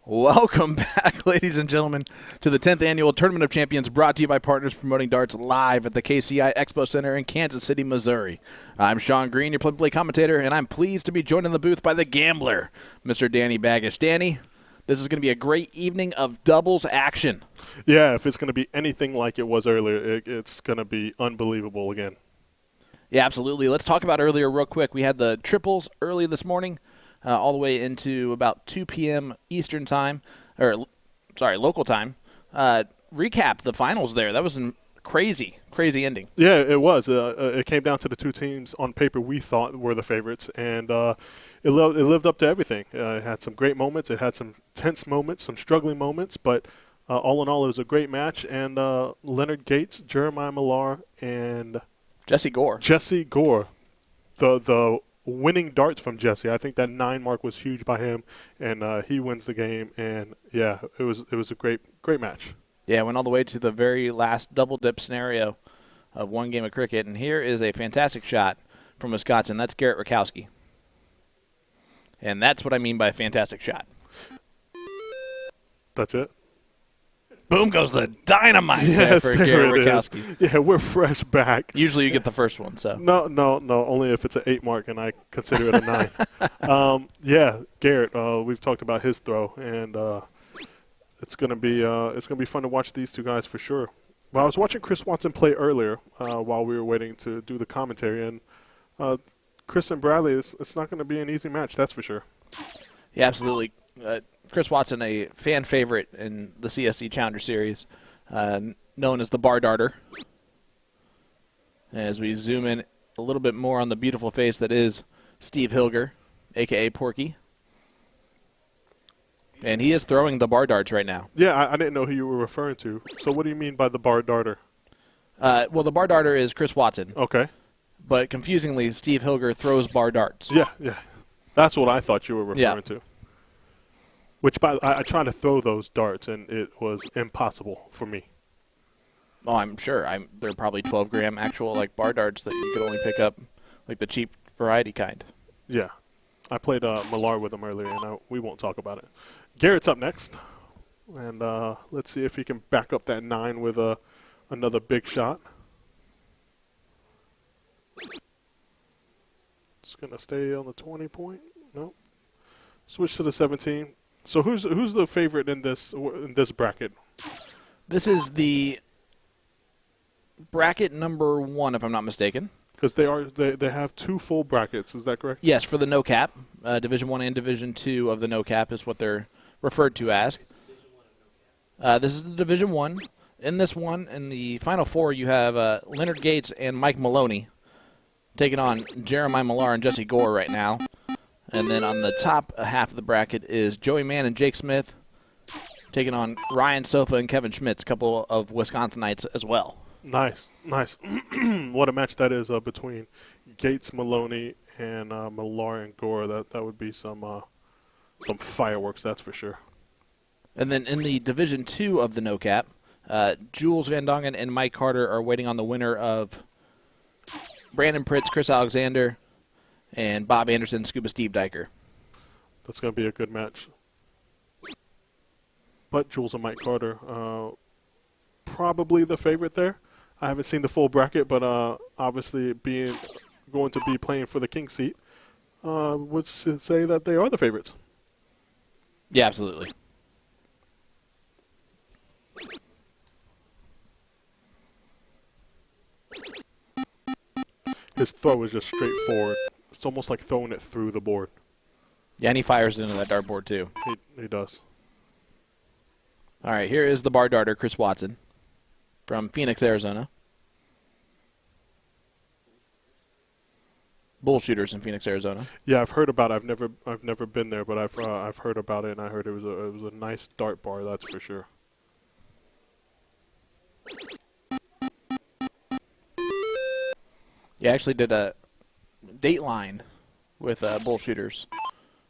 Welcome back, ladies and gentlemen, to the 10th Annual Tournament of Champions, brought to you by Partners Promoting Darts, live at the KCI Expo Center in Kansas City, Missouri. I'm Sean Green, your play-by-play commentator, and I'm pleased to be joined in the booth by the gambler, Mr. Danny Baggish. Danny, this is going to be a great evening of doubles action. Yeah, if it's going to be anything like it was earlier, it's going to be unbelievable again. Yeah, absolutely. Let's talk about earlier real quick. We had the triples early this morning. All the way into about 2 p.m. Eastern time, local time. Recap the finals there. That was a crazy ending. Yeah, it was. It came down to the two teams on paper we thought were the favorites, and it lived up to everything. It had some great moments. It had some tense moments, some struggling moments, but all in all, it was a great match. And Leonard Gates, Jeremiah Millar, and Jesse Gore. The winning darts from Jesse. I think that 9 mark was huge by him, and he wins the game. And yeah, it was a great match. Yeah, went all the way to the very last double dip scenario of one game of cricket. And here is a fantastic shot from Wisconsin. That's Garrett Rakowski. And that's what I mean by a fantastic shot. That's it. Boom goes the dynamite there for Garrett Rakowski. Yeah, we're fresh back. Usually you get the first one, so. No, only if it's an 8 mark, and I consider it a 9. Yeah, Garrett, we've talked about his throw, and it's gonna be fun to watch these two guys for sure. Well, I was watching Chris Watson play earlier while we were waiting to do the commentary, and Chris and Bradley, it's not going to be an easy match, that's for sure. Yeah, absolutely. Chris Watson, a fan favorite in the CSC Challenger Series, known as the bar darter. As we zoom in a little bit more on the beautiful face that is Steve Hilger, a.k.a. Porky. And he is throwing the bar darts right now. Yeah, I didn't know who you were referring to. So what do you mean by the bar darter? Well, the bar darter is Chris Watson. Okay. But confusingly, Steve Hilger throws bar darts. Yeah. That's what I thought you were referring to. Which I tried to throw those darts, and it was impossible for me. Oh, I'm sure. They're probably 12-gram actual bar darts that you could only pick up, like the cheap variety kind. Yeah. I played Millar with him earlier, and we won't talk about it. Garrett's up next, and let's see if he can back up that 9 with another big shot. It's going to stay on the 20 point. Nope. Switch to the 17. So who's the favorite in this bracket? This is the bracket number 1, if I'm not mistaken. Because they have 2 full brackets, is that correct? Yes, for the no cap. Division 1 and Division 2 of the no cap is what they're referred to as. This is the Division 1. In this one, in the Final Four, you have Leonard Gates and Mike Maloney taking on Jeremiah Millar and Jesse Gore right now. And then on the top half of the bracket is Joey Mann and Jake Smith taking on Ryan Sofa and Kevin Schmitz, a couple of Wisconsinites as well. Nice. What a match that is between Gates, Maloney, and Millar and Gore. That would be some fireworks, that's for sure. And then in the Division 2 of the no cap, Jules Van Dongen and Mike Carter are waiting on the winner of Brandon Pritz, Chris Alexander, and Bob Anderson, Scuba Steve Diker. That's going to be a good match. But Jules and Mike Carter, probably the favorite there. I haven't seen the full bracket, but obviously going to be playing for the king seat, would say that they are the favorites. Yeah, absolutely. His throw is just straightforward. It's almost like throwing it through the board. Yeah, and he fires into that dartboard too. He does. All right, here is the bar darter, Chris Watson, from Phoenix, Arizona. Bull shooters in Phoenix, Arizona. Yeah, I've heard about it. I've never been there, but I've heard about it, and I heard it was a nice dart bar. That's for sure. Yeah, I actually did a Dateline with bull shooters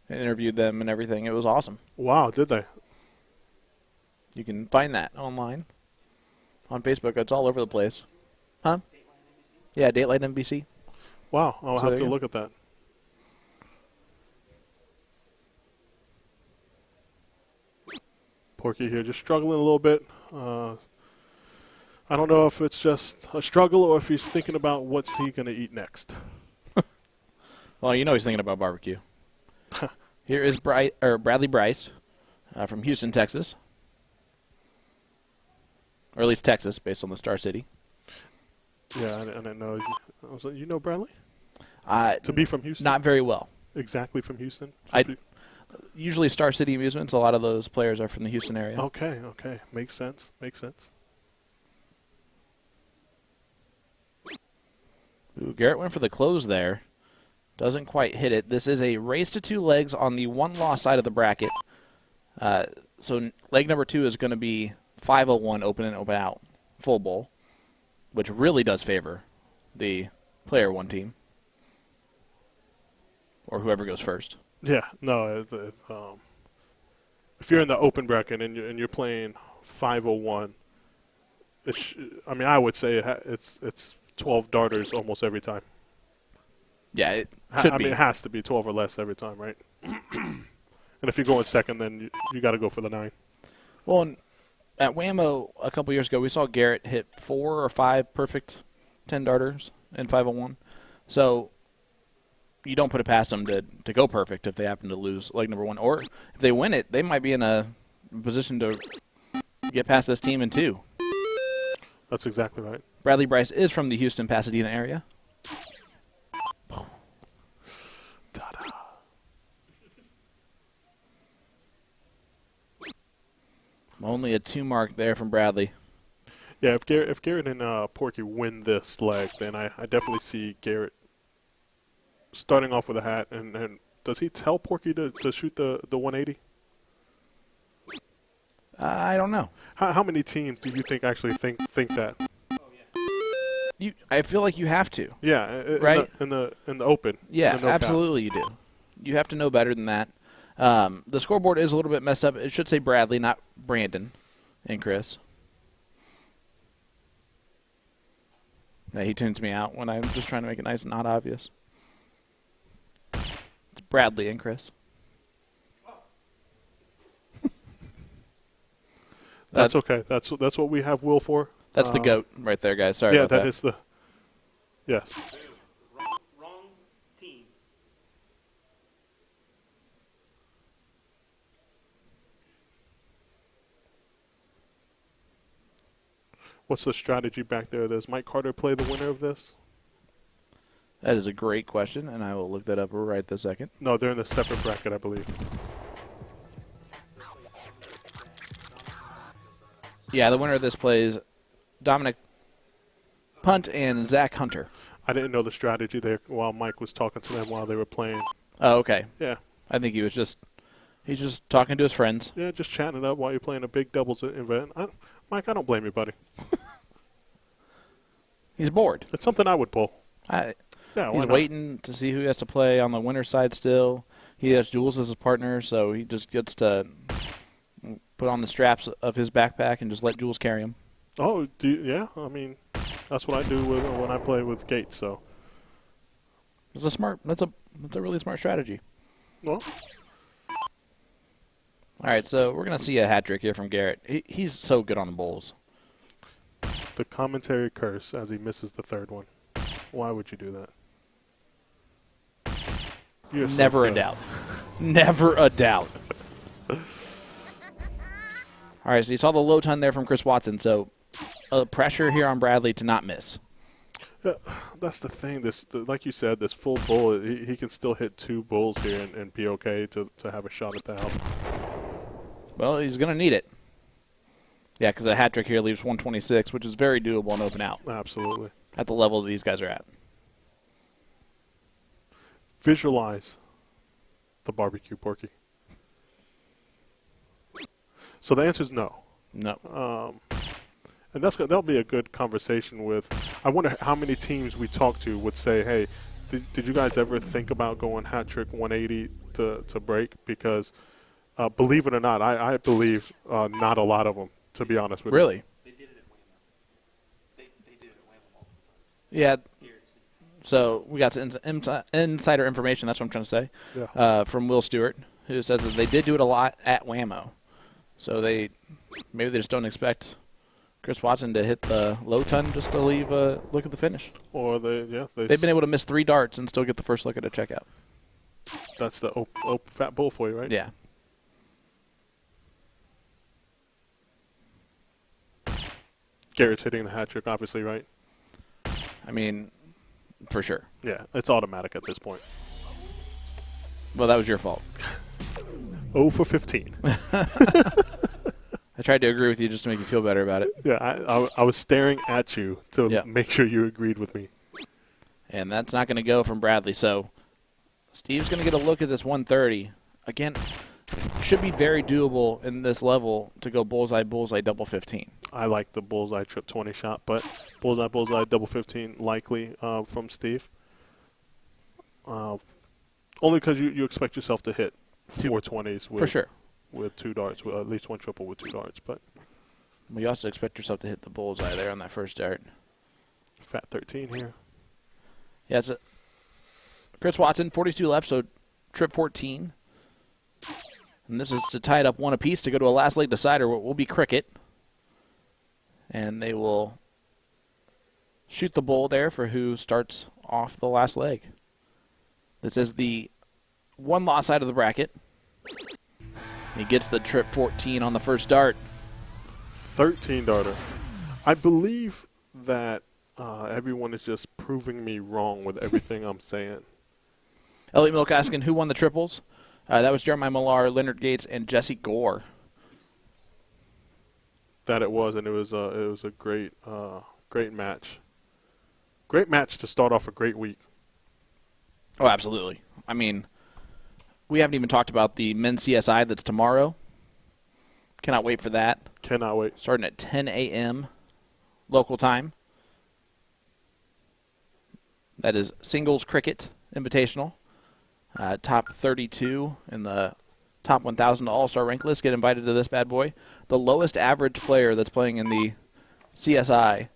and interviewed them and everything. It was awesome. Wow, did they? You can find that online on Facebook. It's all over the place. Huh? Yeah, Dateline NBC. Wow, I'll have to look at that. Porky here just struggling a little bit. I don't know if it's just a struggle or if he's thinking about what's he going to eat next. Well, you know he's thinking about barbecue. Here is Bradley Bryce from Houston, Texas. Or at least Texas, based on the Star City. Yeah, I didn't know. I was like, you know Bradley? To be from Houston? Not very well. Exactly from Houston? Usually Star City Amusements, a lot of those players are from the Houston area. Okay. Makes sense. Ooh, Garrett went for the close there. Doesn't quite hit it. This is a race to 2 legs on the one-loss side of the bracket. So leg number 2 is going to be 501 open and open out, full bowl, which really does favor the player 1 team, or whoever goes first. Yeah, no. If you're in the open bracket and you're playing 501, I would say it's 12 darters almost every time. Yeah, it should be. It has to be 12 or less every time, right? And if you go in second, then you got to go for the 9. Well, at Whammo a couple years ago, we saw Garrett hit 4 or 5 perfect 10 darters in 501. So you don't put it past them to go perfect if they happen to lose leg number 1. Or if they win it, they might be in a position to get past this team in 2. That's exactly right. Bradley Bryce is from the Houston, Pasadena area. Only a 2 mark there from Bradley. Yeah, if Garrett and Porky win this leg, then I definitely see Garrett starting off with a hat. And does he tell Porky to shoot the 180? I don't know. How many teams do you think actually think that? I feel like you have to. Yeah, right? In the open. Yeah, no absolutely you do. You have to know better than that. The scoreboard is a little bit messed up. It should say Bradley, not Brandon and Chris. Yeah, he tunes me out when I'm just trying to make it nice and not obvious. It's Bradley and Chris. That's okay. That's what we have Will for. That's the GOAT right there, guys. Sorry about that. Yeah, that is the... Yes. Wrong team. What's the strategy back there? Does Mike Carter play the winner of this? That is a great question, and I will look that up right this second. No, they're in a separate bracket, I believe. Yeah, the winner of this plays Dominic Punt and Zach Hunter. I didn't know the strategy there while Mike was talking to them while they were playing. Oh, okay. Yeah. I think he's just talking to his friends. Yeah, just chatting it up while you're playing a big doubles event. Mike, I don't blame you, buddy. He's bored. It's something I would pull. He's waiting to see who he has to play on the winner's side still. He has Jules as his partner, so he just gets to put on the straps of his backpack and just let Jules carry him. Oh, yeah. I mean, that's what I do when I play with Gates. So it's that's a really smart strategy. Well, all right, so we're gonna see a hat trick here from Garrett. He's so good on the bowls. The commentary curse as he misses the 3rd one. Why would you do that? You're Never a doubt. Never a doubt. All right, so you saw the low ton there from Chris Watson, so pressure here on Bradley to not miss. Yeah, that's the thing. Like you said, this full bull, he can still hit 2 bulls here and be okay to have a shot at the help. Well, he's going to need it. Yeah, because a hat trick here leaves 126, which is very doable and open out. Absolutely. At the level that these guys are at. Visualize the barbecue, Porky. So the answer is no. No. And that'll be a good conversation with. I wonder how many teams we talk to would say, "Hey, did you guys ever think about going hat trick 180 to break?" Because believe it or not, I believe not a lot of them. To be honest with you. Really? They did it at Whammo. They did it at Whammo multiple times. Yeah. So we got some insider information. That's what I'm trying to say. Yeah. From Will Stuart, who says that they did do it a lot at Whammo. So maybe they just don't expect Chris Watson to hit the low ton just to leave a look at the finish. Or they've been able to miss 3 darts and still get the first look at a checkout. That's the fat bull for you, right? Yeah. Garrett's hitting the hat trick, obviously, right? I mean, for sure. Yeah, it's automatic at this point. Well, that was your fault. 0 for 15. I tried to agree with you just to make you feel better about it. Yeah, I was staring at you to make sure you agreed with me. And that's not going to go from Bradley. So Steve's going to get a look at this 130. Again, should be very doable in this level to go bullseye, double 15. I like the bullseye trip 20 shot, but bullseye, double 15 likely from Steve. Only because you expect yourself to hit 420s with, for sure, with 2 darts, with at least 1 triple with 2 darts. But you also expect yourself to hit the bullseye there on that first dart. Fat 13 here. Yeah, it's Chris Watson, 42 left, so trip 14. And this is to tie it up 1 apiece to go to a last leg decider, what will be cricket. And they will shoot the bull there for who starts off the last leg. This is the 1 loss side of the bracket. He gets the trip 14 on the first dart. 13 darter. I believe that everyone is just proving me wrong with everything I'm saying. Elliot Milk asking who won the triples. That was Jeremiah Millar, Leonard Gates, and Jesse Gore. That it was, and it was a great match. Great match to start off a great week. Oh, absolutely. I mean, we haven't even talked about the men's CSI that's tomorrow. Cannot wait for that. Cannot wait. Starting at 10 a.m. local time. That is singles cricket invitational. Top 32 in the top 1,000 All-Star rank list get invited to this bad boy. The lowest average player that's playing in the CSI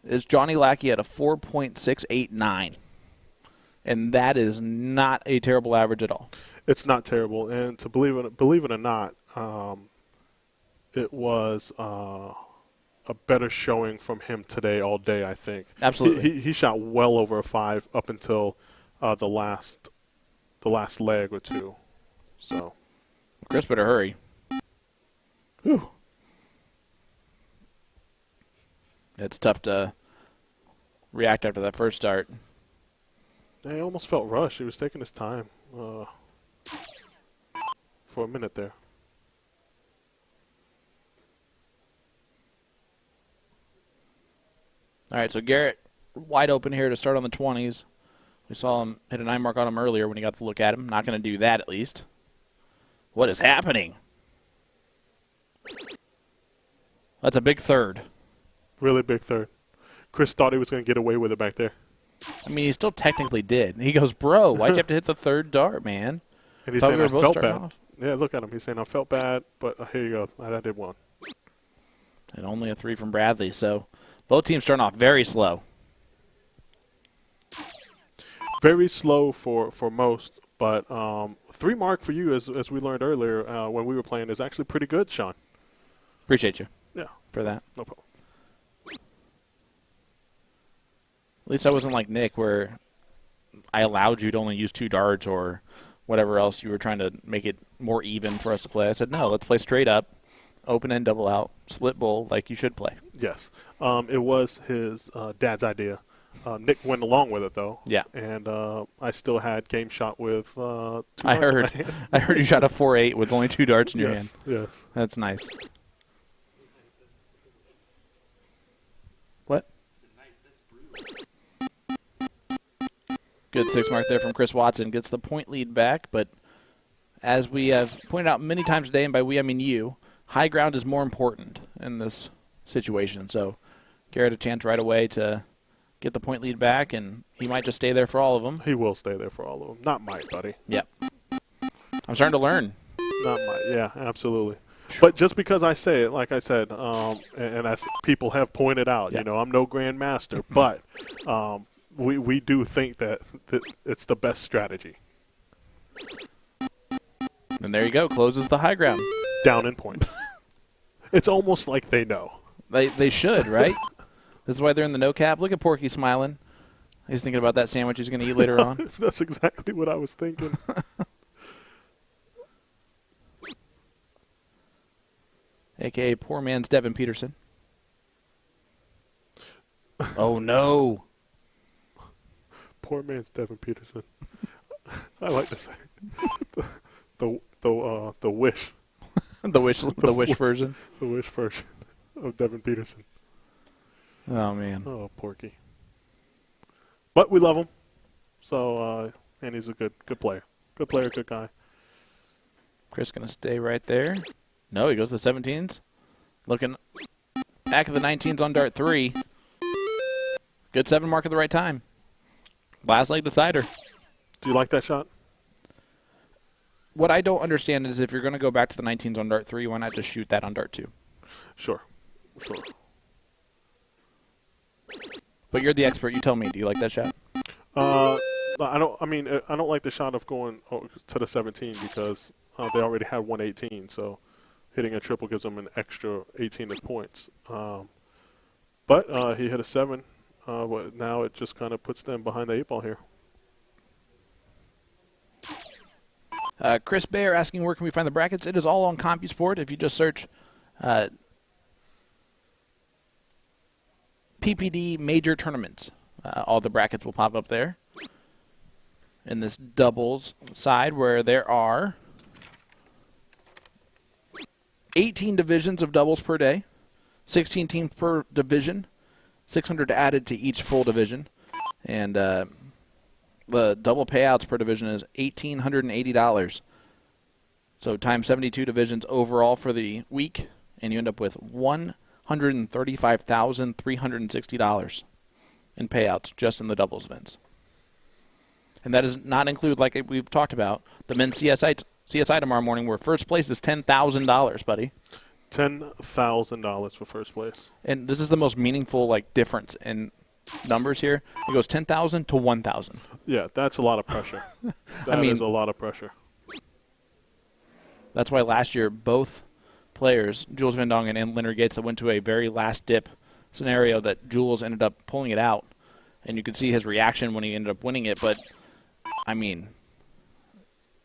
is Johnny Lackey at a 4.689. And that is not a terrible average at all. It's not terrible. And to believe it or not, it was a better showing from him today all day, I think. Absolutely. He shot well over a 5 up until the last leg or 2. So Chris better hurry. Whew. It's tough to react after that first start. I almost felt rushed. He was taking his time for a minute there. All right, so Garrett wide open here to start on the 20s. We saw him hit a 9 mark on him earlier when he got to look at him. Not going to do that, at least. What is happening? That's a big third. Really big third. Chris thought he was going to get away with it back there. I mean, he still technically did. He goes, bro, why'd you have to hit the third dart, man? And he's saying, I felt bad. Yeah, look at him. He's saying, I felt bad, but here you go. I did 1. And only a 3 from Bradley. So both teams starting off very slow. Very slow for most, but 3 mark for you, as we learned earlier when we were playing, is actually pretty good, Sean. Appreciate you. Yeah. For that. No problem. At least I wasn't like Nick where I allowed you to only use 2 darts or whatever else you were trying to make it more even for us to play. I said, no, let's play straight up, open and double out, split bull like you should play. Yes. It was his dad's idea. Nick went along with it, though. Yeah. And I still had game shot with 2 darts. I heard you shot a 4.8 with only 2 darts in your hand. Yes. That's nice. What? Good 6 mark there from Chris Watson. Gets the point lead back, but as we have pointed out many times today, and by we I mean you, high ground is more important in this situation. So Garrett a chance right away to get the point lead back, and he might just stay there for all of them. He will stay there for all of them. Not might, buddy. Yep. I'm starting to learn. Not might. Yeah, absolutely. But just because I say it, like I said, and as people have pointed out, yeah. you know, I'm no grandmaster, but we do think that it's the best strategy. And there you go. Closes the high ground. down in points. It's almost like they know. They should, right? This is why they're in the no cap. Look at Porky smiling. He's thinking about that sandwich he's going to eat later on. That's exactly what I was thinking. A.K.A. poor man's Devin Peterson. Oh, no. Poor man's Devin Peterson. I like to say the wish. the wish version. The wish version of Devin Peterson. Oh, man. Oh, Porky. But we love him. So, and he's a good player. Good player, good guy. Chris going to stay right there. No, he goes to the 17s. Looking back at the 19s on dart 3. Good 7 mark at the right time. Last leg decider. Do you like that shot? What I don't understand is if you're going to go back to the 19s on dart 3, why not just shoot that on dart 2? Sure. But you're the expert. You tell me. Do you like that shot? I don't like the shot of going to the 17 because they already had 118. So hitting a triple gives them an extra 18 points. But he hit a 7. Now it just kind of puts them behind the 8 ball here. Chris Bayer asking where can we find the brackets. It is all on CompuSport. If you just search PPD Major Tournaments, all the brackets will pop up there. In this doubles side where there are 18 divisions of doubles per day, 16 teams per division, 600 added to each full division, and the double payouts per division is $1,880. So times 72 divisions overall for the week, and you end up with $135,360 in payouts just in the doubles events. And that does not include, like we've talked about, the men's CSI tomorrow morning, where first place is $10,000, buddy. $10,000 for first place. And this is the most meaningful difference in numbers here. It goes 10,000 to 1,000. Yeah, that's a lot of pressure. That is a lot of pressure. That's why last year both players, Jules Van Dongen and Leonard Gates, that went to a very last dip scenario that Jules ended up pulling it out. And you could see his reaction when he ended up winning it. But,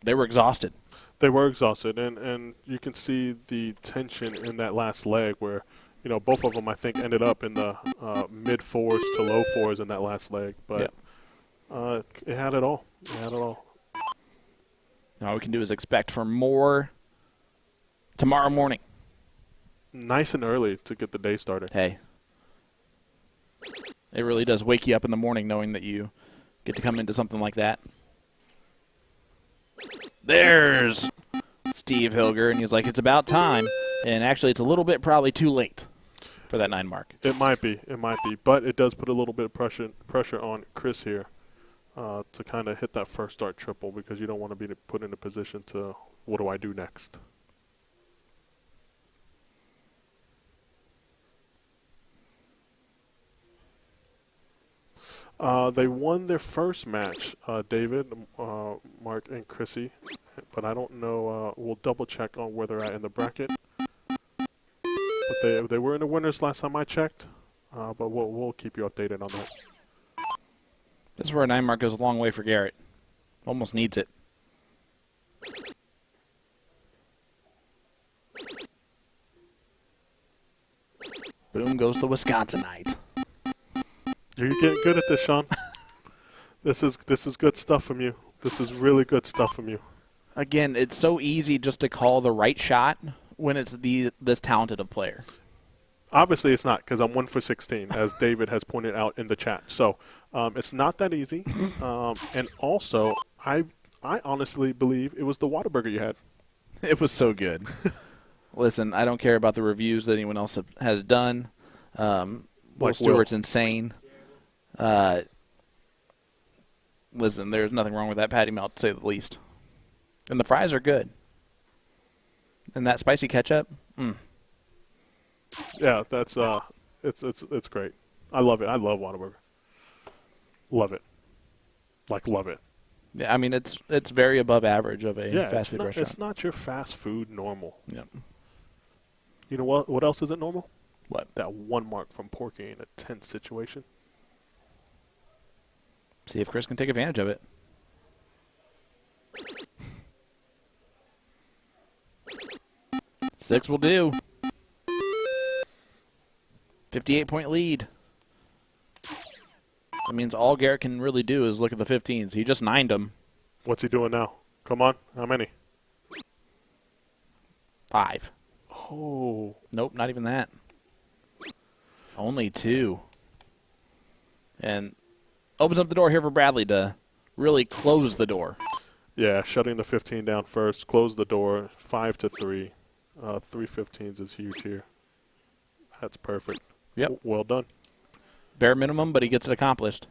they were exhausted. They were exhausted, and you can see the tension in that last leg where, both of them, I think, ended up in the mid-4s to low-4s in that last leg. But it had it all. Now all we can do is expect for more tomorrow morning. Nice and early to get the day started. Hey. It really does wake you up in the morning knowing that you get to come into something like that. There's Steve Hilger, and he's like, it's about time. And actually, it's a little bit probably too late for that 9 mark. It might be. But it does put a little bit of pressure on Chris here to kind of hit that first start triple because you don't want to be put in a position to, what do I do next? They won their first match, David, Mark, and Chrissy, but I don't know. We'll double check on where they're at in the bracket. But they were in the winners last time I checked, but we'll keep you updated on that. This is where a 9 mark goes a long way for Garrett. Almost needs it. Boom goes the Wisconsinite. You're getting good at this, Sean. This is good stuff from you. This is really good stuff from you. Again, it's so easy just to call the right shot when it's this talented a player. Obviously, it's not because I'm 1 for 16, as David has pointed out in the chat. So it's not that easy. And also, I honestly believe it was the Whataburger you had. It was so good. Listen, I don't care about the reviews that anyone else has done. Will Stewart's insane. Listen, there's nothing wrong with that patty melt, to say the least. And the fries are good. And that spicy ketchup, Yeah, that's it's great. I love it. I love Whataburger. Love it. Love it. Yeah, I mean, it's very above average of a fast food restaurant. It's not your fast food normal. Yep. You know what? What else isn't normal? What? That 1 mark from Porky in a tense situation. See if Chris can take advantage of it. Six will do. 58-point lead. That means all Garrett can really do is look at the 15s. He just 9'd them. What's he doing now? Come on. How many? 5. Oh. Nope, not even that. Only 2. And opens up the door here for Bradley to really close the door. Yeah, shutting the 15 down first. Close the door. 5-3. 3 15s is huge here. That's perfect. Yep. Well done. Bare minimum, but he gets it accomplished.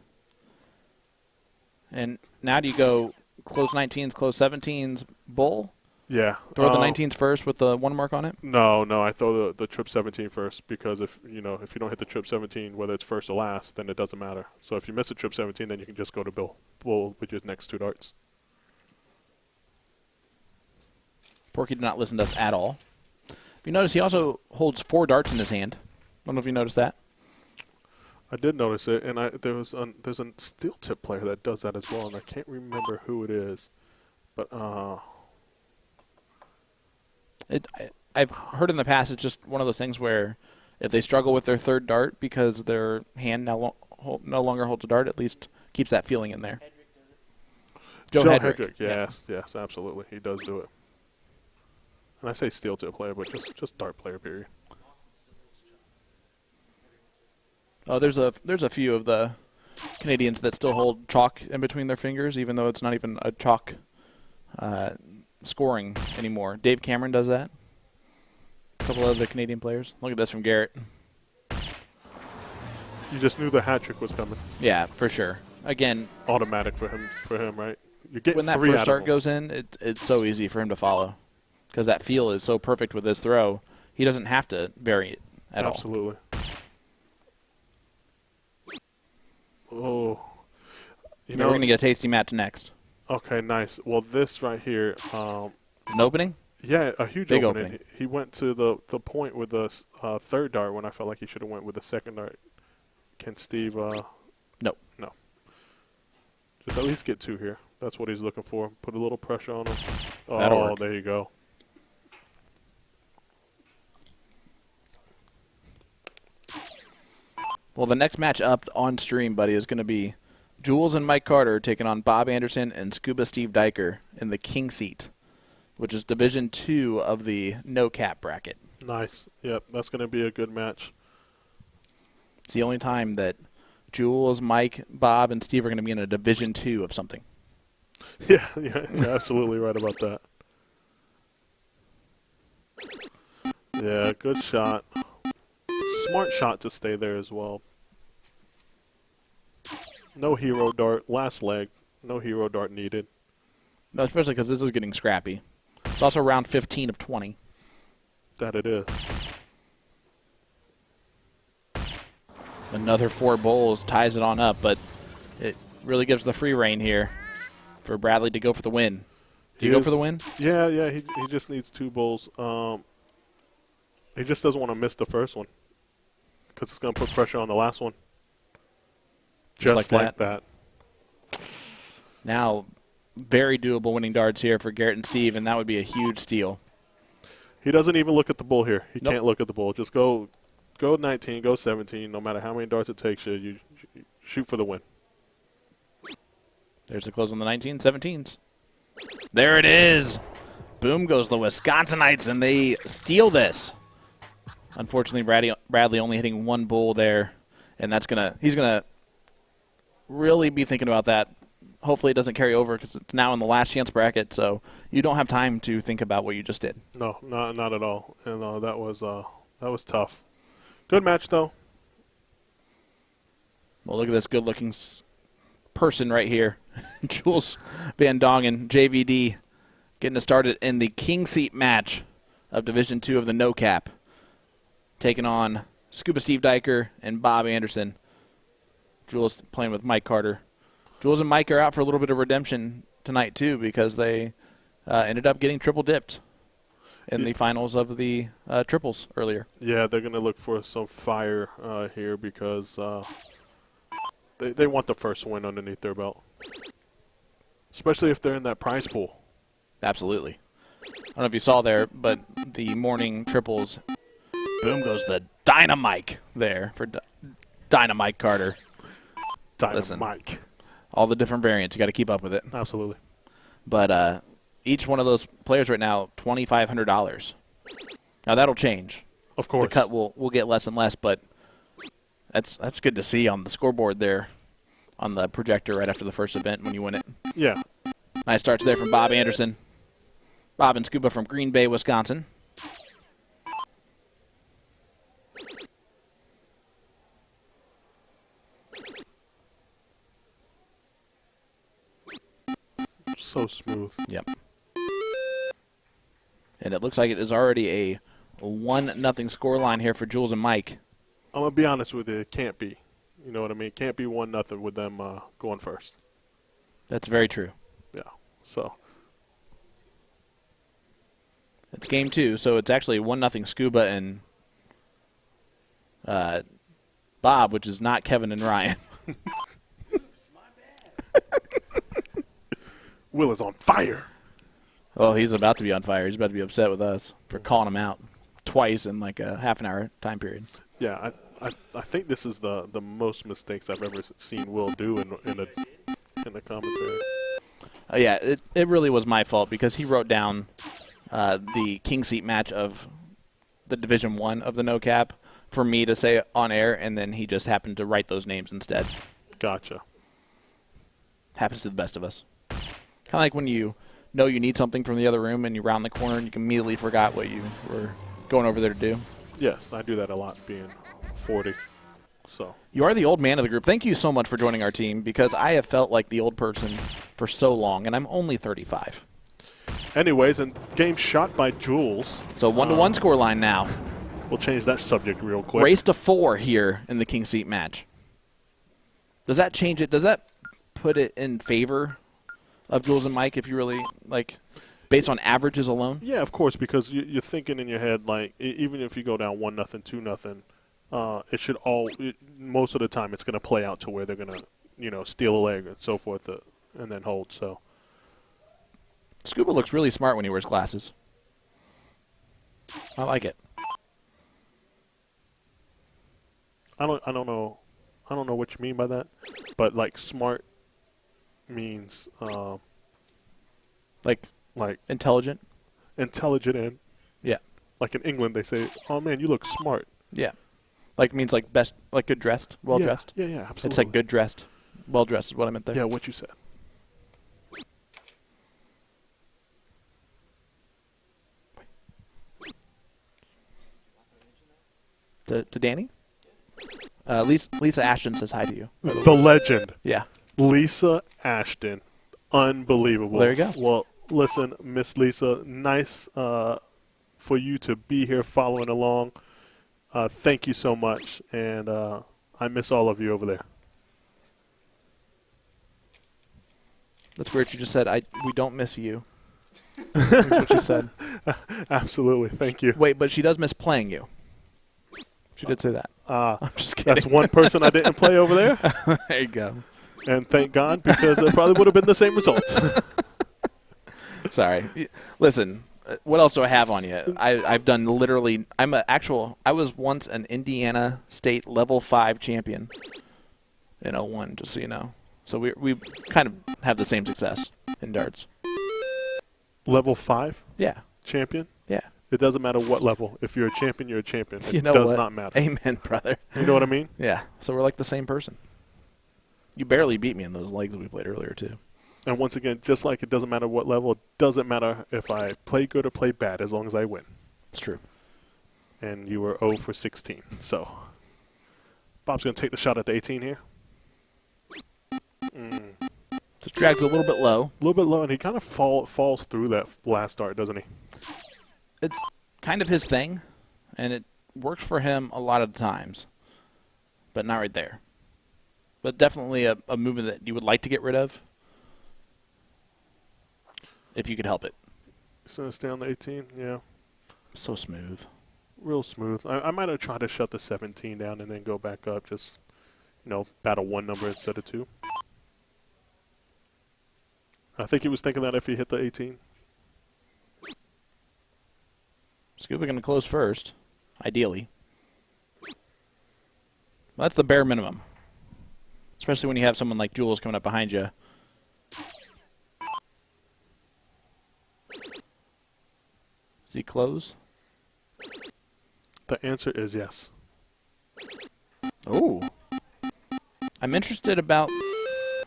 And now do you go close 19s, close 17s, bull? Yeah. Throw the 19s first with the 1 mark on it? No, I throw the trip 17 first because if you don't hit the trip 17, whether it's first or last, then it doesn't matter. So if you miss a trip 17, then you can just go to bull with your next 2 darts. Porky did not listen to us at all. If you notice, he also holds 4 darts in his hand. I don't know if you noticed that. I did notice it, and there's a steel tip player that does that as well, and I can't remember who it is, but I've heard in the past it's just one of those things where if they struggle with their 3rd dart because their hand no longer holds a dart, at least keeps that feeling in there. Joe Hedrick. Yes, absolutely, he does do it. And I say steel tip player, but just dart player, period. Oh, there's a few of the Canadians that still hold chalk in between their fingers, even though it's not even a chalk scoring anymore. Dave Cameron does that. A couple of the Canadian players. Look at this from Garrett. You just knew the hat trick was coming. Yeah, for sure. Again, automatic for him, right? You're getting when that 3 first out dart of him. goes in, it's so easy for him to follow because that feel is so perfect with this throw. He doesn't have to vary it at all. Absolutely. Oh, We're going to get a tasty match next. Okay, nice. Well, this right here. An opening? Yeah, a huge Big opening. He went to the point with the 3rd dart when I felt like he should have went with the 2nd dart. Can Steve? No. Just at least get 2 here. That's what he's looking for. Put a little pressure on him. That'll Oh, work. there you go. Well, the next match up on stream, buddy, is going to be Jules and Mike Carter taking on Bob Anderson and Scuba Steve Diker in the king seat, which is Division 2 of the no-cap bracket. Nice. Yep, that's going to be a good match. It's the only time that Jules, Mike, Bob, and Steve are going to be in a Division 2 of something. Yeah, you're absolutely right about that. Yeah, good shot. Smart shot to stay there as well. No hero dart. Last leg. No hero dart needed. No, especially because this is getting scrappy. It's also round 15 of 20. That it is. Another 4 bowls ties it on up, but it really gives the free reign here for Bradley to go for the win. Do you go for the win? Yeah. He just needs 2 bowls. He just doesn't want to miss the first one because it's going to put pressure on the last one. Just like that. Now, very doable winning darts here for Garrett and Steve, and that would be a huge steal. He doesn't even look at the bull here. He Nope. can't look at the bull. Just go 19, go 17. No matter how many darts it takes you shoot for the win. There's the close on the 19, 17s. There it is. Boom goes the Wisconsinites, and they steal this. Unfortunately, Bradley only hitting 1 bull there, and he's gonna really be thinking about that. Hopefully it doesn't carry over because it's now in the last chance bracket, so you don't have time to think about what you just did. No, not at all. And that was tough. Good match though. Well, look at this good-looking person right here, Jules Van Dongen, JVD, getting us started in the king seat match of Division 2 of the no cap, taking on Scuba Steve Diker and Bob Anderson. Jules playing with Mike Carter. Jules and Mike are out for a little bit of redemption tonight too, because they ended up getting triple dipped in the finals of the triples earlier. Yeah, they're going to look for some fire here because they want the first win underneath their belt, especially if they're in that prize pool. Absolutely. I don't know if you saw there, but the morning triples, boom goes the Dynamite there for Dynamite Carter. Dynamite. All the different variants, you got to keep up with it. Absolutely. But each one of those players right now, $2,500. Now that'll change. Of course. The cut will get less and less, but that's good to see on the scoreboard there, on the projector right after the first event when you win it. Yeah. Nice starts there from Bob Anderson. Bob and Scuba from Green Bay, Wisconsin. So smooth. Yep. And it looks like it is already a 1-0 score line here for Jules and Mike. I'm going to be honest with you. It can't be. You know what I mean? It can't be 1-0 with them going first. That's very true. Yeah. So. It's game 2, so it's actually 1-0 Scuba and Bob, which is not Kevin and Ryan. Will is on fire. Oh, he's about to be on fire. He's about to be upset with us for calling him out twice in like a half an hour time period. Yeah, I think this is the most mistakes I've ever seen Will do in the commentary. Yeah, it really was my fault because he wrote down the king seat match of the Division 1 of the no cap for me to say on air, and then he just happened to write those names instead. Gotcha. Happens to the best of us. Kind of like when you know you need something from the other room and you round the corner and you immediately forgot what you were going over there to do. Yes, I do that a lot being 40. So You are the old man of the group. Thank you so much for joining our team because I have felt like the old person for so long, and I'm only 35. anyways, and game shot by Jules. So 1-1 score line now. We'll change that subject real quick. Race to 4 here in the king seat match. Does that change it? Does that put it in favor of Jules and Mike if you really, like, based on averages alone? Yeah, of course, because you're thinking in your head, like, even if you go down 1-0, 2-0, it should most of the time it's going to play out to where they're going to, steal a leg and so forth and then hold. So Scuba looks really smart when he wears glasses. I like it. I don't know what you mean by that, but like smart means Like intelligent? intelligent, and Yeah. like in England they say, "Oh man, you look smart." Yeah. Like means like best, like good dressed, well dressed. Yeah, absolutely. It's like good dressed, well dressed is what I meant there. Yeah, what you said. To Danny? Lisa Ashton says hi to you. The legend, Yeah. Lisa Ashton, unbelievable. Well, there you go. Well, listen, Miss Lisa, nice for you to be here following along. Thank you so much, and I miss all of you over there. That's weird. You just said we don't miss you. That's what you said. Absolutely, thank you. Wait, but she does miss playing you. She did say that. I'm just kidding. That's one person I didn't play over there, There you go. and thank God, because it probably would have been the same result. Sorry. Listen, what else do I have on you? I've done literally. I was once an Indiana State level 5 champion in 01, just so you know. So we kind of have the same success in darts. Level 5 Yeah. champion? Yeah. It doesn't matter what level. If you're a champion, you're a champion. It You know does what? not matter. Amen, brother. You know what I mean? Yeah. So we're like the same person. You barely beat me in those legs we played earlier, too. And once again, just like it doesn't matter what level, it doesn't matter if I play good or play bad as long as I win. It's true. And you were 0 for 16. So Bob's going to take the shot at the 18 here. Just drags a little bit low. A little bit low, and he kind of falls through that last dart, doesn't he? It's kind of his thing, and it works for him a lot of the times, but not right there. But definitely a movement that you would like to get rid of. if you could help it. He's going to stay on the 18, yeah. So smooth. Real smooth. I might have tried to shut the 17 down and then go back up. Just, battle one number instead of two. I think he was thinking that if he hit the 18. Scuba going to close first, ideally. That's the bare minimum. Especially when you have someone like Jules coming up behind you. Does he close? The answer is yes. Oh. I'm interested about...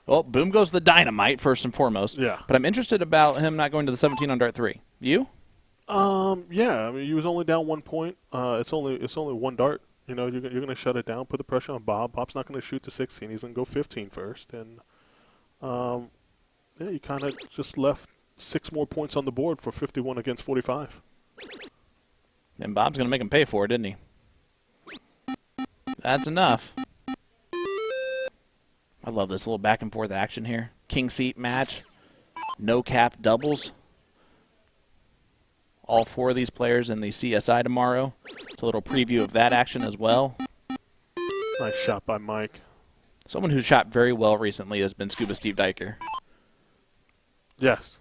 Well, boom goes the dynamite, first and foremost. Yeah. But I'm interested about him not going to the 17 on dart 3. You? Yeah. I mean, he was only down 1 point. It's only one dart. You're going to shut it down, put the pressure on Bob. Bob's not going to shoot to 16. He's going to go 15 first. And, you kind of just left 6 more points on the board for 51 against 45. And Bob's going to make him pay for it, isn't he? That's enough. I love this little back and forth action here. King seat match. No cap doubles. All 4 of these players in the CSI tomorrow. It's a little preview of that action as well. Nice shot by Mike. Someone who's shot very well recently has been Scuba Steve Diker. Yes.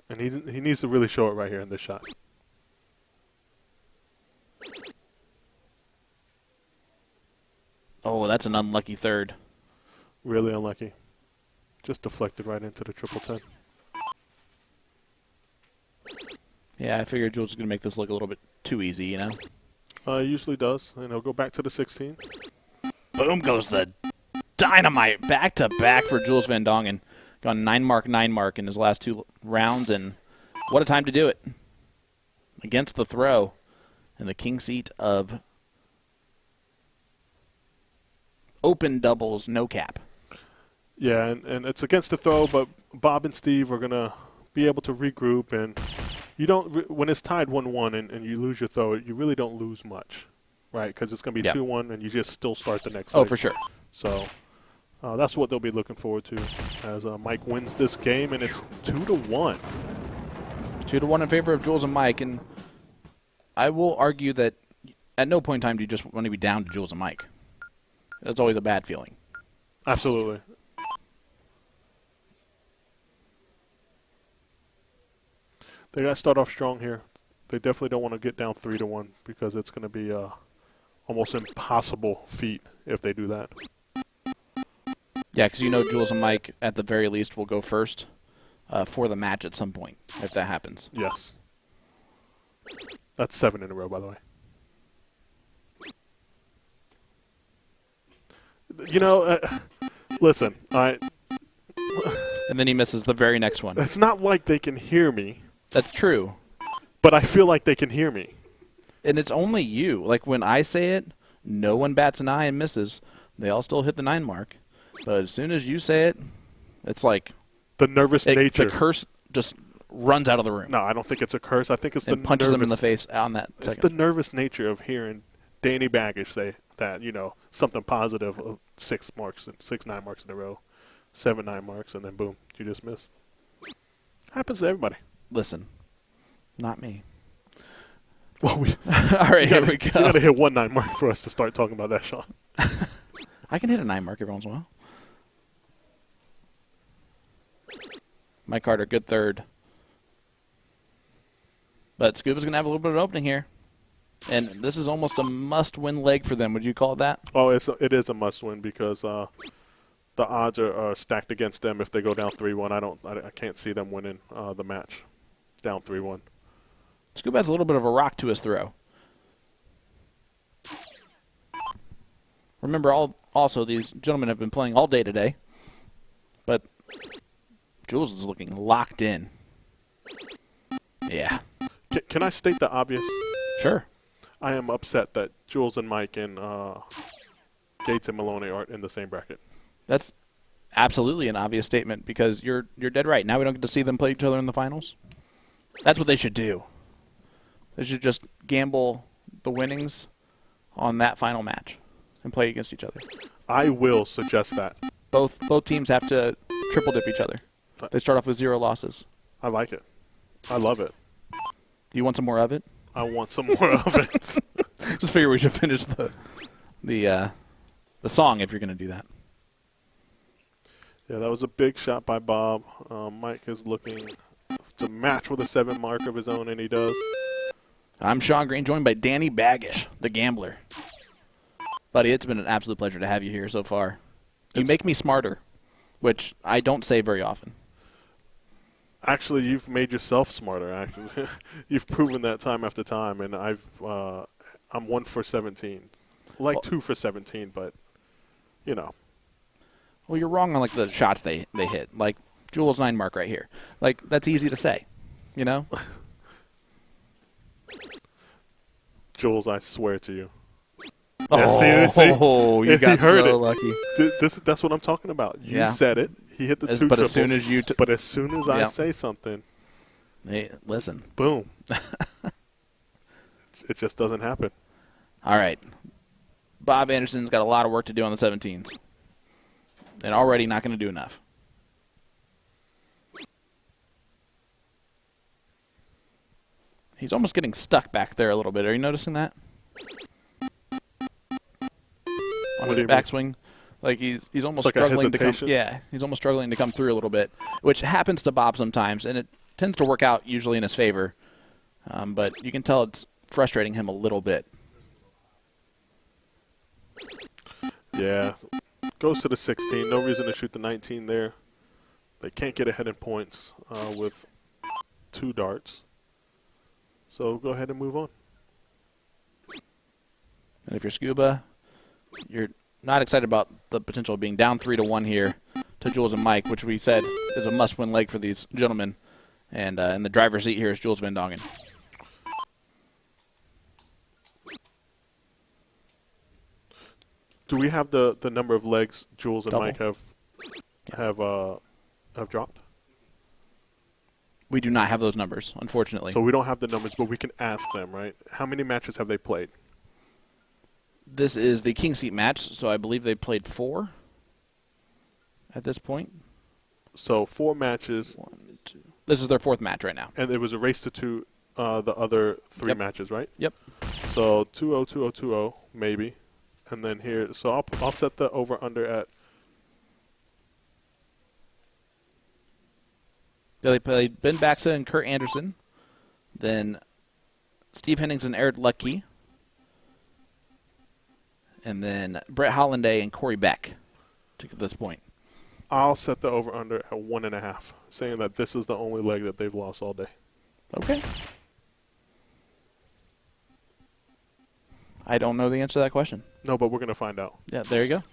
And he needs to really show it right here in this shot. Oh, that's an unlucky third. Really unlucky. Just deflected right into the 10. Yeah, I figured Jules was going to make this look a little bit too easy, you know? He usually does. And he'll go back to the 16. Boom goes the dynamite. Back-to-back for Jules Van Dongen. Gone 9 mark in his last 2 rounds, and what a time to do it. Against the throw in the king seat of open doubles, no cap. Yeah, and it's against the throw, but Bob and Steve are going to be able to regroup. And you don't when it's tied 1-1 and you lose your throw, you really don't lose much, right? Because it's going to be 2-1, and you just still start the next leg. For sure. So that's what they'll be looking forward to as Mike wins this game, and it's 2-1. 2-1 in favor of Jules and Mike, and I will argue that at no point in time do you just want to be down to Jules and Mike. That's always a bad feeling. Absolutely. They got to start off strong here. They definitely don't want to get down 3-1 because it's going to be almost impossible feat if they do that. Yeah, because Jules and Mike, at the very least, will go first for the match at some point, if that happens. Yes. That's 7 in a row, by the way. Listen, And then he misses the very next one. It's not like they can hear me. That's true. But I feel like they can hear me. And it's only you. Like when I say it, no one bats an eye and misses. They all still hit the 9 mark. But as soon as you say it, it's like the nervous nature. The curse just runs out of the room. No, I don't think it's a curse. I think it's and punches him in the face on that It's second. the nervous nature of hearing Danny Baggish say that, something positive of 6 marks, 6 9 marks in a row, 7 9 marks, and then boom, you just miss. Happens to everybody. Listen, not me. Well, all right, here we go. You got to hit 1 9 mark for us to start talking about that shot. I can hit a 9 mark every once in a while. Mike Carter, good third. But Scuba's going to have a little bit of an opening here. And this is almost a must-win leg for them. Would you call it that? Oh, it is a must-win because the odds are stacked against them if they go down 3-1. I can't see them winning the match down 3-1. Scuba has a little bit of a rock to his throw. Remember, also these gentlemen have been playing all day today. But Jules is looking locked in. Yeah. Can I state the obvious? Sure. I am upset that Jules and Mike and Gates and Maloney aren't in the same bracket. That's absolutely an obvious statement because you're dead right. Now we don't get to see them play each other in the finals. That's what they should do. They should just gamble the winnings on that final match and play against each other. I will suggest that. Both teams have to triple dip each other. They start off with 0 losses. I like it. I love it. Do you want some more of it? I want some more of it. Just figure we should finish the song if you're going to do that. Yeah, that was a big shot by Bob. Mike is looking to match with a 7 mark of his own, and he does. I'm Sean Green, joined by Danny Baggish, the gambler. Buddy, it's been an absolute pleasure to have you here so far. You make me smarter, which I don't say very often. Actually, you've made yourself smarter. Actually, you've proven that time after time, and I'm 1 for 17, like 2 for 17, but you know. Well, you're wrong on like the shots they hit, like Jules 9 mark right here. Like that's easy to say, you know. Jules, I swear to you. Oh, yeah, see? You got heard so it. lucky. That's what I'm talking about. You Yeah. said it. He hit the 2 But triples. as soon as I I say something, hey, listen. boom. It just doesn't happen. All right. Bob Anderson's got a lot of work to do on the 17s. And already not going to do enough. He's almost getting stuck back there a little bit. Are you noticing that? On his backswing. Like he's almost like struggling to come. hesitation? Yeah, he's almost struggling to come through a little bit, which happens to Bob sometimes, and it tends to work out usually in his favor. But you can tell it's frustrating him a little bit. Yeah. Goes to the 16. No reason to shoot the 19 there. They can't get ahead in points with 2 darts. So go ahead and move on. And if you're Scuba, you're not excited about the potential of being down 3-1 here to Jules and Mike, which we said is a must-win leg for these gentlemen. And in the driver's seat here is Jules Van Dongen. Do we have the number of legs Jules and Double. Mike have dropped? We do not have those numbers, unfortunately. So we don't have the numbers, but we can ask them, right? How many matches have they played? This is the king seat match, so I believe they played 4 at this point. So 4 matches. 1, 2. This is their 4th match right now. And it was a race to 2 the other 3 Yep. matches, right? Yep. So 2-0, 2-0, 2-0, maybe. And then here, so I'll set the over-under at. Yeah, they played Ben Baxa and Kurt Anderson. Then Steve Hennings and Eric Lucky. And then Brett Hollanday and Corey Beck to get this point. I'll set the over-under at 1.5, saying that this is the only leg that they've lost all day. Okay. I don't know the answer to that question. No, but we're going to find out. Yeah, there you go.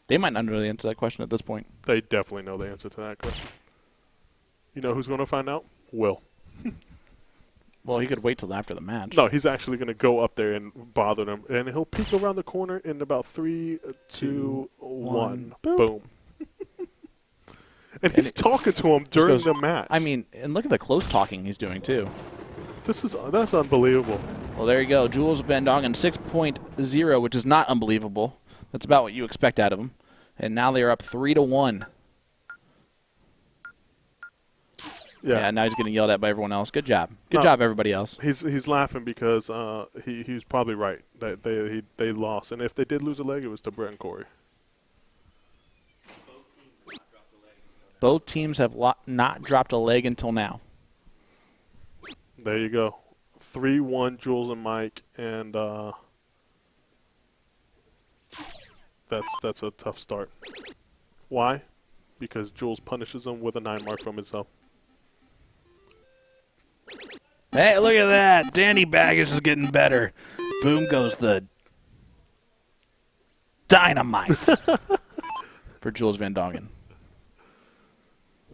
They might not know the answer to that question at this point. They definitely know the answer to that question. You know who's going to find out? Will. Well, he could wait till after the match. No, he's actually going to go up there and bother them, and he'll peek around the corner in about 3, 2, 1. Boom. And he's talking to him during the match. I mean, and look at the close talking he's doing, too. That's unbelievable. Well, there you go. Jules Van Dongen 6.0, which is not unbelievable. That's about what you expect out of him. And now they are up 3-1. Yeah, now he's getting yelled at by everyone else. Good job. Good job, everybody else. He's laughing because he's probably right that they lost. And if they did lose a leg, it was to Brett and Corey. Both teams have not dropped a leg until now. There you go. 3-1 Jules and Mike, and that's a tough start. Why? Because Jules punishes him with a 9 mark from himself. Hey, look at that. Danny Baggish is getting better. Boom goes the dynamite for Jules Van Dongen.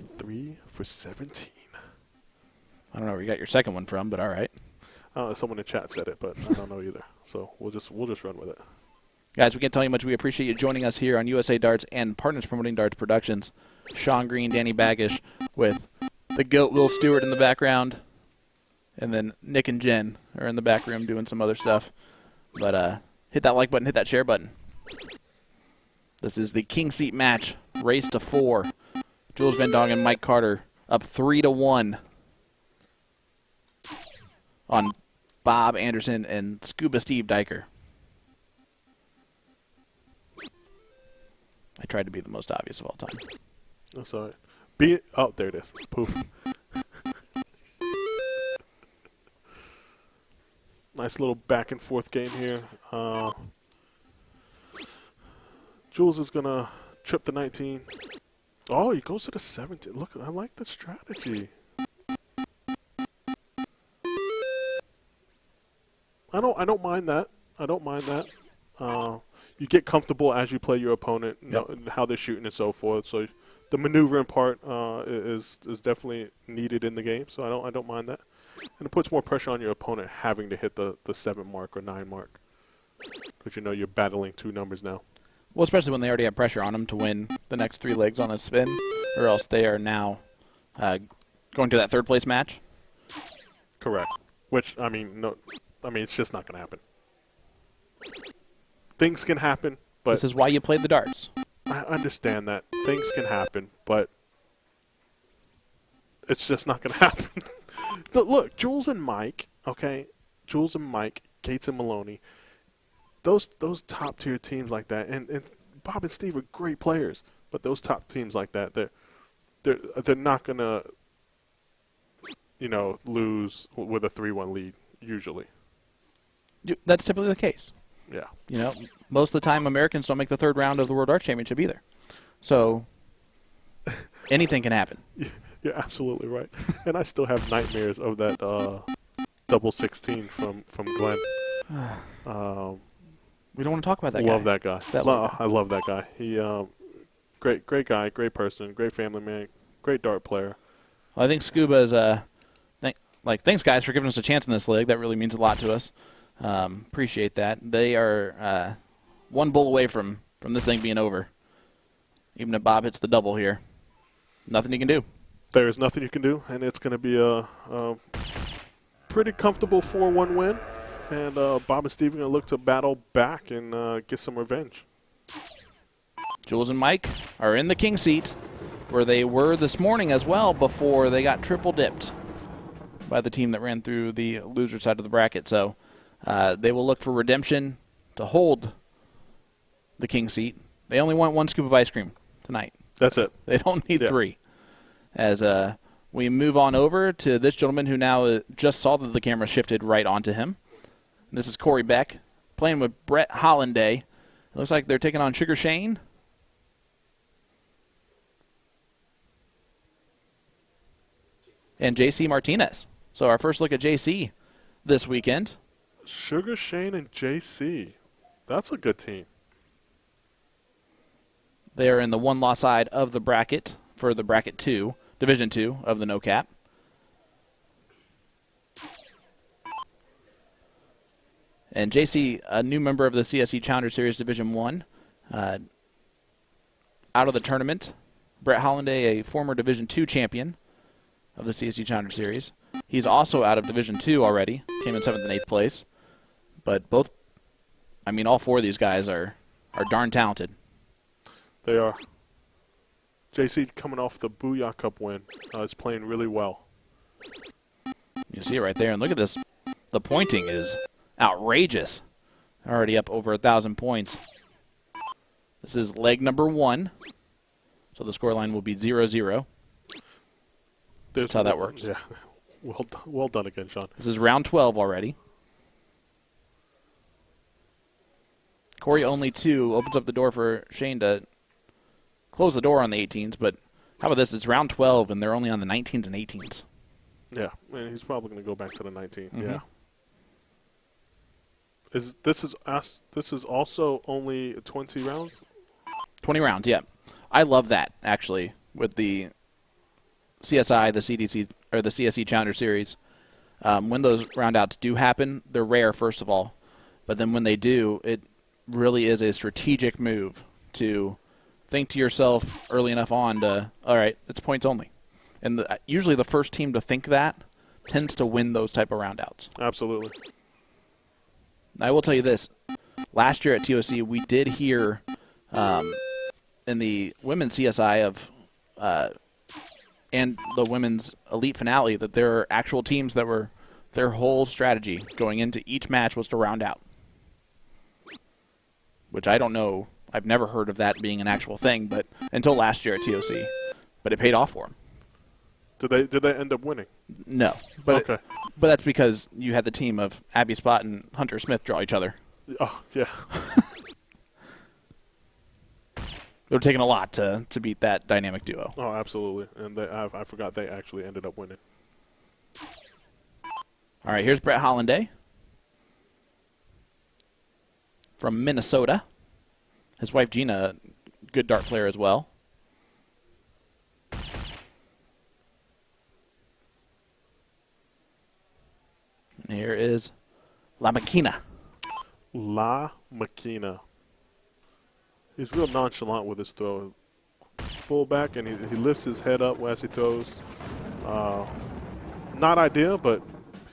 3 for 17. I don't know where you got your second one from, but all right. Someone in chat said it, but I don't know either. So we'll just run with it. Guys, we can't tell you much. We appreciate you joining us here on USA Darts and Partners Promoting Darts Productions. Sean Green, Danny Baggish with the GOAT Will Stuart in the background. And then Nick and Jen are in the back room doing some other stuff. But hit that like button, hit that share button. This is the king seat match, race to 4. Jules Van Dongen, Mike Carter up 3-1 on Bob Anderson and Scuba Steve Diker. I tried to be the most obvious of all time. That's all right. Oh, there it is. Poof. Nice little back and forth game here. Jules is going to trip the 19. Oh, he goes to the 17. Look, I like the strategy. I don't mind that. I don't mind that. You get comfortable as you play your opponent, know how they're shooting and so forth. So the maneuvering part is definitely needed in the game. So I don't mind that. And it puts more pressure on your opponent having to hit the 7 mark or 9 mark. Because you know you're battling 2 numbers now. Well, especially when they already have pressure on them to win the next 3 legs on a spin, or else they are now going to that 3rd place match. Correct. Which, I mean, it's just not going to happen. Things can happen, but This is why you play the darts. I understand that. Things can happen, but it's just not going to happen. Look, Jules and Mike, okay? Jules and Mike, Gates and Maloney, those top-tier teams like that, and Bob and Steve are great players, but those top teams like that, they're not going to, lose with a 3-1 lead, usually. That's typically the case. Yeah. Most of the time Americans don't make the 3rd round of the World Darts Championship either. So anything can happen. You're absolutely right. And I still have nightmares of that double 16 from Glenn. We don't want to talk about that guy. Love that guy. I love that guy. He great guy, great person, great family man, great dart player. Well, I think Scuba is thanks guys for giving us a chance in this league. That really means a lot to us. Appreciate that. They are 1 bowl away from this thing being over. Even if Bob hits the double here, nothing you can do. There is nothing you can do, and it's going to be a pretty comfortable 4-1 win. And Bob and Steve are going to look to battle back and get some revenge. Jules and Mike are in the king seat, where they were this morning as well before they got triple dipped by the team that ran through the loser side of the bracket. So they will look for redemption to hold the king seat. They only want 1 scoop of ice cream tonight. That's it. They don't need 3. As we move on over to this gentleman who now just saw that the camera shifted right onto him. This is Corey Beck playing with Brett Hollanday. It looks like they're taking on Sugar Shane. And JC Martinez. So our first look at JC this weekend. Sugar Shane and JC. That's a good team. They are in the 1-loss side of the bracket for the bracket 2, Division 2 of the No Cap. And JC, a new member of the CSE Challenger Series Division 1, out of the tournament. Brett Hollanday, a former Division 2 champion of the CSE Challenger Series. He's also out of Division 2 already, came in 7th and 8th place. But all 4 of these guys are darn talented. They are. JC coming off the Booyah Cup win is playing really well. You see it right there, and look at this. The pointing is outrageous. Already up over 1,000 points. This is leg number 1, so the scoreline will be 0-0. That's how that works. Yeah, well done again, Sean. This is round 12 already. Corey only 2 opens up the door for Shane to close the door on the 18s, but how about this? It's round 12, and they're only on the 19s and 18s. Yeah, and he's probably going to go back to the 19. Mm-hmm. Yeah. This is also only 20 rounds? 20 rounds, yeah. I love that, actually, with the CSI, the CDC, or the CSE Challenger Series. When those roundouts do happen, they're rare, first of all. But then when they do, it really is a strategic move to think to yourself early enough on to, all right, it's points only. And usually the first team to think that tends to win those type of roundouts. Absolutely. I will tell you this. Last year at TOC, we did hear in the women's CSI of and the women's elite finale, that there are actual teams that were their whole strategy going into each match was to round out. Which I don't know. I've never heard of that being an actual thing, but until last year at TOC. But it paid off for them. Did they end up winning? No. But okay. But that's because you had the team of Abby Spot and Hunter Smith draw each other. Oh, yeah. It would have taken a lot to beat that dynamic duo. Oh, absolutely. And I forgot they actually ended up winning. All right, here's Brett Hollanday from Minnesota. His wife, Gina, good dart player as well. And here is La Maquina. La Maquina. He's real nonchalant with his throw. Fullback, and he lifts his head up as he throws. Not ideal, but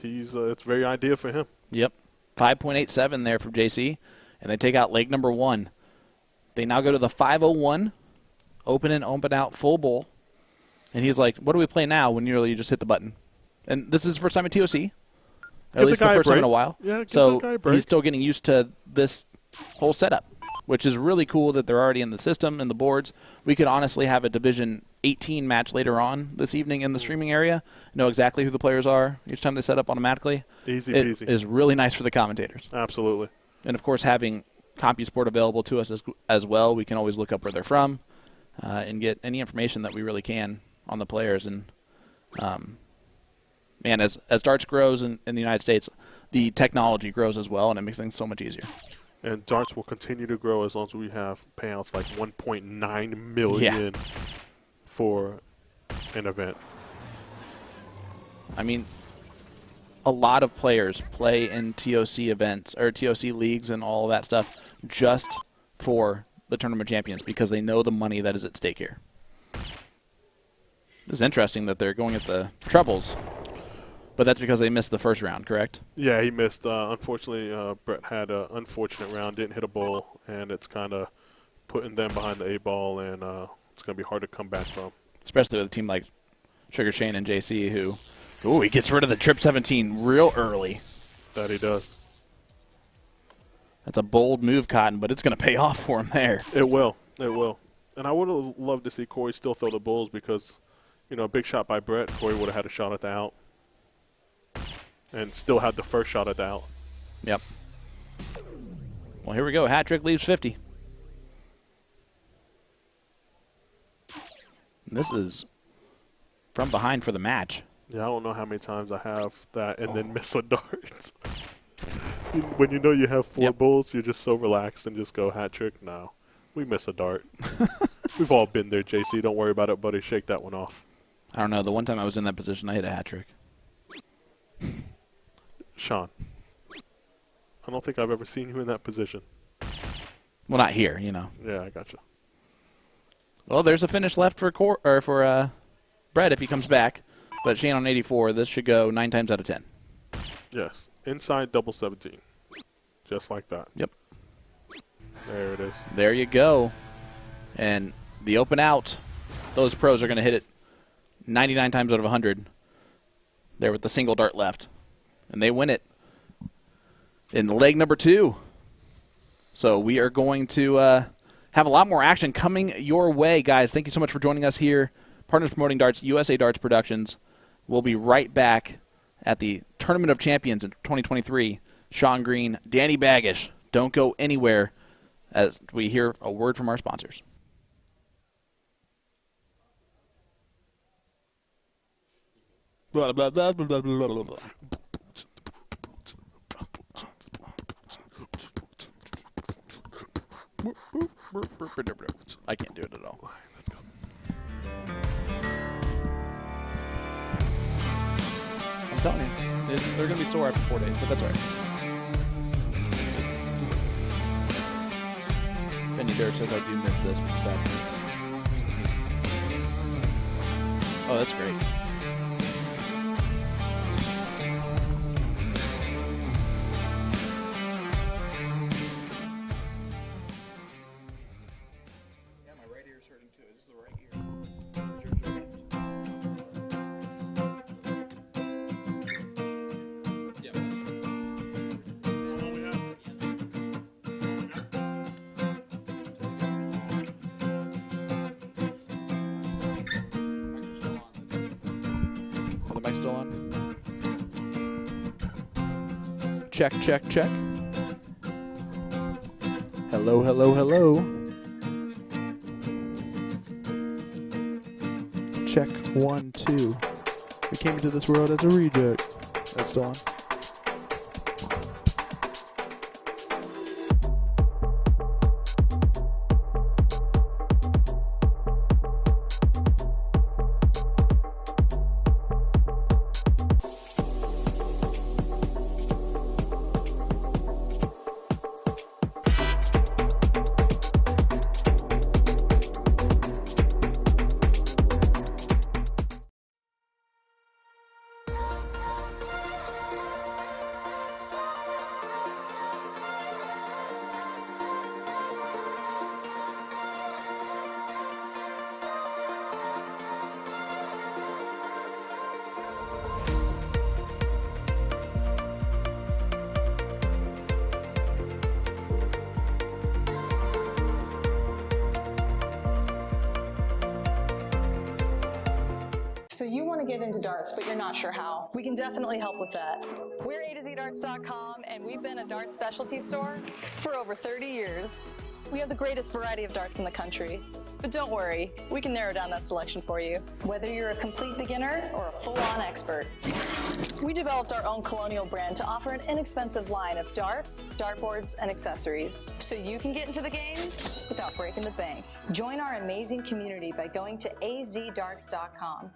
it's very ideal for him. Yep. 5.87 there from JC, and they take out leg number 1. They now go to the 501, open in, open out, full bowl. And he's like, what do we play now when you just hit the button? And this is his first time at TOC. At least the first time in a while. Yeah, so the guy a break. He's still getting used to this whole setup, which is really cool that they're already in the system and the boards. We could honestly have a Division 18 match later on this evening in the streaming area, know exactly who the players are each time they set up automatically. Easy peasy. It is really nice for the commentators. Absolutely. And, of course, having CompuSport available to us as well, we can always look up where they're from and get any information that we really can on the players. And, man, as darts grows in the United States, the technology grows as well, and it makes things so much easier. And darts will continue to grow as long as we have payouts like $1.9 million for an event. I mean, a lot of players play in TOC events or TOC leagues and all of that stuff just for the Tournament of Champions because they know the money that is at stake here. It's interesting that they're going at the trebles, but that's because they missed the first round, correct? Yeah, he missed. Unfortunately, Brett had an unfortunate round, didn't hit a bowl, and it's kind of putting them behind the 8-ball, and it's going to be hard to come back from. Especially with a team like Sugar Shane and JC who, he gets rid of the Trip 17 real early. That he does. That's a bold move, Cotton, but it's going to pay off for him there. It will. It will. And I would have loved to see Corey still throw the bulls because, a big shot by Brett, Corey would have had a shot at the out. And still had the first shot at the out. Yep. Well, here we go. Hat trick leaves 50. This is from behind for the match. Yeah, I don't know how many times I have that and then miss a dart. When you have 4 bulls, you're just so relaxed and just go hat trick. No, we miss a dart. We've all been there, JC. Don't worry about it, buddy. Shake that one off. I don't know. The one time I was in that position, I hit a hat trick. Sean, I don't think I've ever seen you in that position. Well, not here, Yeah, I gotcha. Well, there's a finish left for Brett if he comes back. But Shane on 84, this should go 9 times out of 10. Yes, inside double 17. Just like that. Yep. There it is. There you go. And the open out, those pros are going to hit it 99 times out of 100 there with the single dart left. And they win it in leg number 2. So we are going to have a lot more action coming your way, guys. Thank you so much for joining us here. Partners Promoting Darts, USA Darts Productions. We'll be right back at the Tournament of Champions in 2023. Sean Green, Danny Baggish. Don't go anywhere as we hear a word from our sponsors. Blah, blah, blah, blah, blah, blah, blah, blah. I can't do it at all. Let's go. I'm telling you, they're going to be sore after 4 days, but that's all right. Benny Dirt says I do miss this besides this. Oh, that's great. Yeah, my right ear is hurting too. This is the right ear. the mic still on? Check, check, check. Hello, hello, hello. Check, 1, 2. We came into this world as a reject. That's still on. So you want to get into darts, but you're not sure how. We can definitely help with that. We're A2ZDarts.com, and we've been a darts specialty store for over 30 years. We have the greatest variety of darts in the country. But don't worry, we can narrow down that selection for you, whether you're a complete beginner or a full-on expert. We developed our own Colonial brand to offer an inexpensive line of darts, dartboards, and accessories, so you can get into the game without breaking the bank. Join our amazing community by going to azdarts.com.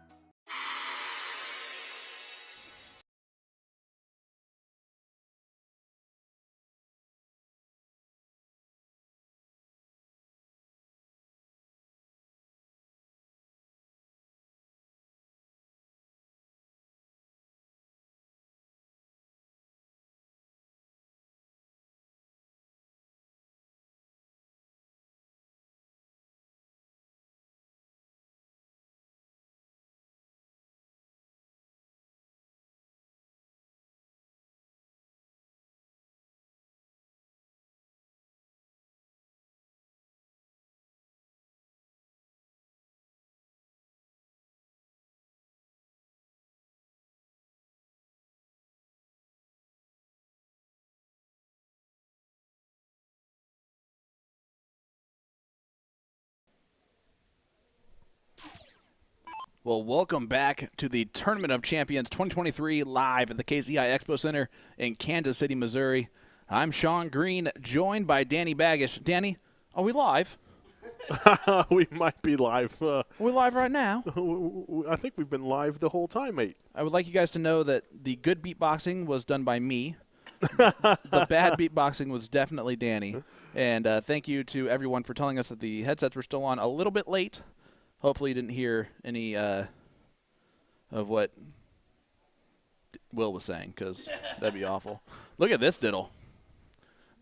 Well, welcome back to the Tournament of Champions 2023 live at the KCI Expo Center in Kansas City, Missouri. I'm Sean Green, joined by Danny Baggish. Danny, are we live? We might be live. Are we live right now? I think we've been live the whole time, mate. I would like you guys to know that the good beatboxing was done by me. The bad beatboxing was definitely Danny. And thank you to everyone for telling us that the headsets were still on a little bit late. Hopefully you didn't hear any of what Will was saying, because that'd be awful. Look at this diddle.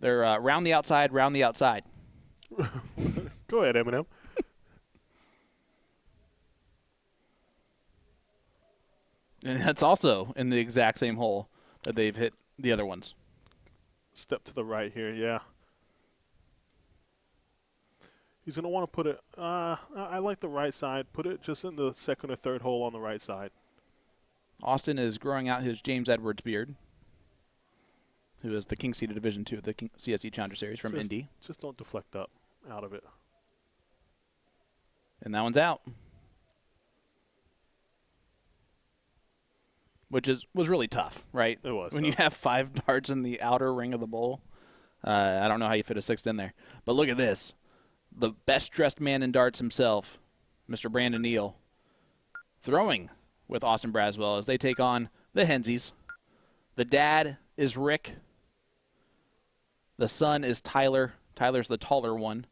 They're round the outside, round the outside. Go ahead, Eminem. And that's also in the exact same hole that they've hit the other ones. Step to the right here, yeah. He's going to want to put it, I like the right side. Put it just in the second or third hole on the right side. Austin is growing out his James Edwards beard, who is the King Seeded Division II of the CSE Challenger Series from Indy. Just don't deflect up out of it. And that one's out. Which was really tough, right? It was. When you have 5 darts in the outer ring of the bowl. I don't know how you fit a 6th in there. But look at this. The best-dressed man in darts himself, Mr. Brandon Neal, throwing with Austin Braswell as they take on the Hensies. The dad is Rick. The son is Tyler. Tyler's the taller one.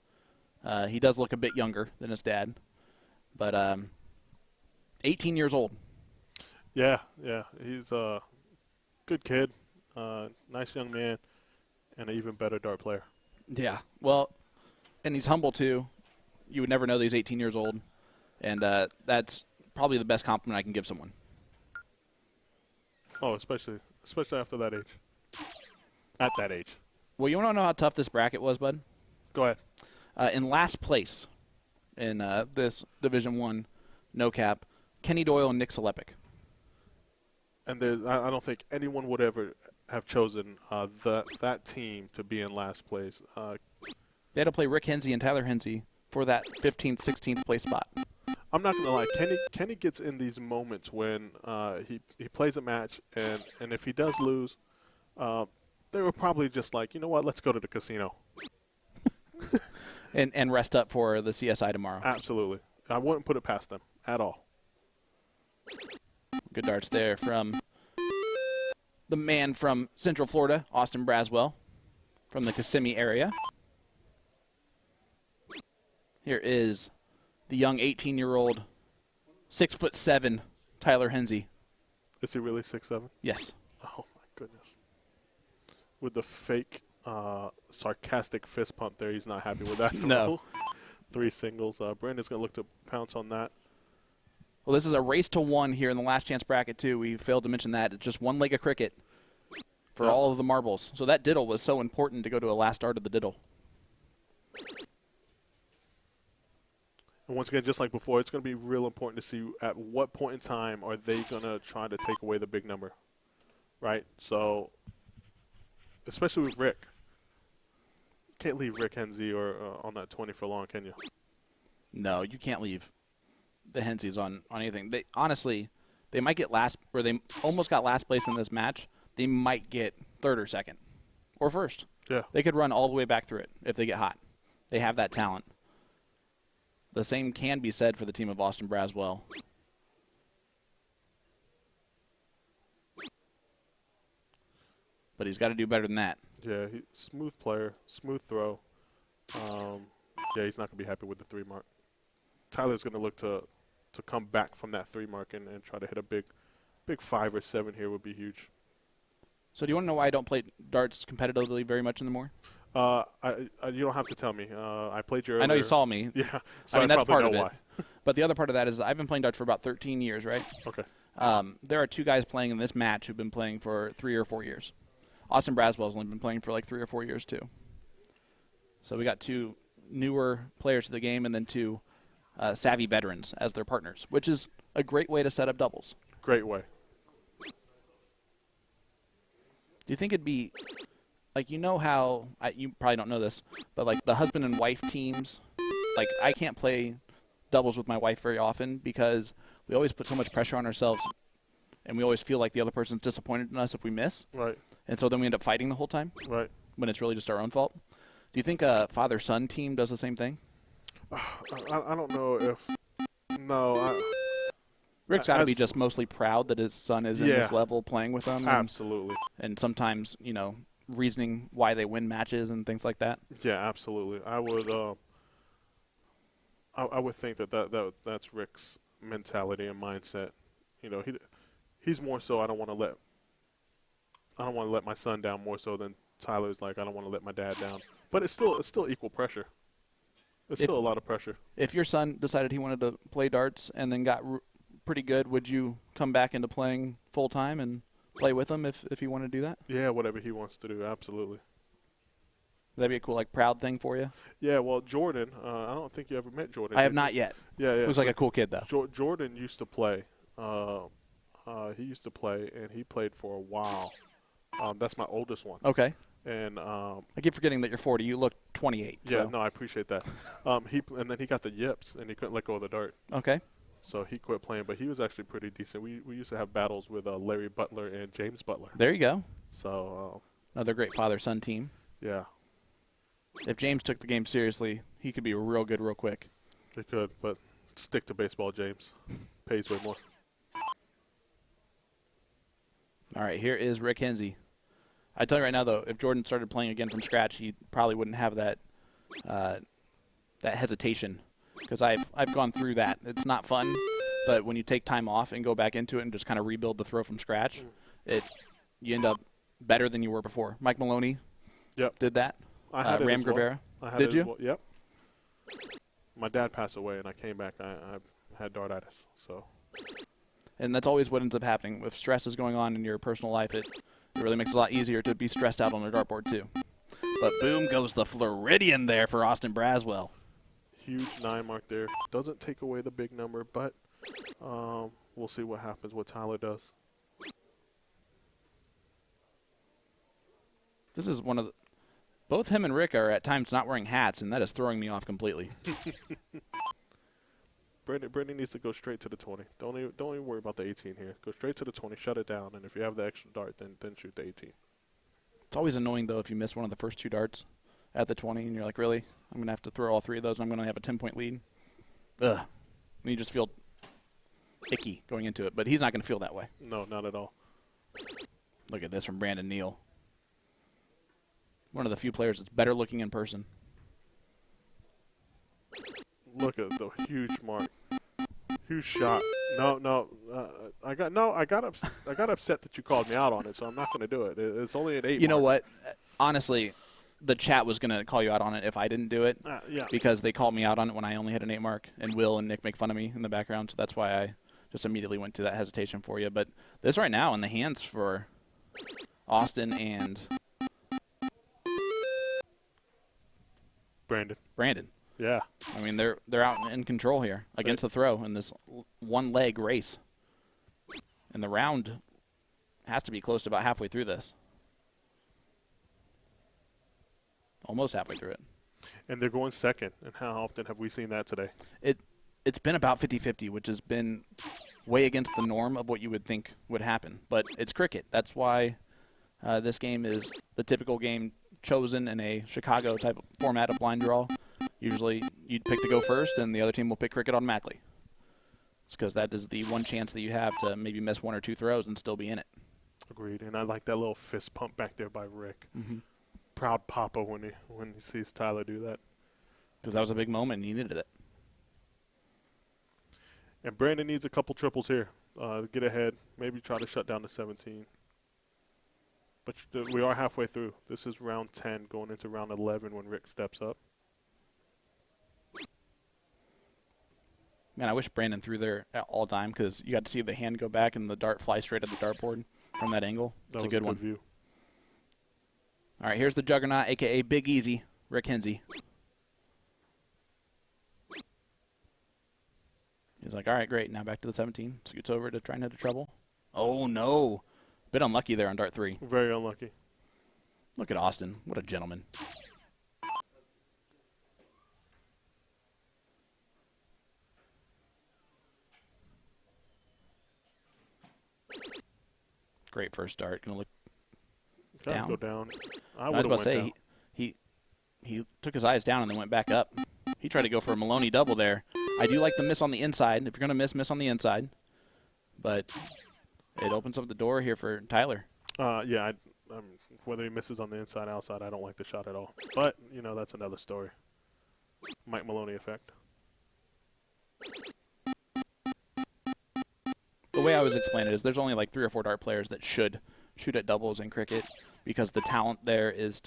He does look a bit younger than his dad. But 18 years old. Yeah. He's a good kid, nice young man, and an even better dart player. Yeah. Well, and he's humble, too. You would never know that he's 18 years old. And that's probably the best compliment I can give someone. Oh, especially after that age. At that age. Well, you want to know how tough this bracket was, bud? Go ahead. In last place in this Division I no cap, Kenny Doyle and Nick Selepic. And I don't think anyone would ever have chosen that team to be in last place. They had to play Rick Hensey and Tyler Hensey for that 15th, 16th place spot. I'm not gonna lie, Kenny gets in these moments when he plays a match, and if he does lose, they were probably just like, you know what, let's go to the casino. and rest up for the CSI tomorrow. Absolutely. I wouldn't put it past them at all. Good darts there from the man from Central Florida, Austin Braswell, from the Kissimmee area. Here is the young 18-year-old, 6'7", Tyler Hensey. Is he really 6'7"? Yes. Oh, my goodness. With the fake sarcastic fist pump there, he's not happy with that throw. No. 3 singles. Brandon's going to look to pounce on that. Well, this is a race to 1 here in the last chance bracket, too. We failed to mention that. It's just one leg of cricket for all of the marbles. So that diddle was so important to go to a last dart of the diddle. And once again, just like before, it's going to be real important to see at what point in time are they going to try to take away the big number, right? So, especially with Rick. You can't leave Rick Hensey or on that 20 for long, can you? No, you can't leave the Henseys on anything. They honestly, they might get last, or they almost got last place in this match. They might get third or second or first. Yeah. They could run all the way back through it if they get hot. They have that talent. The same can be said for the team of Austin Braswell. But he's got to do better than that. Yeah, smooth player, smooth throw. Yeah, he's not going to be happy with the 3 mark. Tyler's going to look to come back from that 3 mark and try to hit a big 5 or 7 here would be huge. So do you want to know why I don't play darts competitively very much anymore? You don't have to tell me. I played you earlier. I know you saw me. Yeah, I so mean, that's part know of why. it. But the other part of that is I've been playing darts for about 13 years, right? Okay. There are 2 guys playing in this match who've been playing for 3 or 4 years. Austin Braswell's only been playing for like 3 or 4 years too. So we got 2 newer players to the game and then 2 savvy veterans as their partners, which is a great way to set up doubles. Great way. Do you think it'd be, like, you know how, you probably don't know this, but like the husband and wife teams, like I can't play doubles with my wife very often because we always put so much pressure on ourselves and we always feel like the other person's disappointed in us if we miss. Right. And so then we end up fighting the whole time. Right. When it's really just our own fault. Do you think a father-son team does the same thing? I don't know if – no. Rick's got to be just mostly proud that his son is in this level playing with them. Absolutely. And sometimes, you know, reasoning why they win matches and things like that. Yeah, absolutely. I would think that's Rick's mentality and mindset. You know, he's more so I don't want to let my son down more so than Tyler's like I don't want to let my dad down. But it's still equal pressure. It's still a lot of pressure. If your son decided he wanted to play darts and then got pretty good, would you come back into playing full time and play with him if he wanted to do that? Yeah, whatever he wants to do, absolutely. Would that be a cool, like, proud thing for you? Yeah, well, Jordan, I don't think you ever met Jordan. I have not yet. Yeah. Looks like a cool kid, though. Jordan used to play. He used to play, and he played for a while. That's my oldest one. Okay. And I keep forgetting that you're 40. You look 28. Yeah, so. no, I appreciate that. And then he got the yips, and he couldn't let go of the dart. Okay. So he quit playing, but he was actually pretty decent. We used to have battles with Larry Butler and James Butler. There you go. So another great father-son team. Yeah. If James took the game seriously, he could be real good real quick. He could, but stick to baseball, James. Pays way more. All right, here is Rick Hensey. I tell you right now, though, if Jordan started playing again from scratch, he probably wouldn't have that that hesitation because I've gone through that. It's not fun, but when you take time off and go back into it and just kind of rebuild the throw from scratch, you end up better than you were before. Mike Maloney did that. I had Ram it as Gravera. well. Did you? Well. Yep. My dad passed away, and I came back. I had dartitis, so. And that's always what ends up happening. If stress is going on in your personal life, it really makes it a lot easier to be stressed out on a dartboard, too. But boom goes the Floridian there for Austin Braswell. Huge 9 mark there. Doesn't take away the big number, but we'll see what happens, what Tyler does. This is one of the, both him and Rick are at times not wearing hats, and that is throwing me off completely. Brandon needs to go straight to the 20. Don't even worry about the 18 here. Go straight to the 20, shut it down, and if you have the extra dart, then shoot the 18. It's always annoying, though, if you miss one of the first 2 darts at the 20, and you're like, really? I'm going to have to throw all 3 of those, and I'm going to have a 10-point lead? Ugh. And you just feel icky going into it, but he's not going to feel that way. No, not at all. Look at this from Brandon Neal. One of the few players that's better looking in person. Look at the huge mark. Huge shot. No. I got upset that you called me out on it, so I'm not going to do it. It's only an 8. You know what? Honestly, the chat was going to call you out on it if I didn't do it. Yeah. Because they called me out on it when I only hit an 8 mark, and Will and Nick make fun of me in the background, so that's why I just immediately went to that hesitation for you. But this right now in the hands for Austin and Brandon. Yeah. I mean, they're out in control here against the throw in this one-leg race. And the round has to be close to about halfway through this. Almost halfway through it. And they're going second. And how often have we seen that today? It's been about 50-50, which has been way against the norm of what you would think would happen. But it's cricket. That's why this game is the typical game chosen in a Chicago type of format of blind draw. Usually you'd pick to go first, and the other team will pick cricket automatically. It's because that is the one chance that you have to maybe miss 1 or 2 throws and still be in it. Agreed. And I like that little fist pump back there by Rick. Mm-hmm. Proud papa when he sees Tyler do that. Because that was a big moment, and he needed it. And Brandon needs a couple triples here to get ahead. Maybe try to shut down the 17. But we are halfway through. This is round 10 going into round 11 when Rick steps up. Man, I wish Brandon threw there at all time because you got to see the hand go back and the dart fly straight at the dartboard from that angle. It's a good one. View. All right, here's the juggernaut, a.k.a. Big Easy, Rick Hensey. He's like, all right, great. Now back to the 17. Scoots over to try and hit a treble. Oh, no. Bit unlucky there on dart 3. Very unlucky. Look at Austin. What a gentleman. Great first dart. Going to look down. Go down. I was about to say, he took his eyes down and then went back up. He tried to go for a Maloney double there. I do like the miss on the inside. If you're going to miss on the inside. But it opens up the door here for Tyler. Yeah, whether he misses on the inside, outside, I don't like the shot at all. But, that's another story. Mike Maloney effect. The way I was explaining it is there's only like 3 or 4 dart players that should shoot at doubles in cricket because the talent there is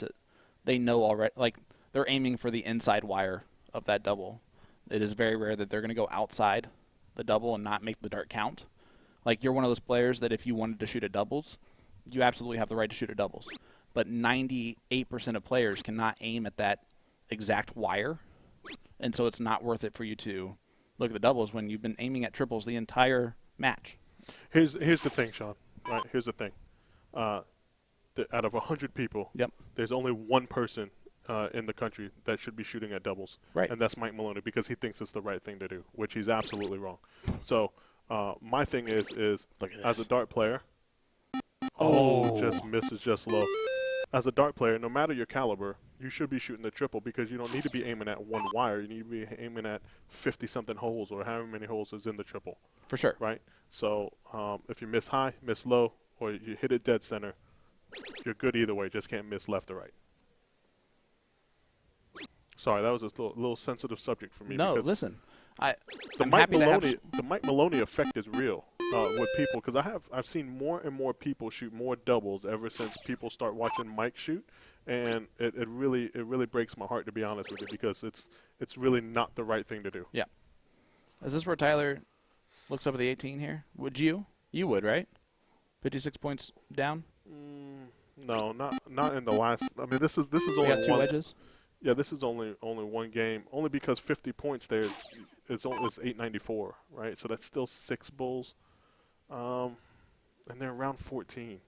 they know already, like they're aiming for the inside wire of that double. It is very rare that they're going to go outside the double and not make the dart count. Like you're one of those players that if you wanted to shoot at doubles, you absolutely have the right to shoot at doubles. But 98% of players cannot aim at that exact wire, and so it's not worth it for you to look at the doubles when you've been aiming at triples the entire match. Here's the thing, Sean. Right? Here's the thing. Out of 100 people, there's only one person in the country that should be shooting at doubles, right? And that's Mike Maloney because he thinks it's the right thing to do, which he's absolutely wrong. So my thing is as a dart player, just misses just low. As a dart player, no matter your caliber, you should be shooting the triple because you don't need to be aiming at one wire. You need to be aiming at 50-something holes or however many holes is in the triple. For sure. Right? So if you miss high, miss low, or you hit it dead center, you're good either way. Just can't miss left or right. Sorry, that was a little sensitive subject for me. No, listen. The Mike Maloney effect is real with people because I've seen more and more people shoot more doubles ever since people start watching Mike shoot, and it really breaks my heart to be honest with you because it's really not the right thing to do. Yeah. Is this where Tyler looks up at the 18 here? Would you? You would, right? 56 points down. No, not in the last. I mean, this is only got 2 wedges. Yeah, this is only one game. Only because 50 points there, it's 894, right? So that's still 6 bulls, and they're around 14.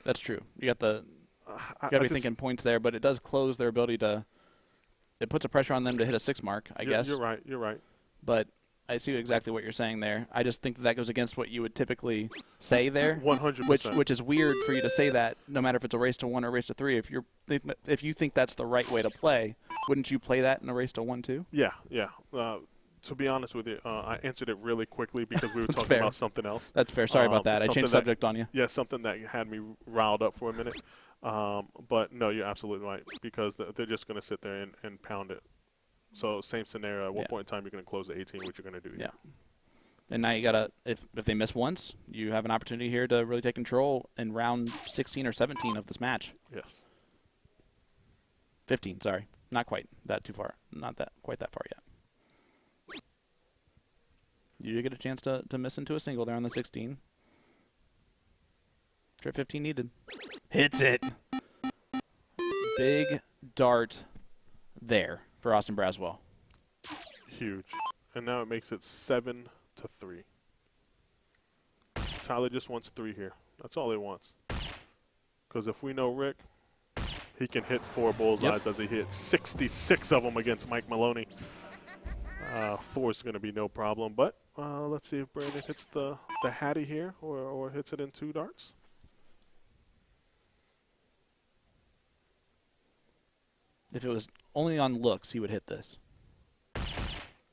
That's true. You got the You got to be thinking points there, but it does close their ability to – it puts a pressure on them to hit a 6 mark, I guess. You're right. You're right. But I see exactly what you're saying there. I just think that goes against what you would typically say there. 100%. Which is weird for you to say that no matter if it's a race to 1 or a race to 3. If you think that's the right way to play, wouldn't you play that in a race to 1 too? Yeah. To be honest with you, I answered it really quickly because we were talking fair. about something else. That's fair. Sorry about that. I changed subject on you. Yeah, something that had me riled up for a minute. But, no, you're absolutely right because they're just going to sit there and pound it. So, same scenario. At one point in time, you're going to close the 18, which you're going to do. Yeah. And now you got to – if they miss once, you have an opportunity here to really take control in round 16 or 17 of this match. Yes. 15, sorry. Not quite that too far. Not that quite that far yet. You get a chance to miss into a single there on the 16. Trip 15 needed. Hits it. Big dart there for Austin Braswell. Huge. And now it makes it 7-3. Tyler just wants 3 here. That's all he wants. Because if we know Rick, he can hit 4 bullseyes as he hit 66 of them against Mike Maloney. 4 is going to be no problem. But let's see if Brandon hits the Hattie here or hits it in 2 darts. If it was only on looks, he would hit this.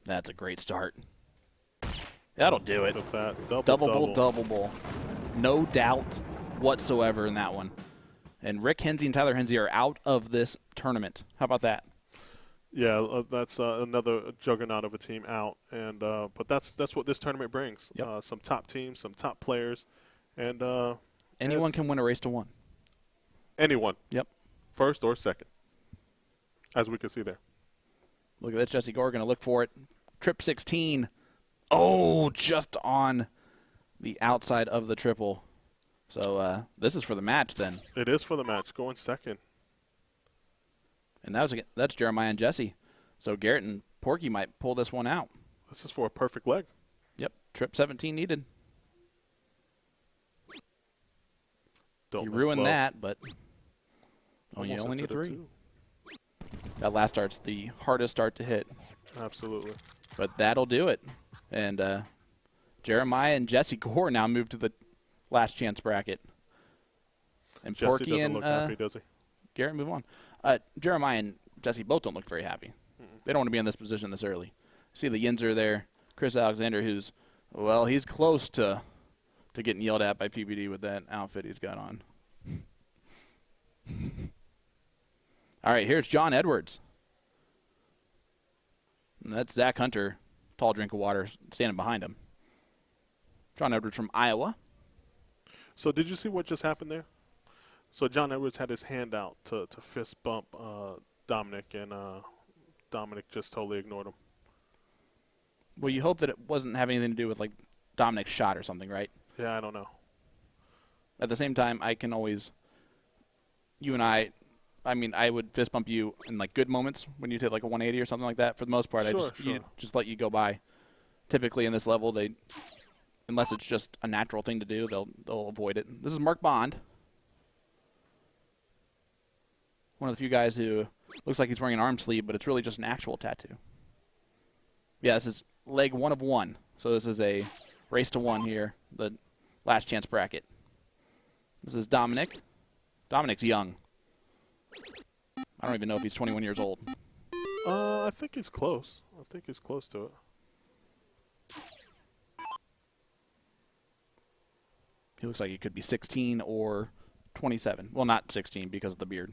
That's a great start. That'll do it. Look at that. Double bull. No doubt whatsoever in that one. And Rick Hensey and Tyler Hensey are out of this tournament. How about that? Yeah, that's another juggernaut of a team out, and but that's what this tournament brings. Yep. Some top teams, some top players, and anyone can win a race to 1. Anyone. Yep. First or second, as we can see there. Look at this, Jesse Gore going to look for it. Trip 16. Oh, just on the outside of the triple. So this is for the match then. It is for the match. Going second. And that's Jeremiah and Jesse. So Garrett and Porky might pull this one out. This is for a perfect leg. Yep. Trip 17 needed. You ruined that, but you only need 3. That last start's the hardest start to hit. Absolutely. But that'll do it. And Jeremiah and Jesse Gore now move to the last chance bracket. And Jesse Porky doesn't and look happy, does he? Garrett move on. Jeremiah and Jesse both don't look very happy. They don't want to be in this position this early. See the Yinzer there. Chris Alexander, who's, well, he's close to getting yelled at by PPD with that outfit he's got on. All right, here's John Edwards. And that's Zach Hunter, tall drink of water, standing behind him. John Edwards from Iowa. So did you see what just happened there? So John Edwards had his hand out to fist bump Dominic, and Dominic just totally ignored him. Well, you hope that it wasn't having anything to do with, like, Dominic's shot or something, right? Yeah, I don't know. At the same time, I can always – you and I would fist bump you in, like, good moments when you hit, like, a 180 or something like that. For the most part, Sure. just let you go by. Typically in this level, unless it's just a natural thing to do, they'll avoid it. This is Mark Bond. One of the few guys who looks like he's wearing an arm sleeve, but it's really just an actual tattoo. Yeah, this is leg 1 of 1. So this is a race to 1 here, the last chance bracket. This is Dominic. Dominic's young. I don't even know if he's 21 years old. I think he's close. I think he's close to it. He looks like he could be 16 or 27. Well, not 16 because of the beard.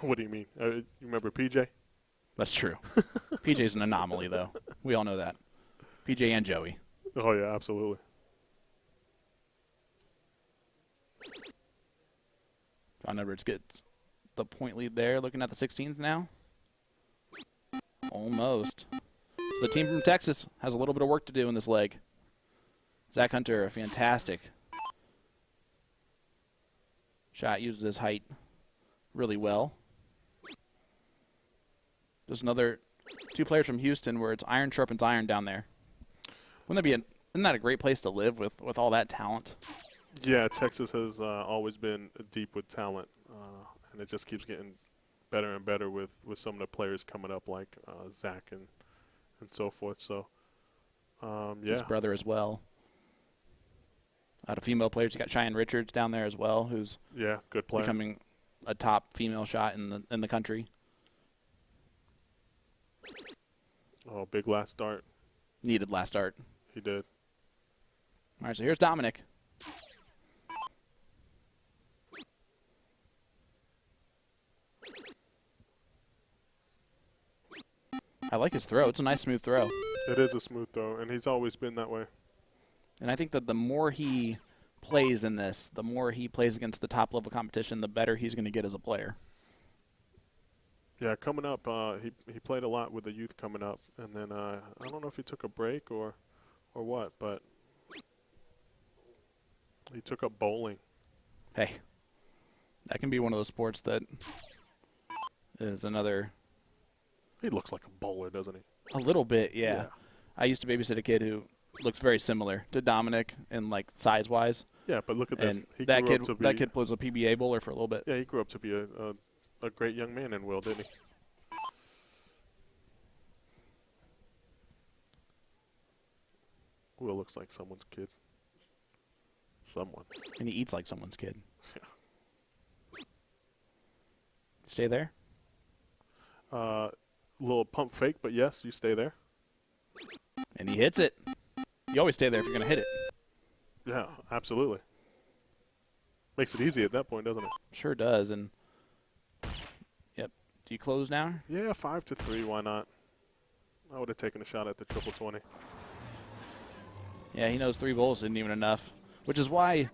What do you mean? You remember PJ? That's true. PJ's an anomaly, though. We all know that. PJ and Joey. Oh, yeah, absolutely. John Edwards gets the point lead there. Looking at the 16th now. Almost. So the team from Texas has a little bit of work to do in this leg. Zach Hunter, a fantastic shot, uses his height really well. There's another 2 players from Houston where it's iron sharpens iron down there. Isn't that a great place to live with all that talent? Yeah, Texas has always been deep with talent, and it just keeps getting better and better with some of the players coming up like Zach and so forth. So, yeah. His brother as well. Out of female players, you got Cheyenne Richards down there as well, who's good player. becoming a top female shot in the country. Oh, big last start. Needed last start. He did. All right, so here's Dominic. I like his throw. It's a nice, smooth throw. It is a smooth throw, and he's always been that way. And I think that the more he plays in this, the more he plays against the top-level competition, the better he's going to get as a player. Yeah, coming up, he played a lot with the youth coming up, and then I don't know if he took a break or what, but he took up bowling. Hey, that can be one of those sports that is another. He looks like a bowler, doesn't he? A little bit, yeah. I used to babysit a kid who looks very similar to Dominic in like size-wise. Yeah, but look at this. And He that grew kid, up to be, that kid was a PBA bowler for a little bit. Yeah, he grew up to be a great young man in Will, didn't he? Will looks like someone's kid. Someone. And he eats like someone's kid. Yeah. Stay there. Little pump fake, but yes, you stay there. And he hits it. You always stay there if you're going to hit it. Yeah, absolutely. Makes it easy at that point, doesn't it? Sure does. And, yep. Do you close now? Yeah, 5-3. Why not? I would have taken a shot at the triple 20. Yeah, he knows 3 bowls isn't even enough, which is why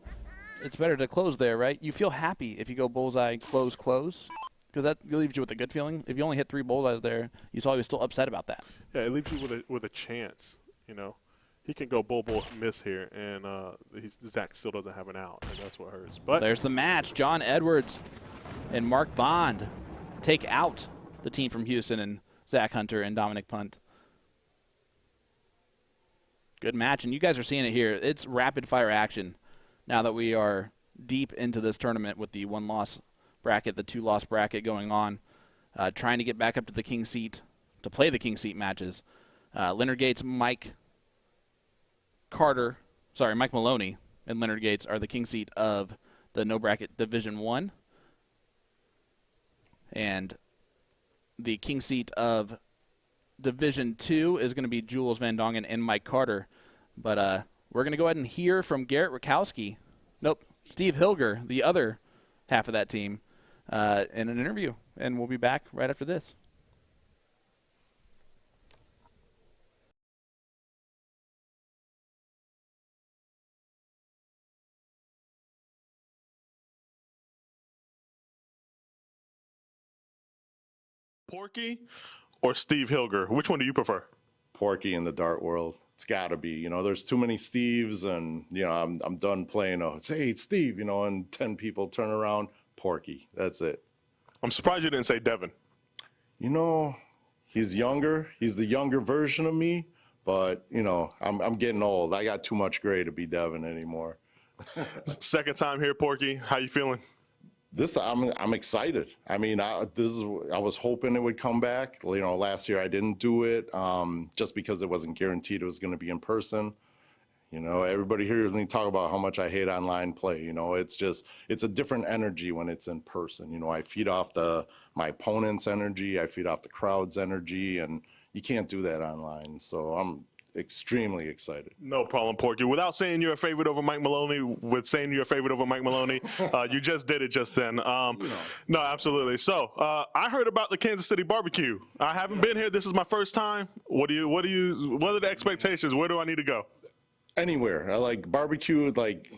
it's better to close there, right? You feel happy if you go bullseye, close, close, because that leaves you with a good feeling. If you only hit 3 bullseyes there, you saw he was still upset about that. Yeah, it leaves you with a chance, you know. He can go bull miss here, and Zach still doesn't have an out, and that's what hurts. But there's the match. John Edwards and Mark Bond take out the team from Houston and Zach Hunter and Dominic Punt. Good match, and you guys are seeing it here. It's rapid-fire action now that we are deep into this tournament with the 1-loss bracket, the 2-loss bracket going on, trying to get back up to the king seat to play the king seat matches. Leonard Gates, Mike Maloney and Leonard Gates are the king seat of the no bracket Division 1. And the king seat of Division 2 is going to be Jules Van Dongen and Mike Carter. But we're going to go ahead and hear from Garrett Rakowski. Nope, Steve Hilger, the other half of that team, in an interview. And we'll be back right after this. Porky or Steve Hilger? Which one do you prefer? Porky in the dart world. It's got to be. You know, there's too many Steves, and you know, I'm done playing. Hey, it's Steve. You know, and 10 people turn around. Porky. That's it. I'm surprised you didn't say Devin. You know, he's younger. He's the younger version of me. But you know, I'm getting old. I got too much gray to be Devin anymore. Second time here, Porky. How you feeling? I'm excited. I mean, I was hoping it would come back. You know, last year I didn't do it just because it wasn't guaranteed it was going to be in person. You know, everybody hears me talk about how much I hate online play. You know, it's a different energy when it's in person. You know, I feed off my opponent's energy, I feed off the crowd's energy, and you can't do that online. So I'm extremely excited. No problem, Porky. Without saying you're a favorite over Mike Maloney, with saying you're a favorite over Mike Maloney, you just did it just then. No, absolutely. So I heard about the Kansas City barbecue. I haven't been here. This is my first time. What are the expectations? Where do I need to go? Anywhere. I like barbecue, like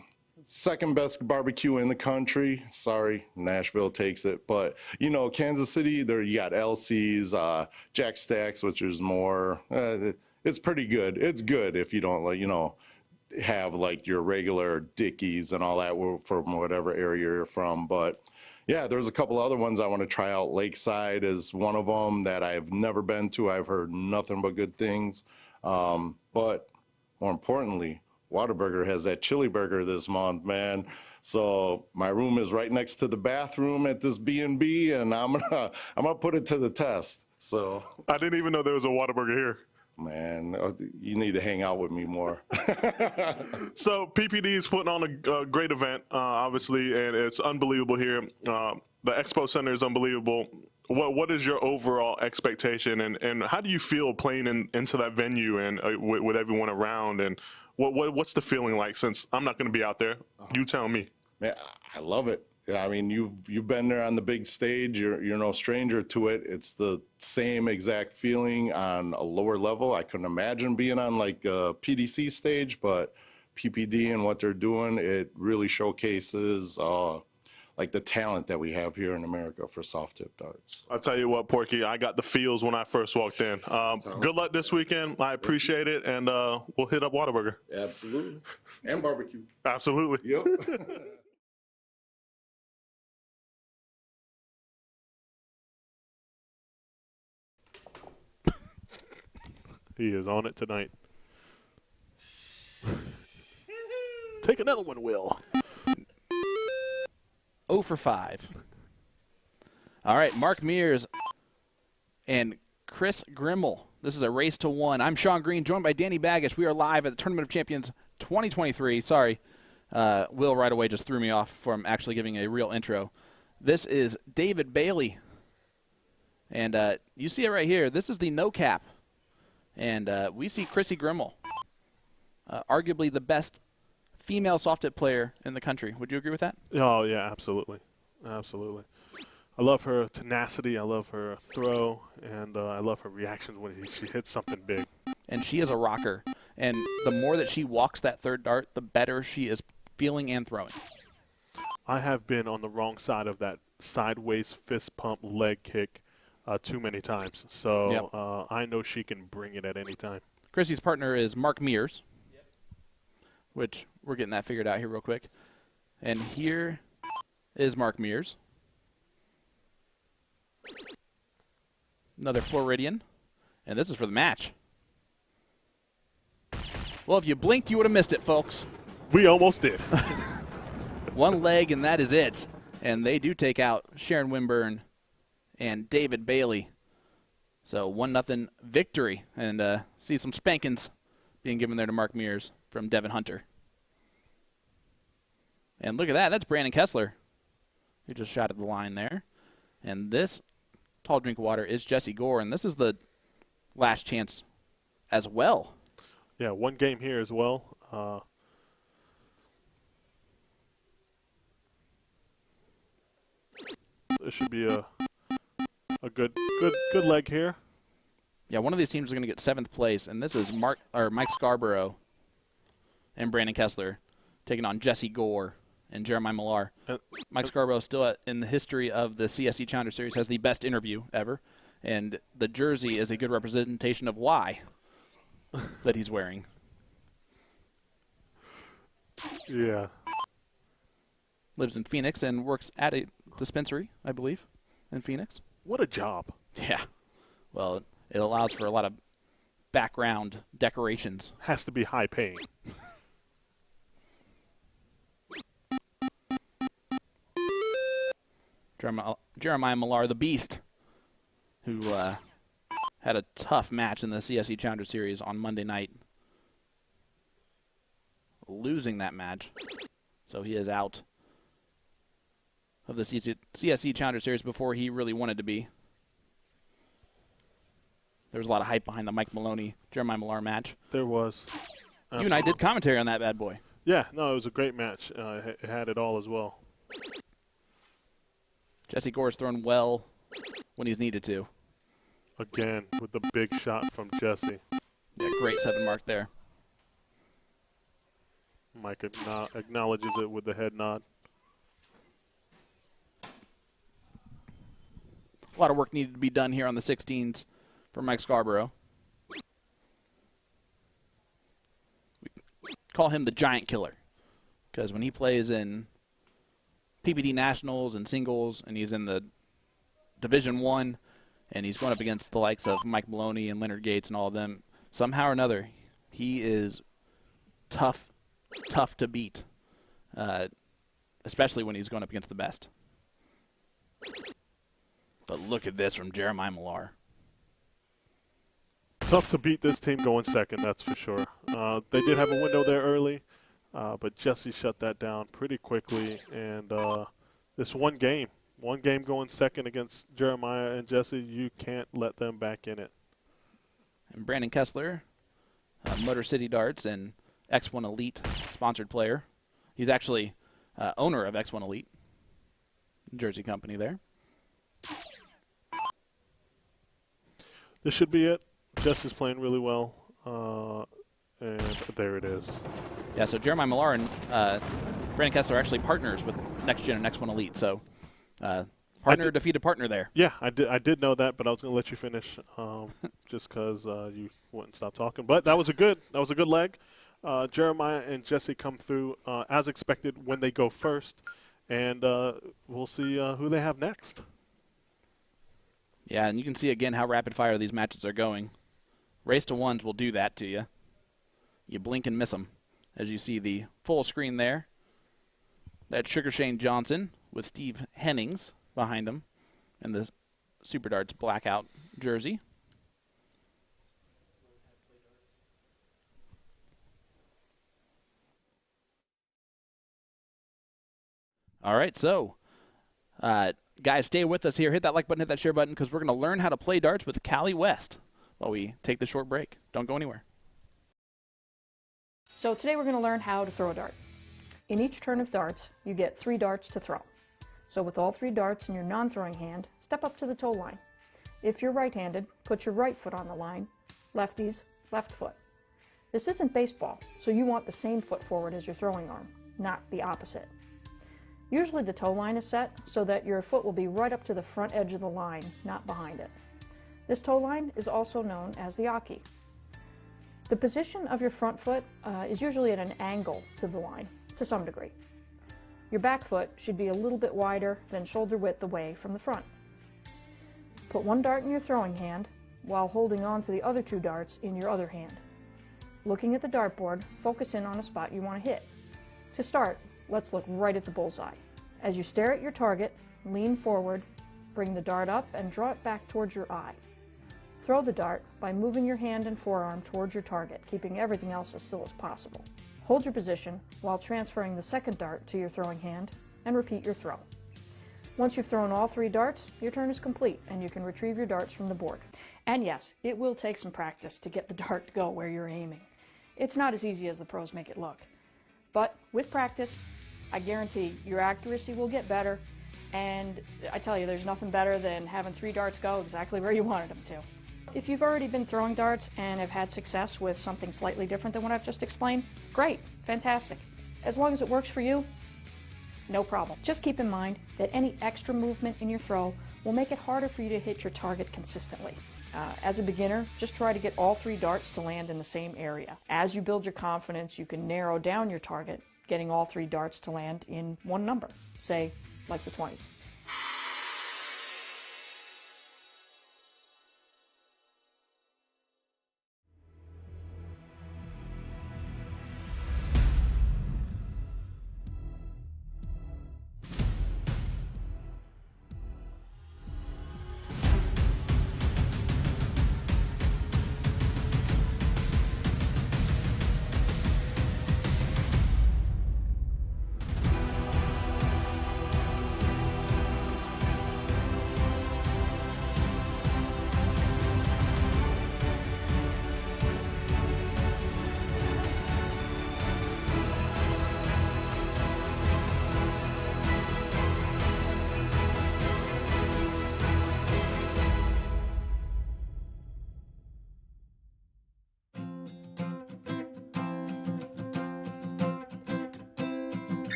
second best barbecue in the country. Sorry, Nashville takes it. But, you know, Kansas City, there you got LC's, Jack Stacks, which is more, it's pretty good. It's good if you don't, like, you know, have like your regular Dickies and all that from whatever area you're from. But yeah, there's a couple other ones I want to try out. Lakeside is one of them that I've never been to. I've heard nothing but good things. But more importantly, Whataburger has that chili burger this month, man. So my room is right next to the bathroom at this B&B, and I'm gonna put it to the test. So I didn't even know there was a Whataburger here. man, you need to hang out with me more. So PPD is putting on a great event, obviously, and it's unbelievable here. The Expo Center is unbelievable. What is your overall expectation, and how do you feel playing into that venue and with everyone around, and what's the feeling like? Since I'm not going to be out there, you tell me. Man, I love it. Yeah, I mean, you've been there on the big stage. You're no stranger to it. It's the same exact feeling on a lower level. I couldn't imagine being on like a PDC stage, but PPD and what they're doing, it really showcases like the talent that we have here in America for soft tip darts. I'll tell you what, Porky, I got the feels when I first walked in. Good luck this weekend. I appreciate it, and we'll hit up Whataburger. Absolutely. And barbecue. Absolutely. Yep. He is on it tonight. Take another one, Will. 0 for 5. All right, Mark Mears and Chris Grimmel. This is a race to 1. I'm Sean Green, joined by Danny Baggish. We are live at the Tournament of Champions 2023. Sorry, Will right away just threw me off from actually giving a real intro. This is David Bailey. And you see it right here. This is the no cap. And we see Chrissy Grimmel, arguably the best female soft tip player in the country. Would you agree with that? Oh, yeah, absolutely. Absolutely. I love her tenacity. I love her throw. And I love her reactions when she hits something big. And she is a rocker. And the more that she walks that third dart, the better she is feeling and throwing. I have been on the wrong side of that sideways fist pump leg kick too many times. So Yep. I know she can bring it at any time. Chrissy's partner is Mark Mears, which we're getting that figured out here real quick. And here is Mark Mears. Another Floridian. And this is for the match. Well, if you blinked, you would have missed it, folks. We almost did. One leg, and that is it. And they do take out Sharon Wimburn and David Bailey. So 1-0 victory. And see some spankings being given there to Mark Mears from Devin Hunter. And look at that. That's Brandon Kessler, who just shot at the line there. And this tall drink of water is Jesse Gore. And this is the last chance as well. Yeah, one game here as well. This should be a good leg here. Yeah, one of these teams is going to get 7th place, and this is Mike Scarborough and Brandon Kessler taking on Jesse Gore and Jeremiah Millar. Mike Scarborough still in the history of the CSC Challenger Series has the best interview ever, and the jersey is a good representation of why that he's wearing. Yeah. Lives in Phoenix and works at a dispensary, I believe, in Phoenix. What a job. Yeah. Well, it allows for a lot of background decorations. Has to be high paying. Jeremiah Millar, the Beast, who had a tough match in the CSC Challenger Series on Monday night, losing that match. So he is out of the CSC Challenger Series before he really wanted to be. There was a lot of hype behind the Mike Maloney, Jeremiah Millar match. There was. Absolutely. You and I did commentary on that bad boy. Yeah, no, it was a great match. It had it all as well. Jesse Gore's thrown well when he's needed to. Again, with the big shot from Jesse. Yeah, great 7 mark there. Mike acknowledges it with the head nod. A lot of work needed to be done here on the 16s for Mike Scarborough. We call him the giant killer because when he plays in PPD Nationals and singles and he's in the Division 1 and he's going up against the likes of Mike Maloney and Leonard Gates and all of them, somehow or another, he is tough tough to beat, especially when he's going up against the best. But look at this from Jeremiah Millar. Tough to beat this team going second, that's for sure. They did have a window there early, but Jesse shut that down pretty quickly. And this one game going second against Jeremiah and Jesse, you can't let them back in it. And Brandon Kessler, Motor City Darts and X1 Elite sponsored player. He's actually owner of X1 Elite, jersey company there. This should be it. Jesse's playing really well, and there it is. Yeah, so Jeremiah Millar and Brandon Kessler are actually partners with Next Gen and X1 Elite. So partner defeated partner there. Yeah, I did know that, but I was going to let you finish just because you wouldn't stop talking. But that was a good leg. Jeremiah and Jesse come through as expected when they go first, and we'll see who they have next. Yeah, and you can see again how rapid fire these matches are going. Race to ones will do that to you. You blink and miss them. As you see the full screen there. That's Sugar Shane Johnson with Steve Hennings behind him in the Super Darts blackout jersey. All right, so guys, stay with us here. Hit that like button, hit that share button, because we're going to learn how to play darts with Callie West while we take the short break. Don't go anywhere. So today we're going to learn how to throw a dart. In each turn of darts, you get 3 darts to throw. So with all 3 darts in your non-throwing hand, step up to the toe line. If you're right-handed, put your right foot on the line. Lefties, left foot. This isn't baseball, so you want the same foot forward as your throwing arm, not the opposite. Usually the toe line is set so that your foot will be right up to the front edge of the line, not behind it. This toe line is also known as the Aki. The position of your front foot is usually at an angle to the line, to some degree. Your back foot should be a little bit wider than shoulder width away from the front. Put 1 dart in your throwing hand while holding on to the other 2 darts in your other hand. Looking at the dartboard, focus in on a spot you want to hit. To start, let's look right at the bullseye. As you stare at your target, lean forward, bring the dart up and draw it back towards your eye. Throw the dart by moving your hand and forearm towards your target, keeping everything else as still as possible. Hold your position while transferring the second dart to your throwing hand and repeat your throw. Once you've thrown all 3 darts, your turn is complete and you can retrieve your darts from the board. And yes, it will take some practice to get the dart to go where you're aiming. It's not as easy as the pros make it look. But with practice, I guarantee your accuracy will get better, and I tell you, there's nothing better than having 3 darts go exactly where you wanted them to. If you've already been throwing darts and have had success with something slightly different than what I've just explained, great, fantastic. As long as it works for you, no problem. Just keep in mind that any extra movement in your throw will make it harder for you to hit your target consistently. As a beginner, just try to get all 3 darts to land in the same area. As you build your confidence, you can narrow down your target, getting all 3 darts to land in one number, say, like the 20s.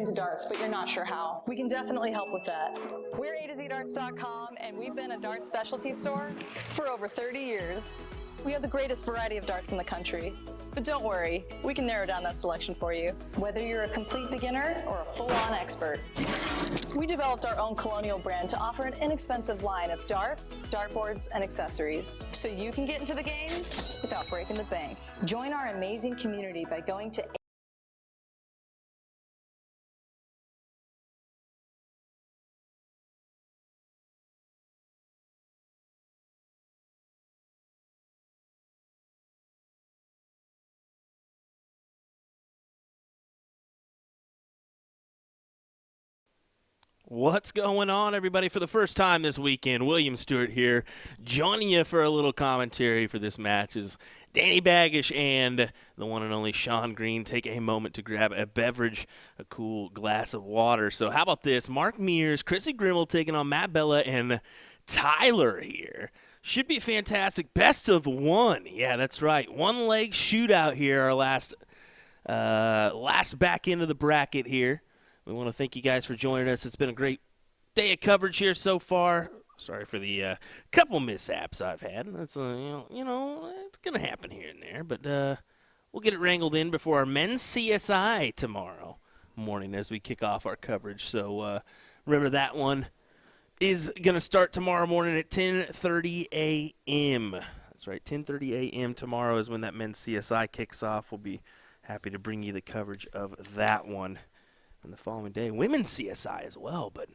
into darts, but you're not sure how. We can definitely help with that. We're A2ZDarts.com, and we've been a darts specialty store for over 30 years. We have the greatest variety of darts in the country. But don't worry, we can narrow down that selection for you, whether you're a complete beginner or a full-on expert. We developed our own Colonial brand to offer an inexpensive line of darts, dartboards, and accessories, so you can get into the game without breaking the bank. Join our amazing community by going to What's going on, everybody? For the first time this weekend, William Stuart here, joining you for a little commentary for this match as Danny Baggish and the one and only Sean Green take a moment to grab a beverage, a cool glass of water. So how about this? Mark Mears, Chrissy Grimmel taking on Matt Bella and Tyler here. Should be fantastic. Best of one. Yeah, that's right. One leg shootout here, our last back end of the bracket here. We want to thank you guys for joining us. It's been a great day of coverage here so far. Sorry for the couple mishaps I've had. That's it's going to happen here and there, but we'll get it wrangled in before our men's CSI tomorrow morning as we kick off our coverage. So remember, that one is going to start tomorrow morning at 10:30 a.m. That's right, 10:30 a.m. tomorrow is when that men's CSI kicks off. We'll be happy to bring you the coverage of that one. And the following day, women's CSI as well, but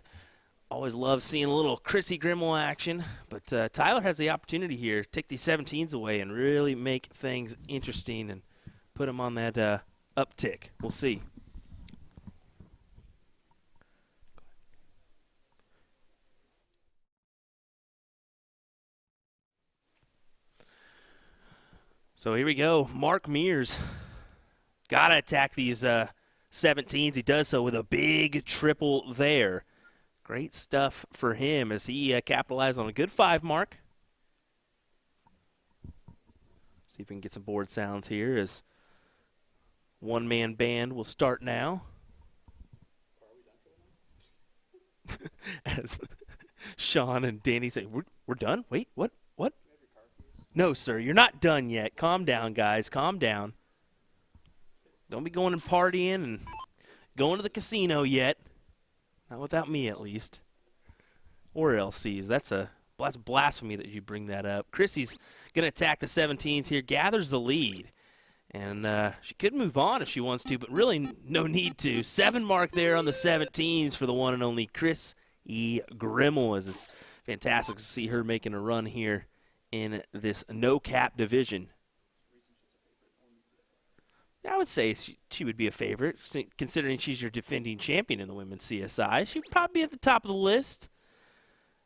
always love seeing a little Chrissy Grimmel action. But Tyler has the opportunity here to take these 17s away and really make things interesting and put them on that uptick. We'll see. So here we go. Mark Mears got to attack these 17s. He does so with a big triple there. Great stuff for him as he capitalized on a good 5 mark. See if we can get some board sounds here as one-man band will start now. As Sean and Danny say, we're done? Wait, what? No, sir, you're not done yet. Calm down, guys. Calm down. Don't be going and partying and going to the casino yet. Not without me, at least. Or LCs. That's blasphemy that you bring that up. Chrissy's going to attack the 17s here. Gathers the lead. And she could move on if she wants to, but really no need to. 7 mark there on the 17s for the one and only Chris E. Grimmel. As it's fantastic to see her making a run here in this no-cap division. I would say she would be a favorite, considering she's your defending champion in the women's CSI. She'd probably be at the top of the list.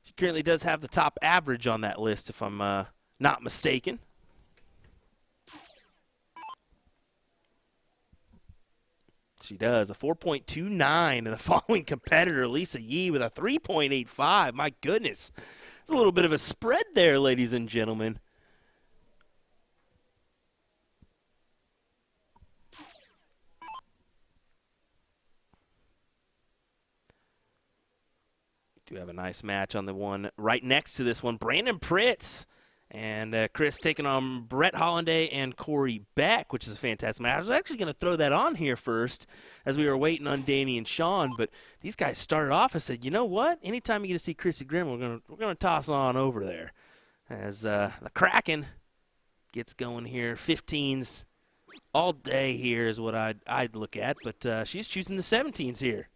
She currently does have the top average on that list, if I'm not mistaken. She does. A 4.29 to the following competitor, Lisa Yee, with a 3.85. My goodness. It's a little bit of a spread there, ladies and gentlemen. Do have a nice match on the one right next to this one. Brandon Pritz and Chris taking on Brett Hollanday and Corey Beck, which is a fantastic match. I was actually going to throw that on here first as we were waiting on Danny and Sean, but these guys started off and said, you know what? Anytime you get to see Chrissy Grimm, we're going to toss on over there. As the Kraken gets going here. 15s all day here is what I'd look at, but she's choosing the 17s here.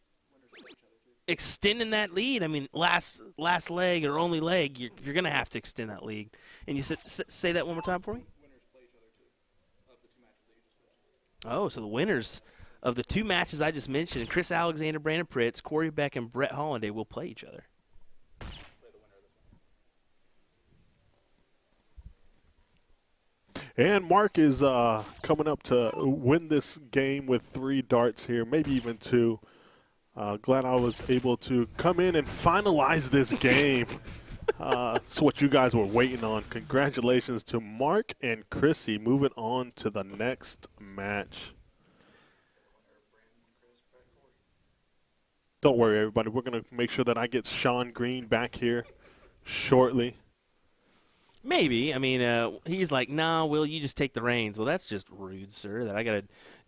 Extending that lead. I mean, last leg or only leg, you're going to have to extend that lead. And you say that one more time for me? Winners play each other, too, of the 2 matches that you just mentioned. Oh, so the winners of the 2 matches I just mentioned, Chris Alexander, Brandon Pritz, Corey Beck, and Brett Hollanday will play each other. Play the winner of this one. And Mark is coming up to win this game with 3 darts here, maybe even 2. Glad I was able to come in and finalize this game. It's what you guys were waiting on. Congratulations to Mark and Chrissy. Moving on to the next match. Don't worry, everybody. We're going to make sure that I get Sean Green back here shortly. Maybe. I mean, he's like, nah, Will, you just take the reins. Well, that's just rude, sir, that I got to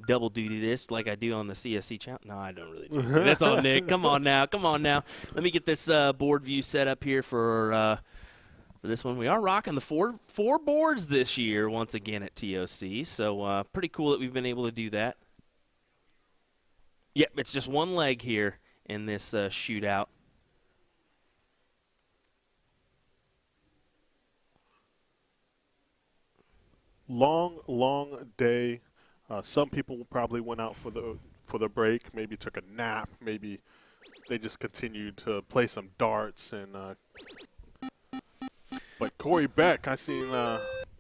double duty this like I do on the CSC channel. No, I don't really do that. That's all Nick. Come on now. Let me get this board view set up here for this one. We are rocking the four boards this year once again at TOC, so pretty cool that we've been able to do that. Yep, it's just one leg here in this shootout. Long day. Some people probably went out for the break, maybe took a nap, maybe they just continued to play some darts. And but Corey Beck, I seen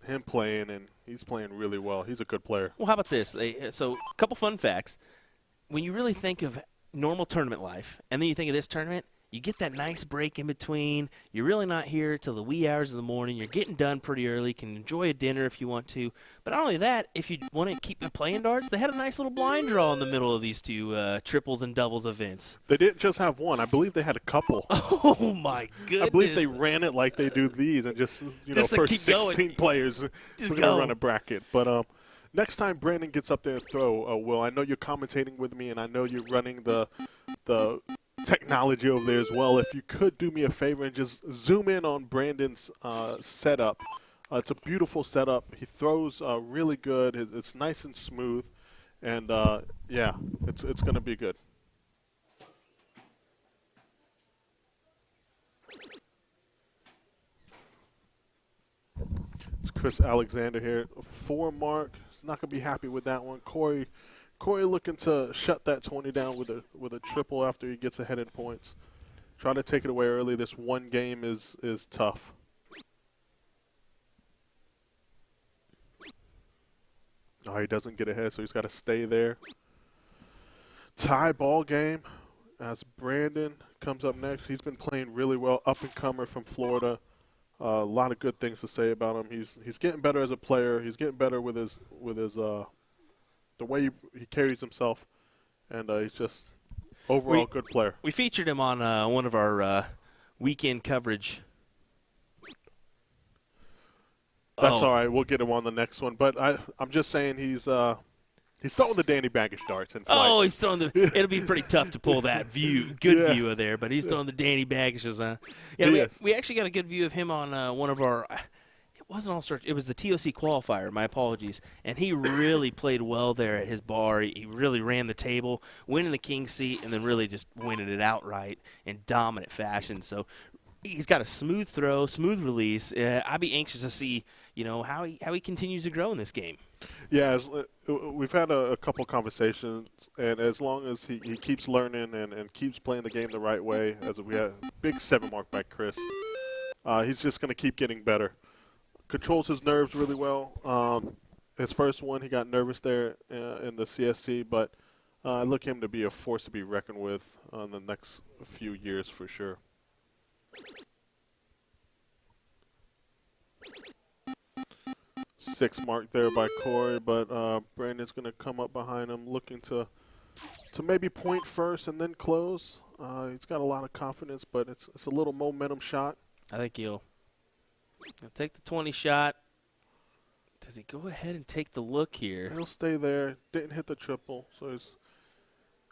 him playing, and he's playing really well. He's a good player. Well, how about this? So a couple fun facts. When you really think of normal tournament life, and then you think of this tournament, you get that nice break in between. You're really not here till the wee hours of the morning. You're getting done pretty early. You can enjoy a dinner if you want to. But not only that, if you want to keep playing darts, they had a nice little blind draw in the middle of these two triples and doubles events. They didn't just have one. I believe they had a couple. Oh, my goodness. I believe they ran it like they do these, and just first 16 players we're going to run a bracket. But next time Brandon gets up there and throw, Will, I know you're commentating with me, and I know you're running the technology over there as well. If you could do me a favor and just zoom in on Brandon's setup. It's a beautiful setup. He throws really good. It's nice and smooth, and yeah, it's going to be good. It's Chris Alexander here. 4 mark. He's not going to be happy with that one. Corey looking to shut that 20 down with a triple after he gets ahead in points. Trying to take it away early. This one game is tough. Oh, he doesn't get ahead, so he's got to stay there. Tie ball game as Brandon comes up next. He's been playing really well. Up-and-comer from Florida. A lot of good things to say about him. He's getting better as a player. He's getting better with his the way he carries himself, and he's just overall good player. We featured him on one of our weekend coverage. That's all right. We'll get him on the next one. But I'm just saying he's throwing the Danny Baggish darts in flights. Oh, he's throwing the. It'll be pretty tough to pull that good view of there. But he's throwing the Danny Baggishes. Yeah, we actually got a good view of him on one of our. It wasn't All-Star. It was the TOC qualifier. My apologies. And he really played well there at his bar. He really ran the table, winning the king seat, and then really just winning it outright in dominant fashion. So he's got a smooth throw, smooth release. I'd be anxious to see, how he continues to grow in this game. Yeah, we've had a couple conversations, and as long as he keeps learning and keeps playing the game the right way, as we had a big 7 mark by Chris, he's just going to keep getting better. Controls his nerves really well. His first one, he got nervous there in the CSC, but I look him to be a force to be reckoned with in the next few years for sure. Six mark there by Corey, but Brandon's going to come up behind him, looking to maybe point first and then close. He's got a lot of confidence, but it's a little momentum shot. I think he'll take the 20 shot. Does he go ahead and take the look here? He'll stay there. Didn't hit the triple, so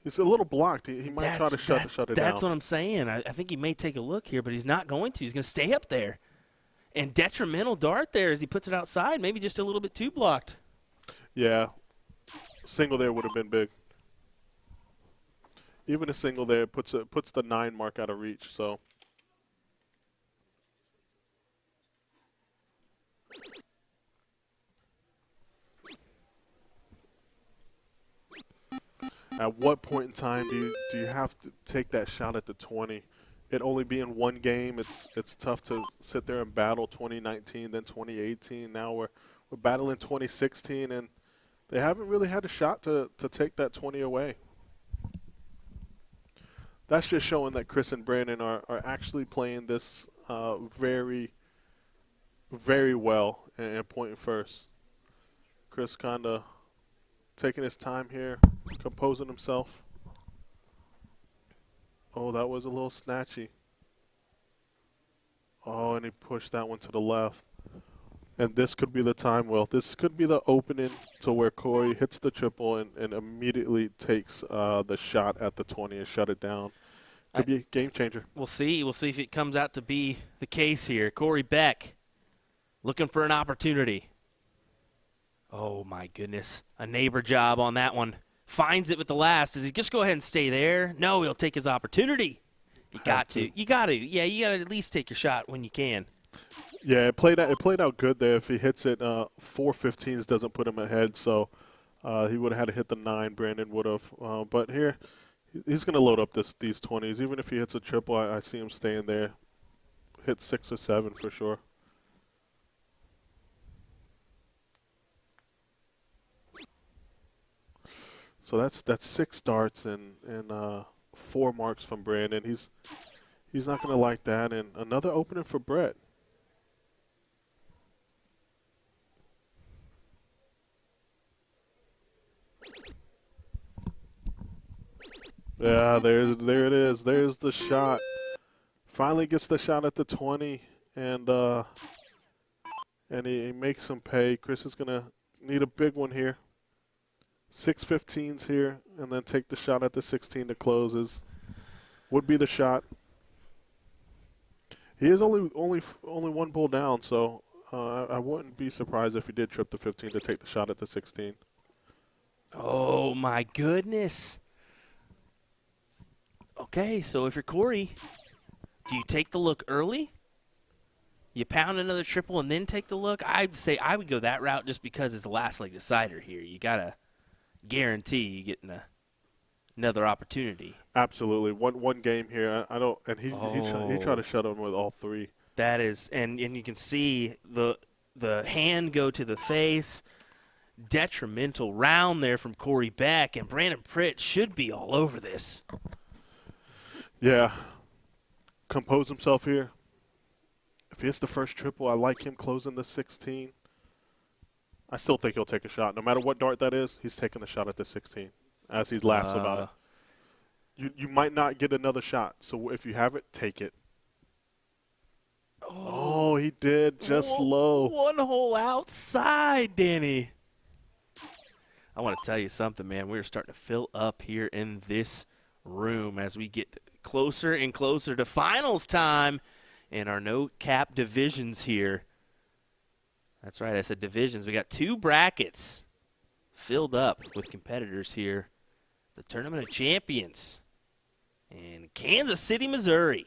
he's a little blocked. He might try to shut it down. That's what I'm saying. I think he may take a look here, but he's not going to. He's going to stay up there. And detrimental dart there as he puts it outside, maybe just a little bit too blocked. Yeah. Single there would have been big. Even a single there puts the 9 mark out of reach, so. At what point in time do you have to take that shot at the 20? It only being one game, it's tough to sit there and battle 2019, then 2018. Now we're battling 2016, and they haven't really had a shot to take that 20 away. That's just showing that Chris and Brandon are actually playing this very, very well and pointing first. Chris kind of taking his time here, composing himself. Oh, that was a little snatchy. Oh, and he pushed that one to the left. And this could be the time, Will. This could be the opening to where Corey hits the triple and immediately takes the shot at the 20 and shut it down. Could be a game changer. We'll see. We'll see if it comes out to be the case here. Corey Beck looking for an opportunity. Oh, my goodness. A neighbor job on that one. Finds it with the last. Does he just go ahead and stay there? No, he'll take his opportunity. You got to. You got to. Yeah, you got to at least take your shot when you can. Yeah, it played out good there. If he hits it, 4-15s doesn't put him ahead, so he would have had to hit the 9. Brandon would have. But here, he's going to load up these 20s. Even if he hits a triple, I see him staying there. Hit 6 or 7 for sure. So that's 6 darts and 4 marks from Brandon. He's not going to like that. And another opening for Brett. Yeah, there it is. There's the shot. Finally gets the shot at the 20, and he makes him pay. Chris is gonna need a big one here. 6 15s here, and then take the shot at the 16 to close. Would be the shot. He is only one ball down, so I wouldn't be surprised if he did trip the 15 to take the shot at the 16. Oh my goodness. Okay, so if you're Corey, do you take the look early? You pound another triple and then take the look? I'd say I would go that route just because it's the last leg decider here. You got to guarantee you getting another opportunity. Absolutely. One game here. I don't, and he tried to shut him with all 3. That is, and you can see the hand go to the face. Detrimental round there from Corey Beck, and Brandon Pritt should be all over this. Yeah. Compose himself here. If he hits the first triple, I like him closing the 16. I still think he'll take a shot. No matter what dart that is, he's taking the shot at the 16 as he laughs about it. You might not get another shot, so if you have it, take it. Oh, he did just low. One hole outside, Danny. I want to tell you something, man. We're starting to fill up here in this room as we get closer and closer to finals time in our no-cap divisions here. That's right, I said divisions. We got 2 brackets filled up with competitors here. The Tournament of Champions in Kansas City, Missouri.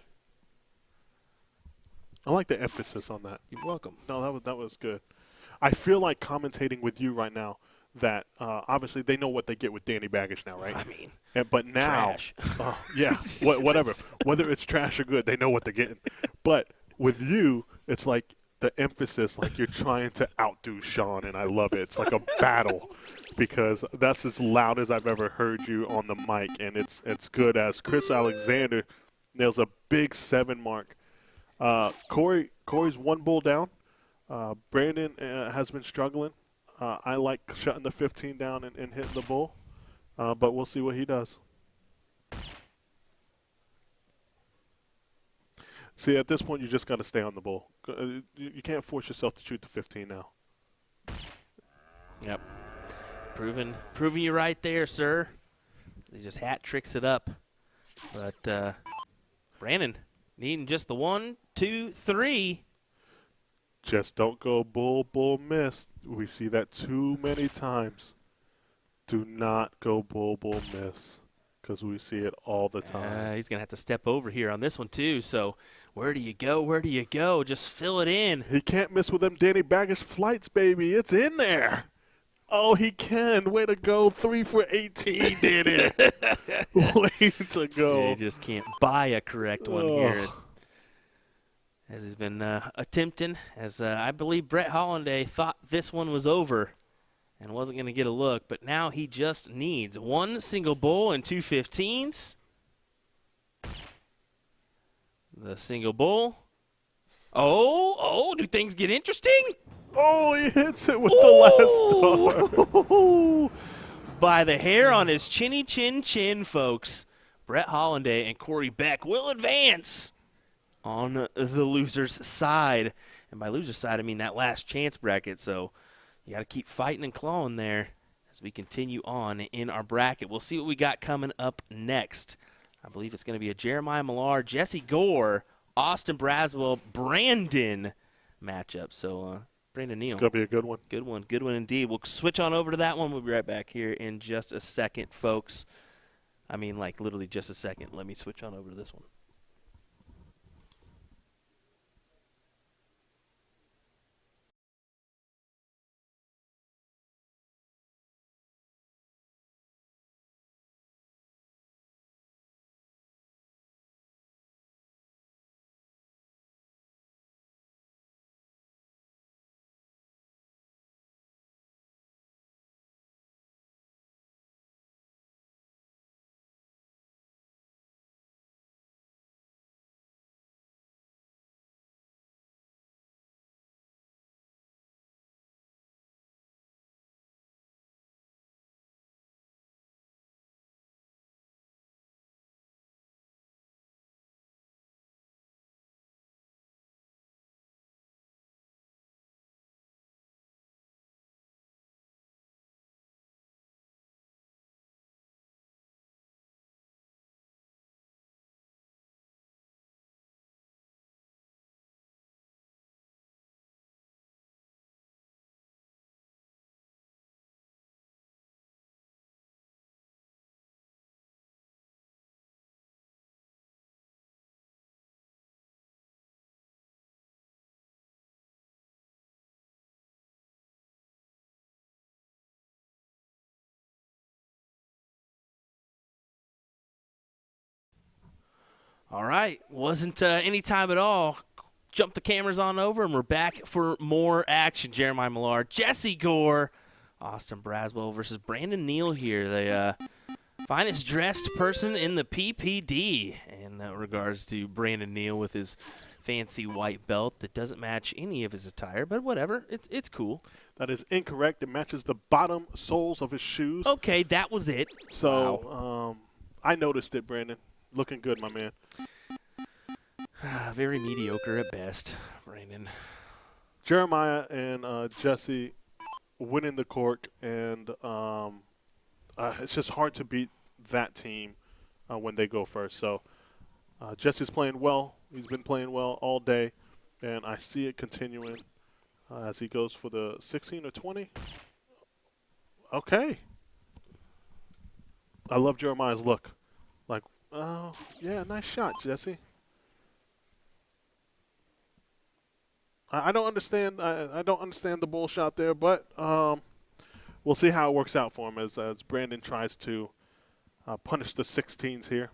I like the emphasis on that. You're welcome. No, that was good. I feel like commentating with you right now that obviously they know what they get with Danny Baggish now, right? I mean, but now, trash. Yeah, whatever. Whether it's trash or good, they know what they're getting. But with you, it's like the emphasis, like you're trying to outdo Sean, and I love it. It's like a battle because that's as loud as I've ever heard you on the mic, and it's good as Chris Alexander nails a big 7 mark. Corey's 1 bull down. Brandon has been struggling. I like shutting the 15 down and hitting the bull, but we'll see what he does. See, at this point, you just got to stay on the bull. You can't force yourself to shoot the 15 now. Yep. Proving you right there, sir. He just hat tricks it up. But Brandon needing just the 1, 2, 3. Just don't go bull, bull, miss. We see that too many times. Do not go bull, bull, miss, because we see it all the time. He's going to have to step over here on this one, too. So where do you go? Where do you go? Just fill it in. He can't miss with them Danny Baggish flights, baby. It's in there. Oh, he can. Way to go. 3 for 18, Danny. Way to go. Yeah, he just can't buy a correct one here. As he's been attempting, as I believe Brett Hollanday thought this one was over and wasn't going to get a look, but now he just needs 1 single bull and 2 15s. The single bull. Oh, do things get interesting? Oh, he hits it with the last star. By the hair on his chinny chin, folks. Brett Hollanday and Corey Beck will advance on the loser's side. And by loser's side, I mean that last chance bracket. So you got to keep fighting and clawing there as we continue on in our bracket. We'll see what we got coming up next. I believe it's going to be a Jeremiah Millar, Jesse Gore, Austin Braswell, Brandon matchup. So, Brandon Neal. It's going to be a good one. Good one indeed. We'll switch on over to that one. We'll be right back here in just a second, folks. I mean, like, literally just a second. Let me switch on over to this one. All right. Wasn't any time at all. Jump the cameras on over, and we're back for more action. Jeremiah Millar, Jesse Gore, Austin Braswell versus Brandon Neal here. The finest dressed person in the PPD in regards to Brandon Neal with his fancy white belt that doesn't match any of his attire, but whatever. It's cool. That is incorrect. It matches the bottom soles of his shoes. Okay, that was it. So Wow. I noticed it, Brandon. Looking good, my man. Very mediocre at best, Brandon. Jeremiah and Jesse winning the cork, and it's just hard to beat that team when they go first. So Jesse's playing well. He's been playing well all day, and I see it continuing as he goes for the 16 or 20. Okay. I love Jeremiah's look. Like, oh, yeah, nice shot, Jesse. I don't understand. I don't understand the bull shot there, but we'll see how it works out for him as Brandon tries to punish the 16s here.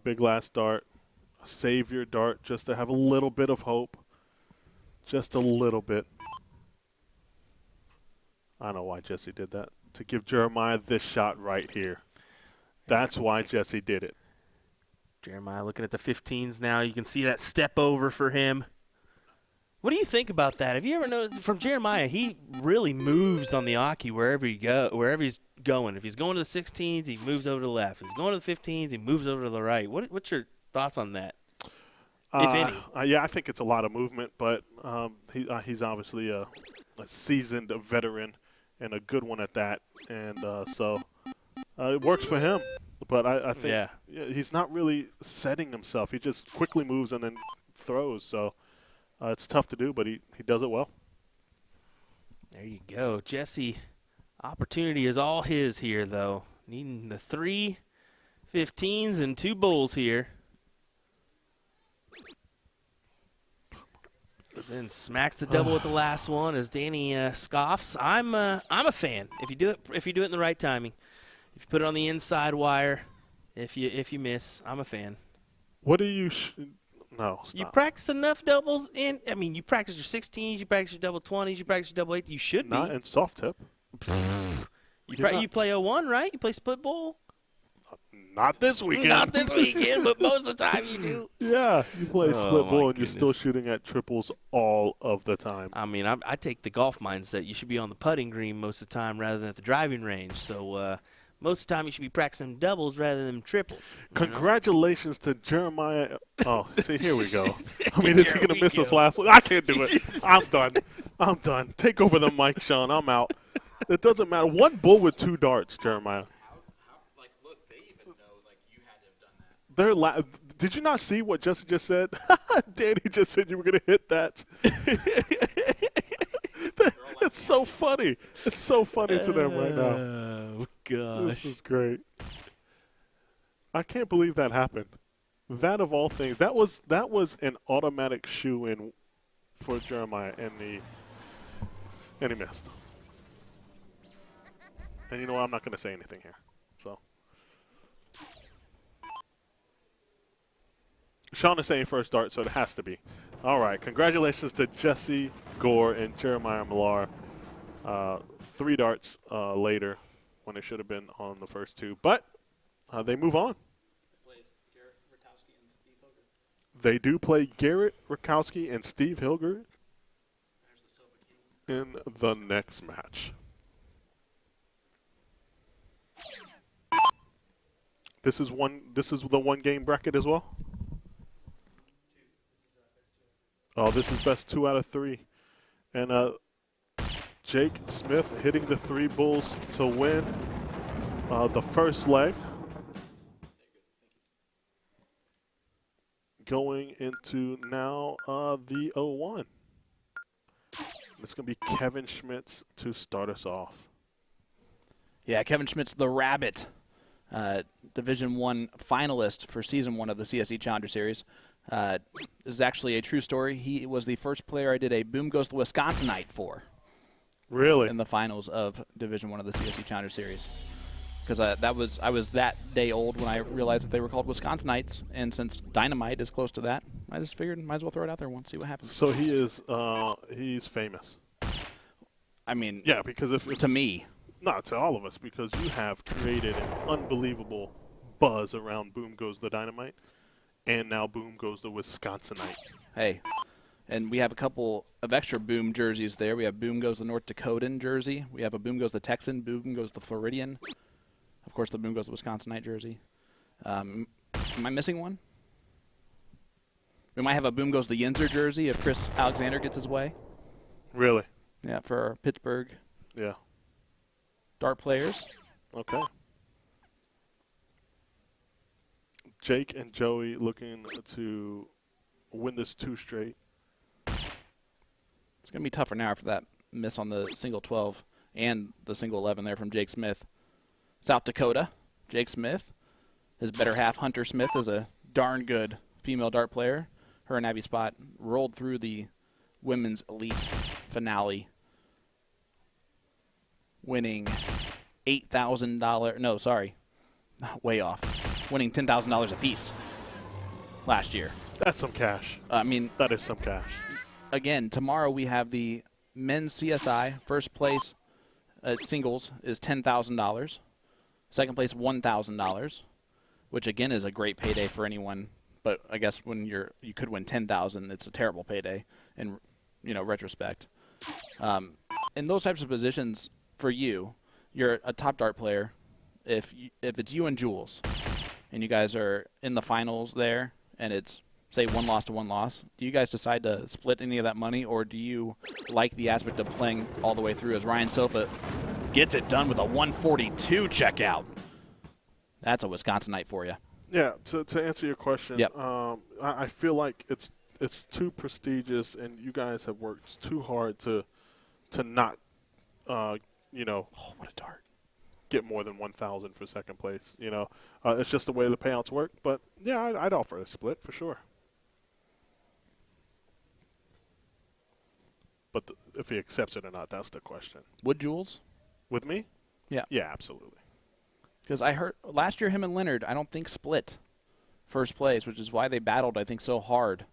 Big last dart, a savior dart, just to have a little bit of hope, just a little bit. I don't know why Jesse did that, to give Jeremiah this shot right here. That's why Jesse did it. Jeremiah looking at the 15s now. You can see that step over for him. What do you think about that? Have you ever noticed from Jeremiah, he really moves on the Aki wherever he's going. If he's going to the 16s, he moves over to the left. If he's going to the 15s, he moves over to the right. What's your thoughts on that, if any? Yeah, I think it's a lot of movement, but he's obviously a seasoned veteran and a good one at that. And so it works for him. But I think he's not really setting himself. He just quickly moves and then throws. So it's tough to do, but he does it well. There you go. Jesse, opportunity is all his here, though. Needing the 3 15s and 2 bulls here. Then smacks the double with the last one as Danny scoffs. I'm a fan. If you do it in the right timing. If you put it on the inside wire, if you miss, I'm a fan. What do you no, stop. You practice enough doubles you practice your 16s, you practice your double 20s, you practice your double 8s. You should be. Not in soft tip. You play 01, right? You play split bowl. Not this weekend. Not this weekend, but most of the time you do. Yeah, you play Oh, split my bull and you're still goodness. shooting at triples all of the time. I mean, I take the golf mindset. You should be on the putting green most of the time rather than at the driving range. So most of the time you should be practicing doubles rather than triples. Congratulations to Jeremiah. Oh, see, here we go. I mean, is he Here going to we miss us go. last week? I can't do it. I'm done. I'm done. Take over the mic, Sean. I'm out. It doesn't matter. One bull with 2 darts, Jeremiah. Like, look, they even know, like, you had to have done that. Did you not see what Jesse just said? Danny just said you were going to hit that. It's so funny. It's so funny to them right now. Oh, gosh. This is great. I can't believe that happened. That of all things, that was an automatic shoe-in for Jeremiah, and he missed. And you know what? I'm not going to say anything here. So Sean is saying first dart, so it has to be. All right. Congratulations to Jesse Gore and Jeremiah Millar. 3 darts later when it should have been on the first 2. But they move on. They do play Garrett Rakowski and Steve Hilgert in the next match. This is the 1 game bracket as well. Oh, this is best 2 out of 3. And Jake Smith hitting the 3 bulls to win the first leg. Going into now the 0-1. It's going to be Kevin Schmitz to start us off. Yeah, Kevin Schmitz, the Rabbit, Division I finalist for Season 1 of the CSE Challenger Series. This is actually a true story. He was the first player I did a Boom Goes the Wisconsinite for. Really? In the finals of Division I of the CSE Challenger Series. Because I was that day old when I realized that they were called Wisconsinites, and since Dynamite is close to that, I just figured might as well throw it out there once, see what happens. So he's famous. I mean, yeah, because if to me, not to all of us, because you have created an unbelievable buzz around Boom Goes the Dynamite, and now Boom Goes the Wisconsinite. Hey, and we have a couple of extra Boom jerseys there. We have Boom Goes the North Dakotan jersey. We have a Boom Goes the Texan. Boom Goes the Floridian. Of course, the Boom Goes the Wisconsinite jersey. Am I missing one? We might have a Boom Goes the Yinzer jersey if Chris Alexander gets his way. Really? Yeah, for our Pittsburgh dart players. Okay. Jake and Joey looking to win this 2 straight. It's going to be tougher now after that miss on the single 12 and the single 11 there from Jake Smith. South Dakota, Jake Smith. His better half, Hunter Smith, is a darn good female dart player. Her and Abby Spot rolled through the women's elite finale, winning $8,000. No, sorry, way off. Winning $10,000 apiece last year. That's some cash. I mean, that is some cash. Again, tomorrow we have the men's CSI. First place singles is $10,000. Second place, $1,000, which again is a great payday for anyone. But I guess when you could win $10,000, it's a terrible payday in retrospect. In those types of positions, for you, you're a top dart player. If it's you and Jules, and you guys are in the finals there, and it's say 1 loss to 1 loss, do you guys decide to split any of that money, or do you like the aspect of playing all the way through as Ryan Sofa gets it done with a 142 checkout? That's a Wisconsinite for you. Yeah, to answer your question, yep. I feel like it's too prestigious, and you guys have worked too hard to not, oh, what a dart, get more than 1,000 for second place. It's just the way the payouts work. But yeah, I'd offer a split for sure. But if he accepts it or not, that's the question. Would Jules? With me? Yeah. Yeah, absolutely. Because I heard last year him and Leonard, I don't think split first place, which is why they battled, I think, so hard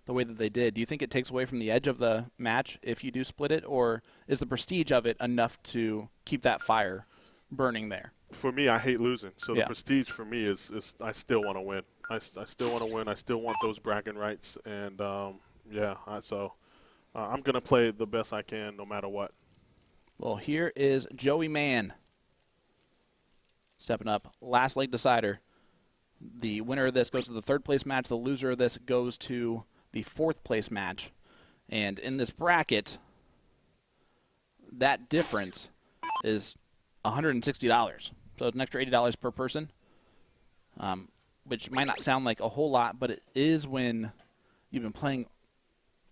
the way that they did. Do you think it takes away from the edge of the match if you do split it, or is the prestige of it enough to keep that fire burning there? for me, I hate losing. So Yeah. the prestige for me is I still want to win. I still want to win. I still want those bragging rights. And, I'm going to play the best I can no matter what. Well, here is Joey Mann stepping up. Last leg decider. The winner of this goes to the third place match. The loser of this goes to the fourth place match. And in this bracket, that difference is $160. So it's an extra $80 per person, which might not sound like a whole lot, but it is when you've been playing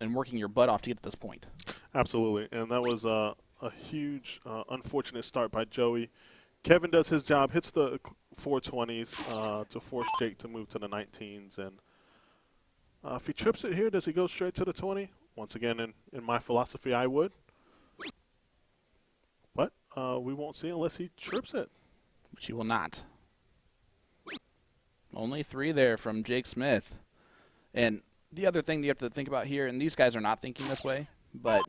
and working your butt off to get to this point. Absolutely. And that was a huge, unfortunate start by Joey. Kevin does his job, hits the 420s to force Jake to move to the 19s. And if he trips it here, does he go straight to the 20? Once again, in my philosophy, I would. But we won't see unless he trips it. Which he will not. Only 3 there from Jake Smith. And the other thing you have to think about here, and these guys are not thinking this way, but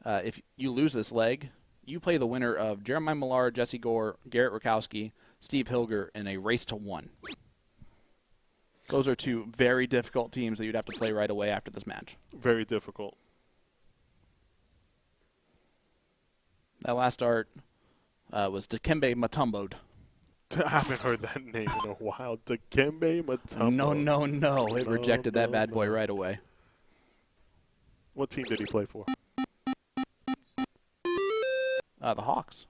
if you lose this leg, you play the winner of Jeremiah Millar, Jesse Gore, Garrett Rakowski, Steve Hilger in a race to 1. Those are 2 very difficult teams that you'd have to play right away after this match. Very difficult. That last start was Dikembe Mutombo. I haven't heard that name in a while. Dikembe Mutombo. No. It rejected that bad boy right away. What team did he play for? The Hawks.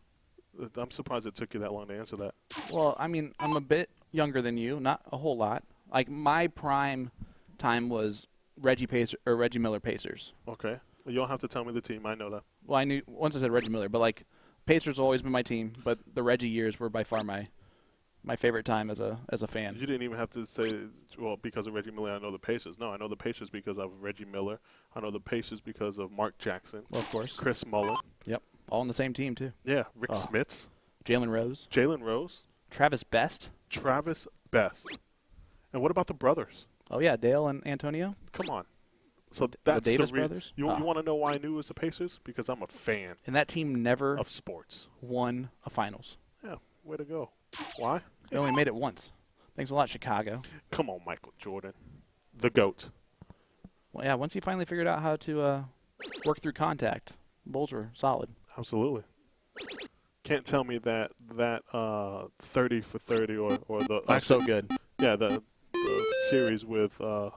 I'm surprised it took you that long to answer that. Well, I mean, I'm a bit younger than you, not a whole lot. Like, my prime time was Reggie Miller Pacers. Okay. Well, you don't have to tell me the team. I know that. Well, I knew once I said Reggie Miller, but, like, Pacers have always been my team, but the Reggie years were by far my favorite time as a fan. You didn't even have to say, well, because of Reggie Miller, I know the Pacers. No, I know the Pacers because of Reggie Miller. I know the Pacers because of Mark Jackson. Well, of course. Chris Mullin. Yep. All on the same team, too. Yeah, Rick Smits. Jalen Rose. Jalen Rose. Travis Best. Travis Best. And what about the brothers? Oh, yeah, Dale and Antonio. Come on. So that's the Davis brothers? You want to know why I knew it was the Pacers? Because I'm a fan And that team never of sports. won a finals. Yeah, way to go. Why? They only made it once. Thanks a lot, Chicago. Come on, Michael Jordan. The GOAT. Well, yeah, once he finally figured out how to work through contact, Bulls were solid. Absolutely. Can't tell me that 30 for 30 or the So good. Yeah, the series with the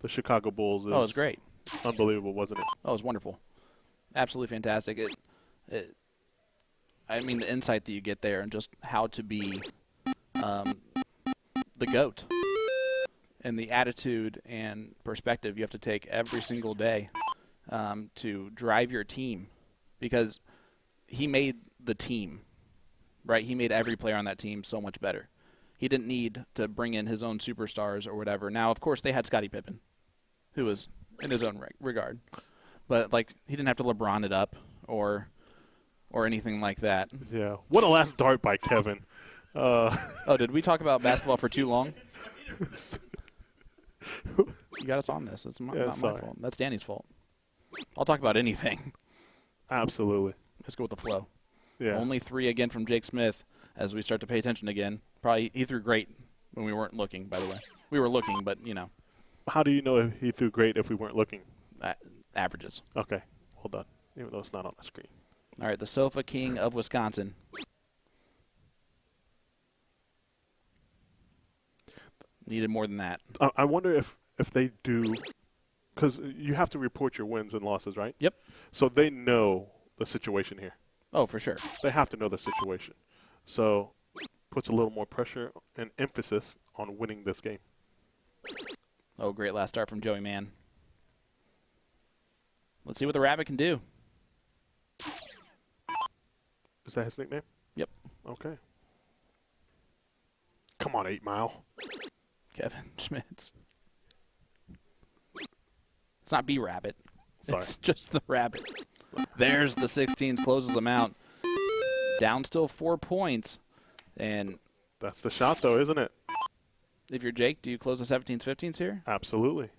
Chicago Bulls is It was great. unbelievable, wasn't it? Oh, it was wonderful. Absolutely fantastic. I mean, the insight that you get there and just how to be the GOAT and the attitude and perspective you have to take every single day to drive your team, because he made the team, right? He made every player on that team so much better. He didn't need to bring in his own superstars or whatever. Now, of course, they had Scottie Pippen, who was in his own regard. But, like, he didn't have to LeBron it up or anything like that. Yeah. What a last dart by Kevin. Oh, did we talk about basketball for too long? You got us on this. It's not my fault. That's Danny's fault. I'll talk about anything. Absolutely. Let's go with the flow. Yeah. Only 3 again from Jake Smith as we start to pay attention again. Probably he threw great when we weren't looking, by the way. We were looking, but, you know. How do you know he threw great if we weren't looking? Averages. Okay. Well done. Even though it's not on the screen. All right, the Sofa King of Wisconsin. Needed more than that. I wonder if they do, because you have to report your wins and losses, right? Yep. So they know the situation here. Oh, for sure. They have to know the situation. So puts a little more pressure and emphasis on winning this game. Oh, great last start from Joey Mann. Let's see what the Rabbit can do. Is that his nickname? Yep. Okay. Come on, 8 Mile. Kevin Schmitz. It's not B-Rabbit. Sorry. It's just the Rabbit. There's the 16s, closes them out. Down still 4 points. And That's the shot, though, isn't it? if you're Jake, do you close the 17s, 15s here? Absolutely.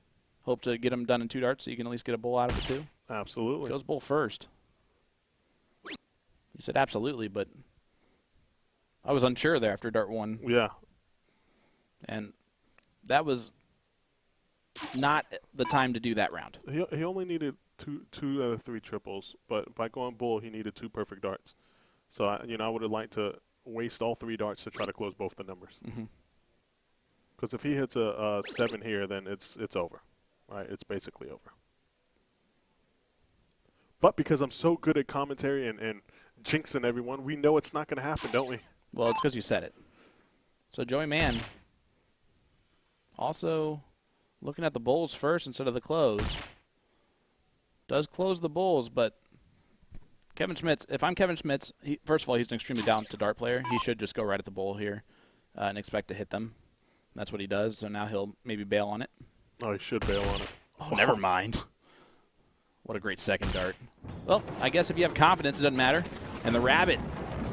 Hope to get them done in 2 darts so you can at least get a bowl out of it, too. Absolutely. Goes bowl first. You said absolutely, but I was unsure there after dart 1. Yeah. And that was not the time to do that round. He only needed two out of 3 triples, but by going bull, he needed 2 perfect darts. So, I would have liked to waste all 3 darts to try to close both the numbers. Because if he hits a 7 here, then it's over, right? It's basically over. But because I'm so good at commentary and jinxing everyone, we know it's not going to happen, don't we? Well, it's because you said it. So Joey Mann also looking at the bulls first instead of the close. Does close the bulls, but Kevin Schmitz, if I'm Kevin Schmitz, first of all, he's an extremely talented dart player. He should just go right at the bull here and expect to hit them. That's what he does, so now he'll maybe bail on it. Oh, he should bail on it. Oh, never mind. What a great second dart. Well, I guess if you have confidence, it doesn't matter. And the rabbit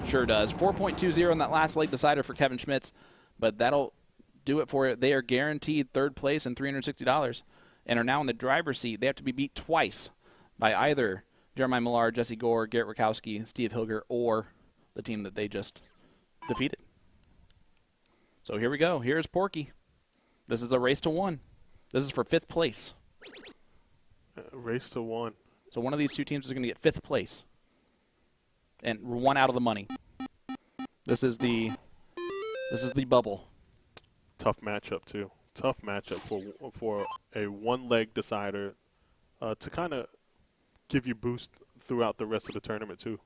sure does. 4.20 on that last leg decider for Kevin Schmitz, but that'll do it for it. They are guaranteed third place and $360 and are now in the driver's seat. They have to be beat twice by either Jeremiah Millar, Jesse Gore, Garrett Rakowski, Steve Hilger, or the team that they just defeated. So here we go. Here's Porky. This is a race to 1. This is for 5th place. Race to 1. So one of these two teams is going to get 5th place and 1 out of the money. This is the bubble. Tough matchup too. Tough matchup for a 1-leg decider to kind of give you boost throughout the rest of the tournament too,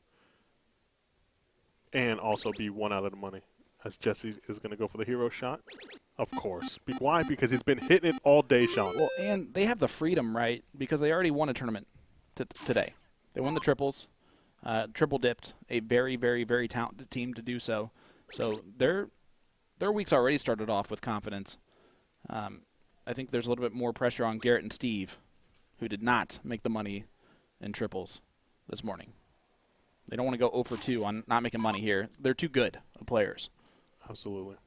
and also be 1 out of the money. As Jesse is going to go for the hero shot, of course. Why? Because he's been hitting it all day, Sean. Well, and they have the freedom, right? Because they already won a tournament today. They won the triples, triple dipped, a very, very, very talented team to do so. So their week's already started off with confidence. I think there's a little bit more pressure on Garrett and Steve, who did not make the money in triples this morning. They don't want to go 0 for 2 on not making money here. They're too good of players. Absolutely.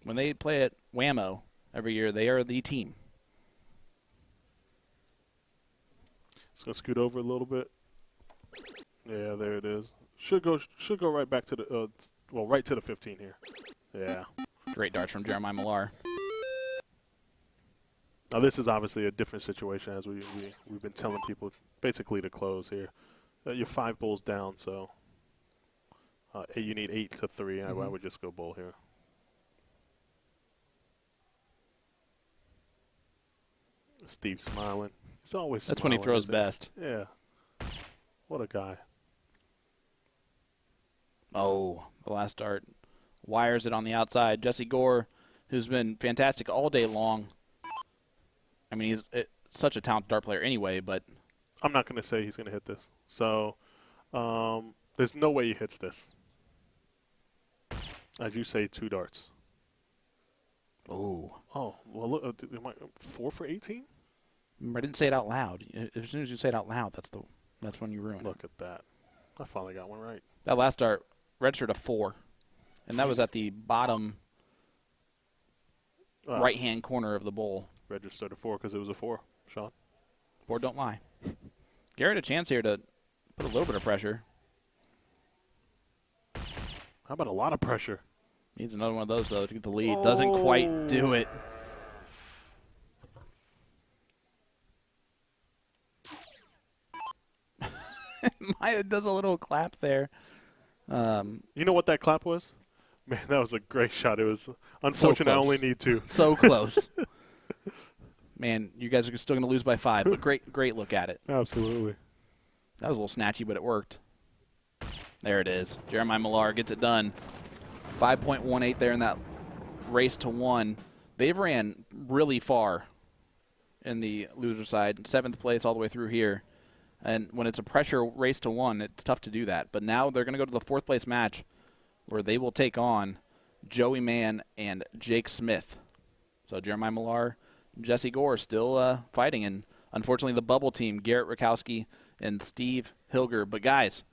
When they play at Whammo every year, they are the team. It's going to scoot over a little bit. Yeah, there it is. Should go right back to the right to the 15 here. Yeah. Great darts from Jeremiah Millar. Now this is obviously a different situation, as we've been telling people basically to close here. You're 5 bulls down, so you need 8 to 3. I would just go bull here. Steve smiling. He's always smiling. That's when he throws best. Yeah. What a guy. Oh, the last dart. Wires it on the outside. Jesse Gore, who's been fantastic all day long. I mean, he's such a talented dart player anyway, but I'm not going to say he's going to hit this. So there's no way he hits this. As you say, 2 darts. Oh, well, look, 4 for 18? Remember, I didn't say it out loud. As soon as you say it out loud, that's when you ruin it. Look at that. I finally got one right. That last dart registered a 4, and that was at the bottom right-hand corner of the bowl. Registered a 4 because it was a 4, Sean. Board don't lie. Garrett a chance here to put a little bit of pressure. How about a lot of pressure? Needs another one of those, though, to get the lead. Doesn't quite do it. Maya does a little clap there. You know what that clap was? Man, that was a great shot. It was unfortunate. I only need 2. So close. Man, you guys are still going to lose by 5, but great look at it. Absolutely. That was a little snatchy, but it worked. There it is. Jeremiah Millar gets it done. 5.18 there in that race to 1. They've ran really far in the loser side, 7th place all the way through here. And when it's a pressure race to 1, it's tough to do that. But now they're going to go to the 4th place match where they will take on Joey Mann and Jake Smith. So Jeremiah Millar, Jesse Gore still fighting. And unfortunately, the bubble team, Garrett Rakowski and Steve Hilger. But guys,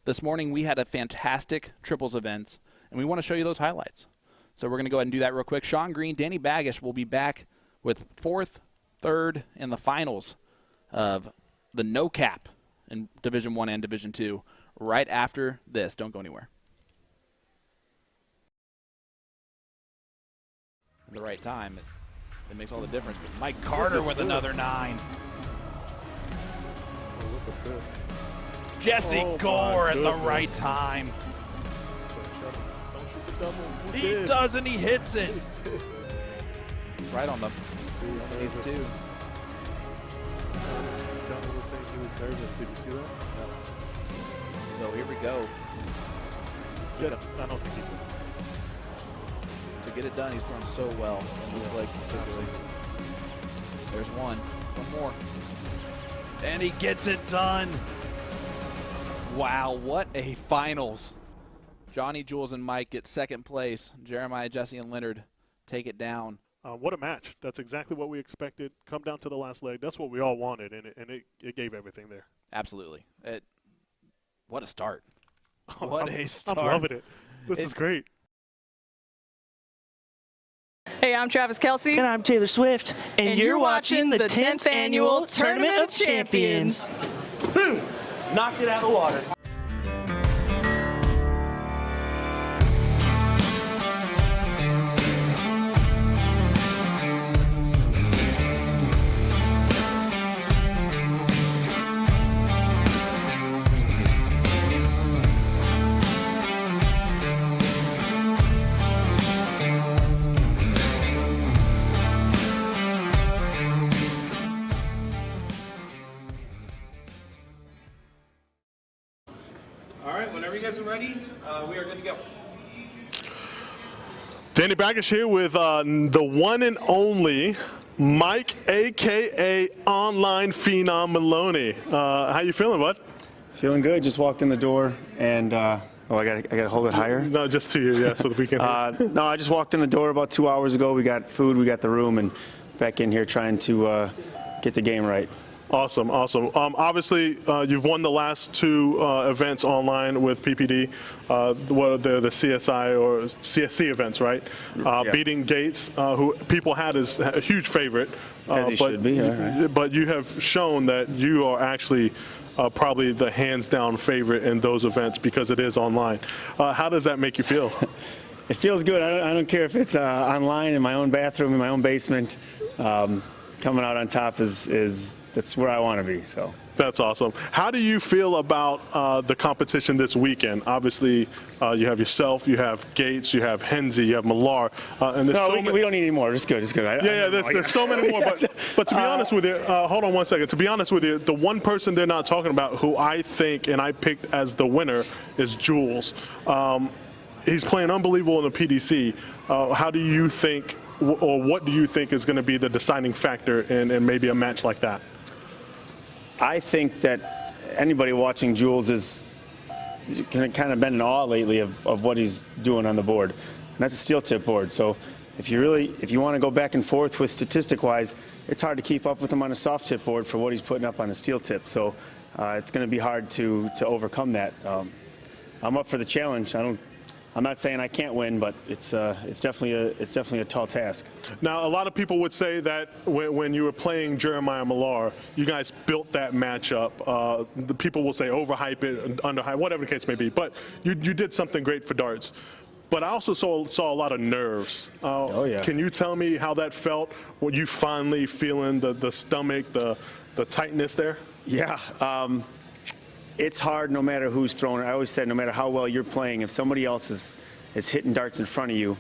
this morning we had a fantastic triples event, and we want to show you those highlights. So we're going to go ahead and do that real quick. Sean Green, Danny Baggish will be back with 4th, 3rd, and the finals of the no cap in Division I and Division II right after this. Don't go anywhere. the right time, it makes all the difference. But Mike Carter with another 9. Oh, look at this. Jesse Oh, Gore my at the goodness. right time. Don't shoot the double. Who He did? does, and he hits it. He did. Right on the Nervous. 8-2. Johnny was saying he was nervous. Did you see that? So here we go. Just, I don't think he was. To get it done, he's thrown so well in this leg. There's one. One more. And he gets it done. Wow, what a finals. Johnny, Jules, and Mike get second place. Jeremiah, Jesse, and Leonard take it down. What a match. That's exactly what we expected. Come down to the last leg. That's what we all wanted, and it gave everything there. Absolutely. What a start. What a start. I'm loving it. This is great. Hey, I'm Travis Kelsey. And I'm Taylor Swift, and you're watching the 10th annual Tournament of Champions. Boom! Knocked it out of the water. All right, whenever you guys are ready, we are good to go. Danny Baggish here with the one and only Mike, a.k.a. Online Phenom Maloney. How you feeling, bud? Feeling good. Just walked in the door, and I gotta hold it higher. No, just to you, yeah, so that we can. No, I just walked in the door about 2 hours ago. We got food, we got the room, and back in here trying to get the game right. Awesome, awesome. Obviously, you've won the last 2 events online with PPD, the CSI or CSC events, right? Yeah. Beating Gates, who people had as a huge favorite. As he should be, yeah, right. But you have shown that you are actually probably the hands-down favorite in those events because it is online. How does that make you feel? It feels good. I don't care if it's online in my own bathroom, in my own basement. Coming out on top that's where I want to be. So. That's awesome. How do you feel about the competition this weekend? Obviously, you have yourself, you have Gates, you have Henze, you have Millar, and there's we don't need any more. It's good. It's good. There's so many more. But to be honest with you, hold on one second. To be honest with you, the one person they're not talking about, who I think and I picked as the winner, is Jules. He's playing unbelievable in the PDC. How do you think, or what do you think is going to be the deciding factor in maybe a match like that? I think that anybody watching Jules is kind of been in awe lately of what he's doing on the board. And that's a steel tip board. So if you want to go back and forth with statistic-wise, it's hard to keep up with him on a soft tip board for what he's putting up on a steel tip. So it's going to be hard to overcome that. I'm up for the challenge. I'm not saying I can't win, but it's definitely a tall task. Now, a lot of people would say that when you were playing Jeremiah Millar, you guys built that matchup. The people will say overhype it, underhype, whatever the case may be. But you did something great for darts. But I also saw a lot of nerves. Oh yeah. Can you tell me how that felt? Were you finally feeling the stomach, the tightness there? Yeah. It's hard no matter who's throwing it. I always said no matter how well you're playing, if somebody else is hitting darts in front of you,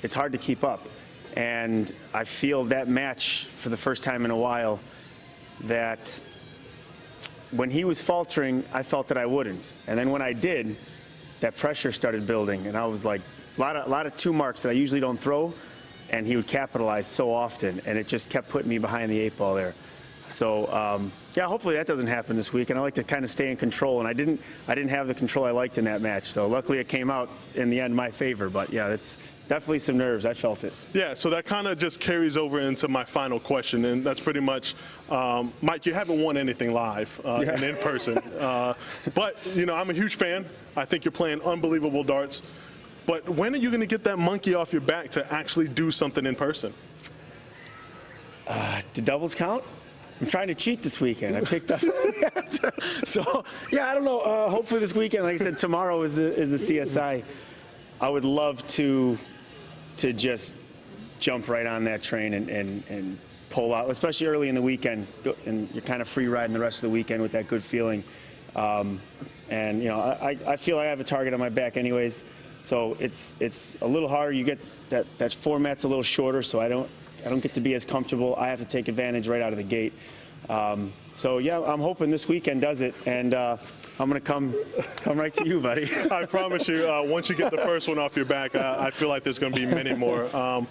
it's hard to keep up. And I feel that match for the first time in a while that when he was faltering, I felt that I wouldn't. And then when I did, that pressure started building. And I was like, a lot of 2 marks that I usually don't throw, and he would capitalize so often. And it just kept putting me behind the 8 ball there. So, yeah, hopefully that doesn't happen this week, and I like to kind of stay in control, and I didn't have the control I liked in that match. So luckily it came out in the end in my favor, but yeah, it's definitely some nerves. I felt it. Yeah, so that kind of just carries over into my final question, and that's pretty much, Mike, you haven't won anything live and in person, but, I'm a huge fan. I think you're playing unbelievable darts, but when are you going to get that monkey off your back to actually do something in person? Do doubles count? I'm trying to cheat this weekend. I picked up. So, yeah, I don't know. Hopefully this weekend, like I said, tomorrow is the CSI. I would love to just jump right on that train and pull out, especially early in the weekend, and you're kind of free riding the rest of the weekend with that good feeling. And you know, I feel I have a target on my back anyways, so it's a little harder. You get that format's a little shorter, so I don't get to be as comfortable. I have to take advantage right out of the gate. So yeah, I'm hoping this weekend does it, and I'm gonna come right to you, buddy. I promise you, once you get the first one off your back, I feel like there's going to be many more.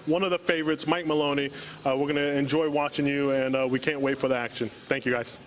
One of the favorites, Mike Maloney. We're going to enjoy watching you, and we can't wait for the action. Thank you, guys.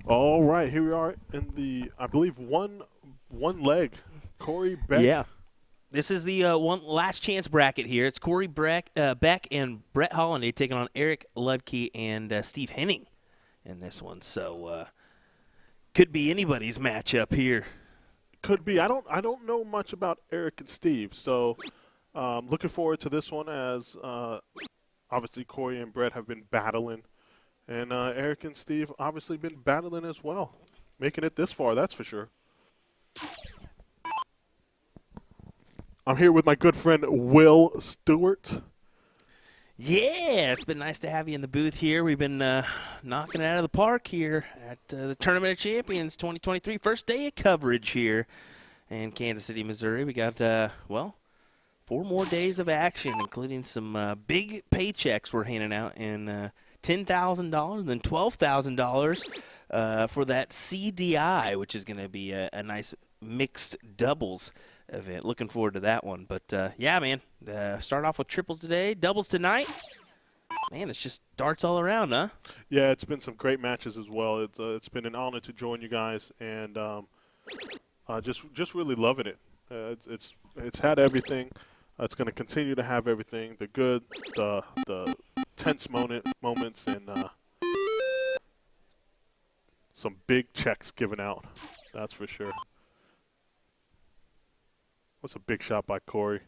All right, here we are in the, I believe, one leg. Corey Beck. Yeah. This is the one last chance bracket here. It's Corey Beck and Brett Holliday taking on Eric Ludke and Steve Henning in this one. So could be anybody's matchup here. Could be. I don't know much about Eric and Steve, so looking forward to this one as obviously Corey and Brett have been battling. And Eric and Steve obviously been battling as well. Making it this far, that's for sure. I'm here with my good friend Will Stuart. Yeah, it's been nice to have you in the booth here. We've been knocking it out of the park here at the Tournament of Champions 2023. First day of coverage here in Kansas City, Missouri. We got, 4 more days of action, including some big paychecks we're handing out in $10,000 and then $12,000 for that CDI, which is going to be a nice mixed doubles event. Looking forward to that one. But, yeah, man, start off with triples today, doubles tonight. Man, it's just darts all around, huh? Yeah, it's been some great matches as well. It's been an honor to join you guys, and just really loving it. It's had everything. It's going to continue to have everything, the good, the tense moments, and some big checks given out. That's for sure. What's a big shot by Corey?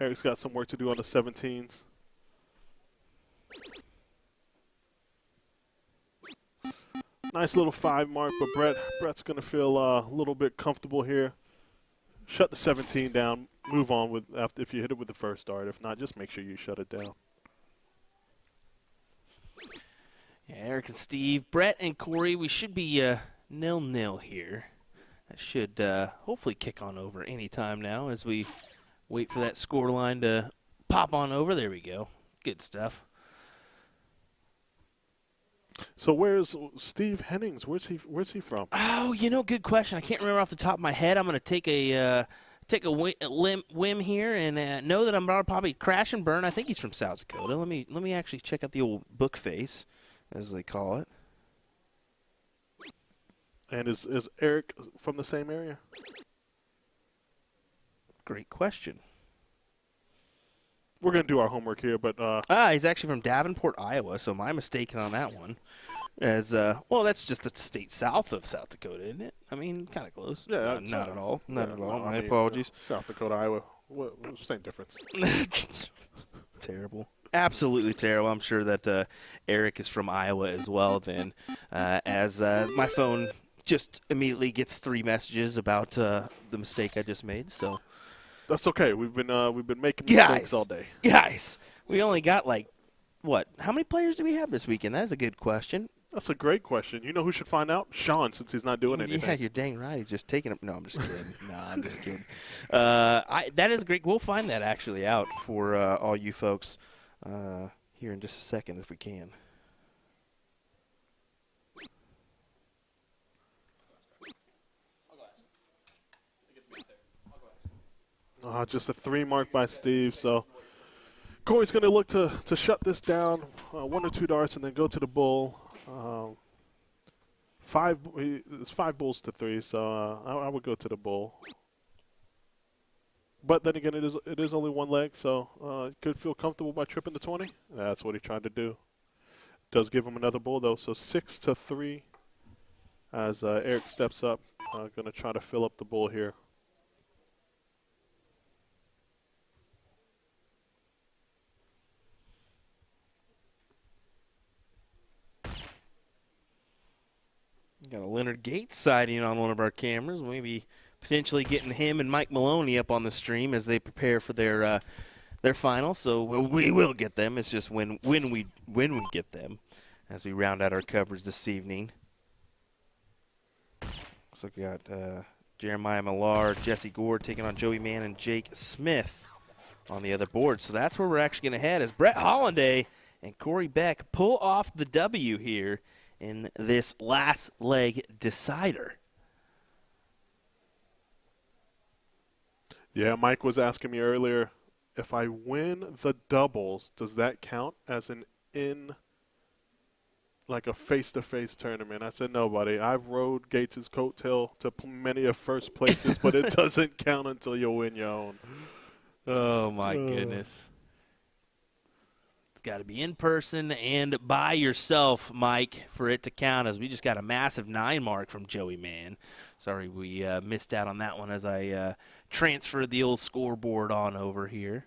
Eric's got some work to do on the 17s. Nice little 5 mark, but Brett's going to feel a little bit comfortable here. Shut the 17 down. Move on with if you hit it with the first dart. If not, just make sure you shut it down. Yeah, Eric and Steve, Brett and Corey, we should be 0-0 here. That should hopefully kick on over any time now as we wait for that score line to pop on over. There we go. Good stuff. So where's Steve Hennings? Where's he from? Oh, good question. I can't remember off the top of my head. I'm going to take a whim here and know that I'm probably crash and burn. I think he's from South Dakota. Let me actually check out the old book face, as they call it. And is Eric from the same area? Great question. We're going to do our homework here, but he's actually from Davenport, Iowa, so my mistake on that one. As that's just the state south of South Dakota, isn't it? I mean, kind of close. Yeah, not at all. Not at all. My mean, apologies. South Dakota, Iowa, same difference. Terrible. Absolutely terrible. I'm sure that Eric is from Iowa as well. Then, as my phone just immediately gets 3 messages about the mistake I just made. So that's okay. We've been making mistakes all day. Guys, we only got what? How many players do we have this weekend? That is a good question. That's a great question. You know who should find out? Sean, since he's not doing anything. Yeah, you're dang right. He's just taking it. No, I'm just kidding. No, I'm just kidding. That is great. We'll find that actually out for all you folks here in just a second if we can. Just a 3 mark by Steve. So Corey's going to look to shut this down, 1 or 2 darts, and then go to the bull. It's 5 bulls to 3, so I would go to the bull. But then again, it is only 1 leg, so could feel comfortable by tripping the 20. That's what he tried to do. Does give him another bull though, so 6 to 3 as Eric steps up. Going to try to fill up the bull here. Got a Leonard Gates sighting on one of our cameras. Maybe potentially getting him and Mike Maloney up on the stream as they prepare for their final. So we will get them. It's just when we get them as we round out our coverage this evening. Looks like we got Jeremiah Millar, Jesse Gore taking on Joey Mann and Jake Smith on the other board. So that's where we're actually going to head as Brett Hollanday and Corey Beck pull off the W here in this last leg decider. Yeah, Mike was asking me earlier, if I win the doubles, does that count as like a face-to-face tournament? I said, no, buddy. I've rode Gates' coattail to many of first places, but it doesn't count until you win your own. Oh, my goodness. It's got to be in person and by yourself, Mike, for it to count, as we just got a massive 9 mark from Joey Mann. Sorry we missed out on that one as I transferred the old scoreboard on over here.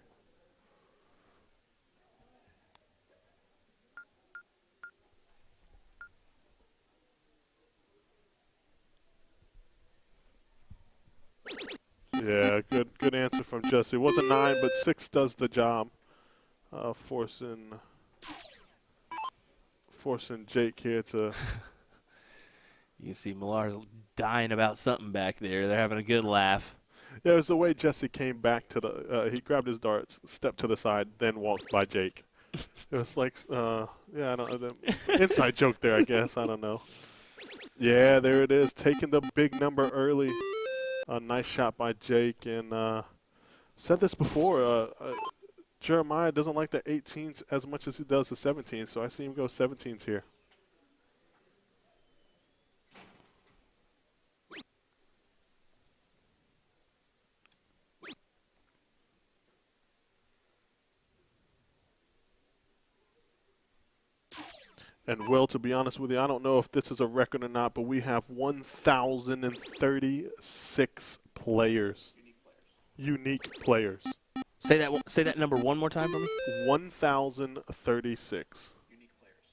Yeah, good answer from Jesse. It was a 9, but 6 does the job. Forcing Jake here to. You can see Millar's dying about something back there. They're having a good laugh. Yeah, it was the way Jesse came back to the. He grabbed his darts, stepped to the side, then walked by Jake. It was like, I don't know. Inside joke there, I guess. I don't know. Yeah, there it is, taking the big number early. A nice shot by Jake, and said this before. Jeremiah doesn't like the 18s as much as he does the 17s, so I see him go 17s here. And, Will, to be honest with you, I don't know if this is a record or not, but we have 1,036 players. Unique players. Say that number one more time for me. 1,036.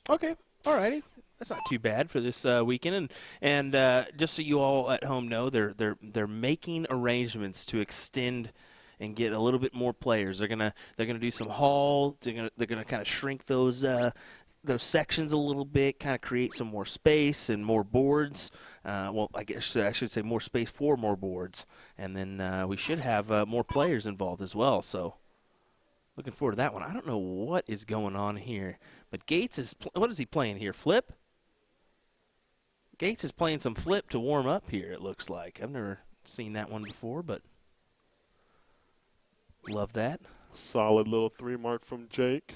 Okay, all righty. That's not too bad for this weekend. And just so you all at home know, they're making arrangements to extend and get a little bit more players. They're gonna do some haul. They're gonna kind of shrink those sections a little bit, kind of create some more space and more boards. Well, I guess I should say more space for more boards, and then we should have more players involved as well. So, looking forward to that one. I don't know what is going on here, but Gates is what is he playing here? Flip? Gates is playing some flip to warm up here, it looks like. I've never seen that one before, but love that. Solid little 3 mark from Jake.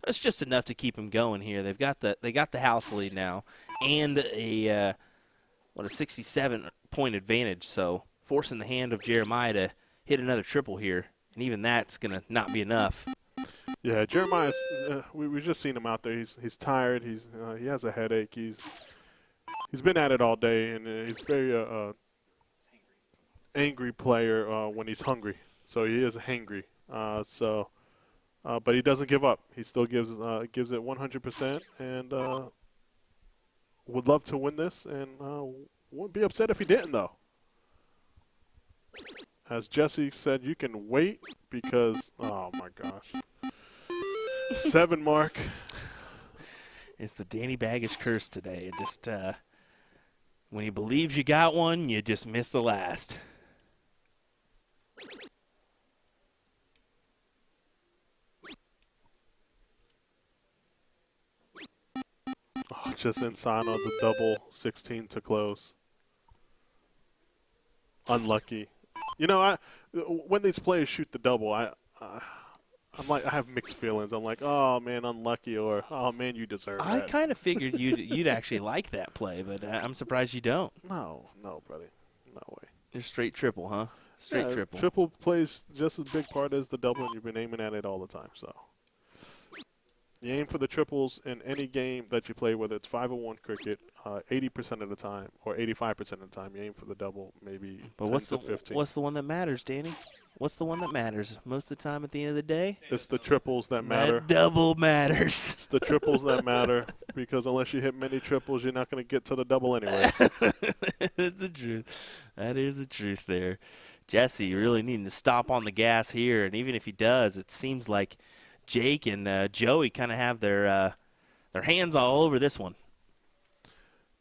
That's just enough to keep him going here. They got the house lead now and a 67-point advantage, so forcing the hand of Jeremiah to hit another triple here, and even that's going to not be enough. Yeah, Jeremiah's we just seen him out there. He's tired. He has a headache. He's been at it all day, and he's very angry player when he's hungry. So he is hangry. But he doesn't give up. He still gives it 100%, and would love to win this, and wouldn't be upset if he didn't, though. As Jesse said, you can wait because, oh my gosh, 7 mark. It's the Danny Baggish curse today. It just when he believes you got one, you just miss the last. Oh, just inside on the double 16 to close. Unlucky. You know, when these players shoot the double, I'm like, I have mixed feelings. I'm like, oh man, unlucky, or oh man, you deserve that. I kind of figured you'd actually like that play, but I'm surprised you don't. No, buddy, no way. Just straight triple, huh? Straight triple. Triple plays just as big part as the double, and you've been aiming at it all the time. So you aim for the triples in any game that you play, whether it's 5-on-1 cricket, 80% of the time or 85% of the time. You aim for the double, maybe. But 10 to 15. What's the one that matters, Danny? What's the one that matters most of the time at the end of the day? It's the triples that matter. That double matters. It's the triples that matter, because unless you hit many triples, you're not going to get to the double anyway. That's the truth. That is the truth there. Jesse really needing to stop on the gas here, and even if he does, it seems like Jake and Joey kind of have their hands all over this one.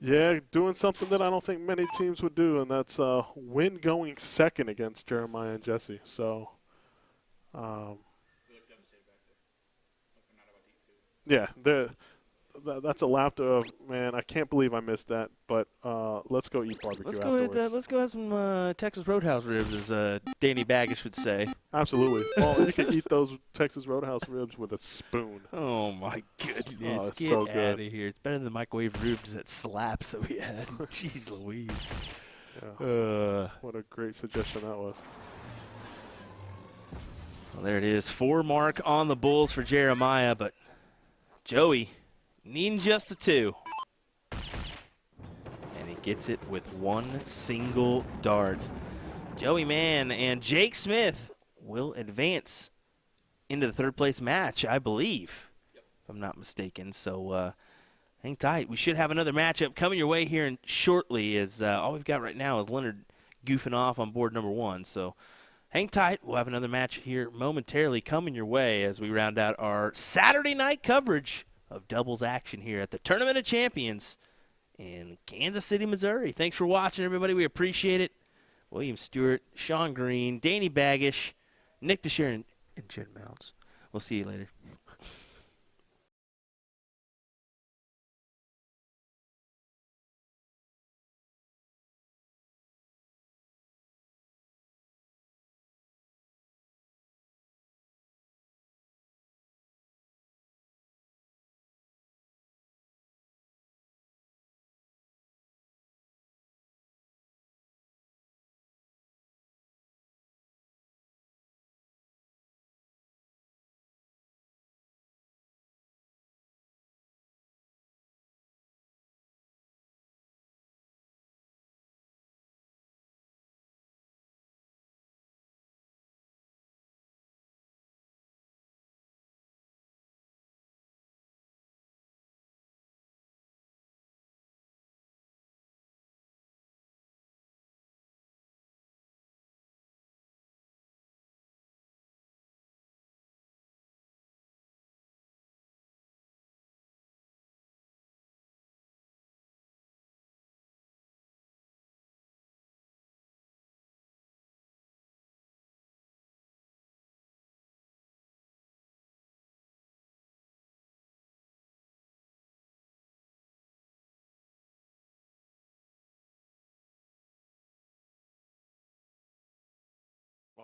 Yeah, doing something that I don't think many teams would do, and that's win going second against Jeremiah and Jesse. So, yeah, that's a laughter of, man, I can't believe I missed that, but let's go eat barbecue afterwards. Let's go have some Texas Roadhouse ribs, as Danny Baggish would say. Absolutely. Well, you can eat those Texas Roadhouse ribs with a spoon. Oh, my goodness. Oh, it's Get so out good. of here. It's better than the microwave ribs that slaps that we had. Jeez Louise. Yeah. What a great suggestion that was. Well, there it is. 4 mark on the Bulls for Jeremiah, but Joey needing just the 2. And he gets it with one single dart. Joey Mann and Jake Smith will advance into the 3rd place match, I believe, if I'm not mistaken. So hang tight. We should have another matchup coming your way here shortly, as all we've got right now is Leonard goofing off on board number 1. So hang tight. We'll have another match here momentarily coming your way as we round out our Saturday night coverage of doubles action here at the Tournament of Champions in Kansas City, Missouri. Thanks for watching, everybody. We appreciate it. William Stuart, Sean Green, Danny Baggish, Nick Dichiria, and Jen Mounts. We'll see you later.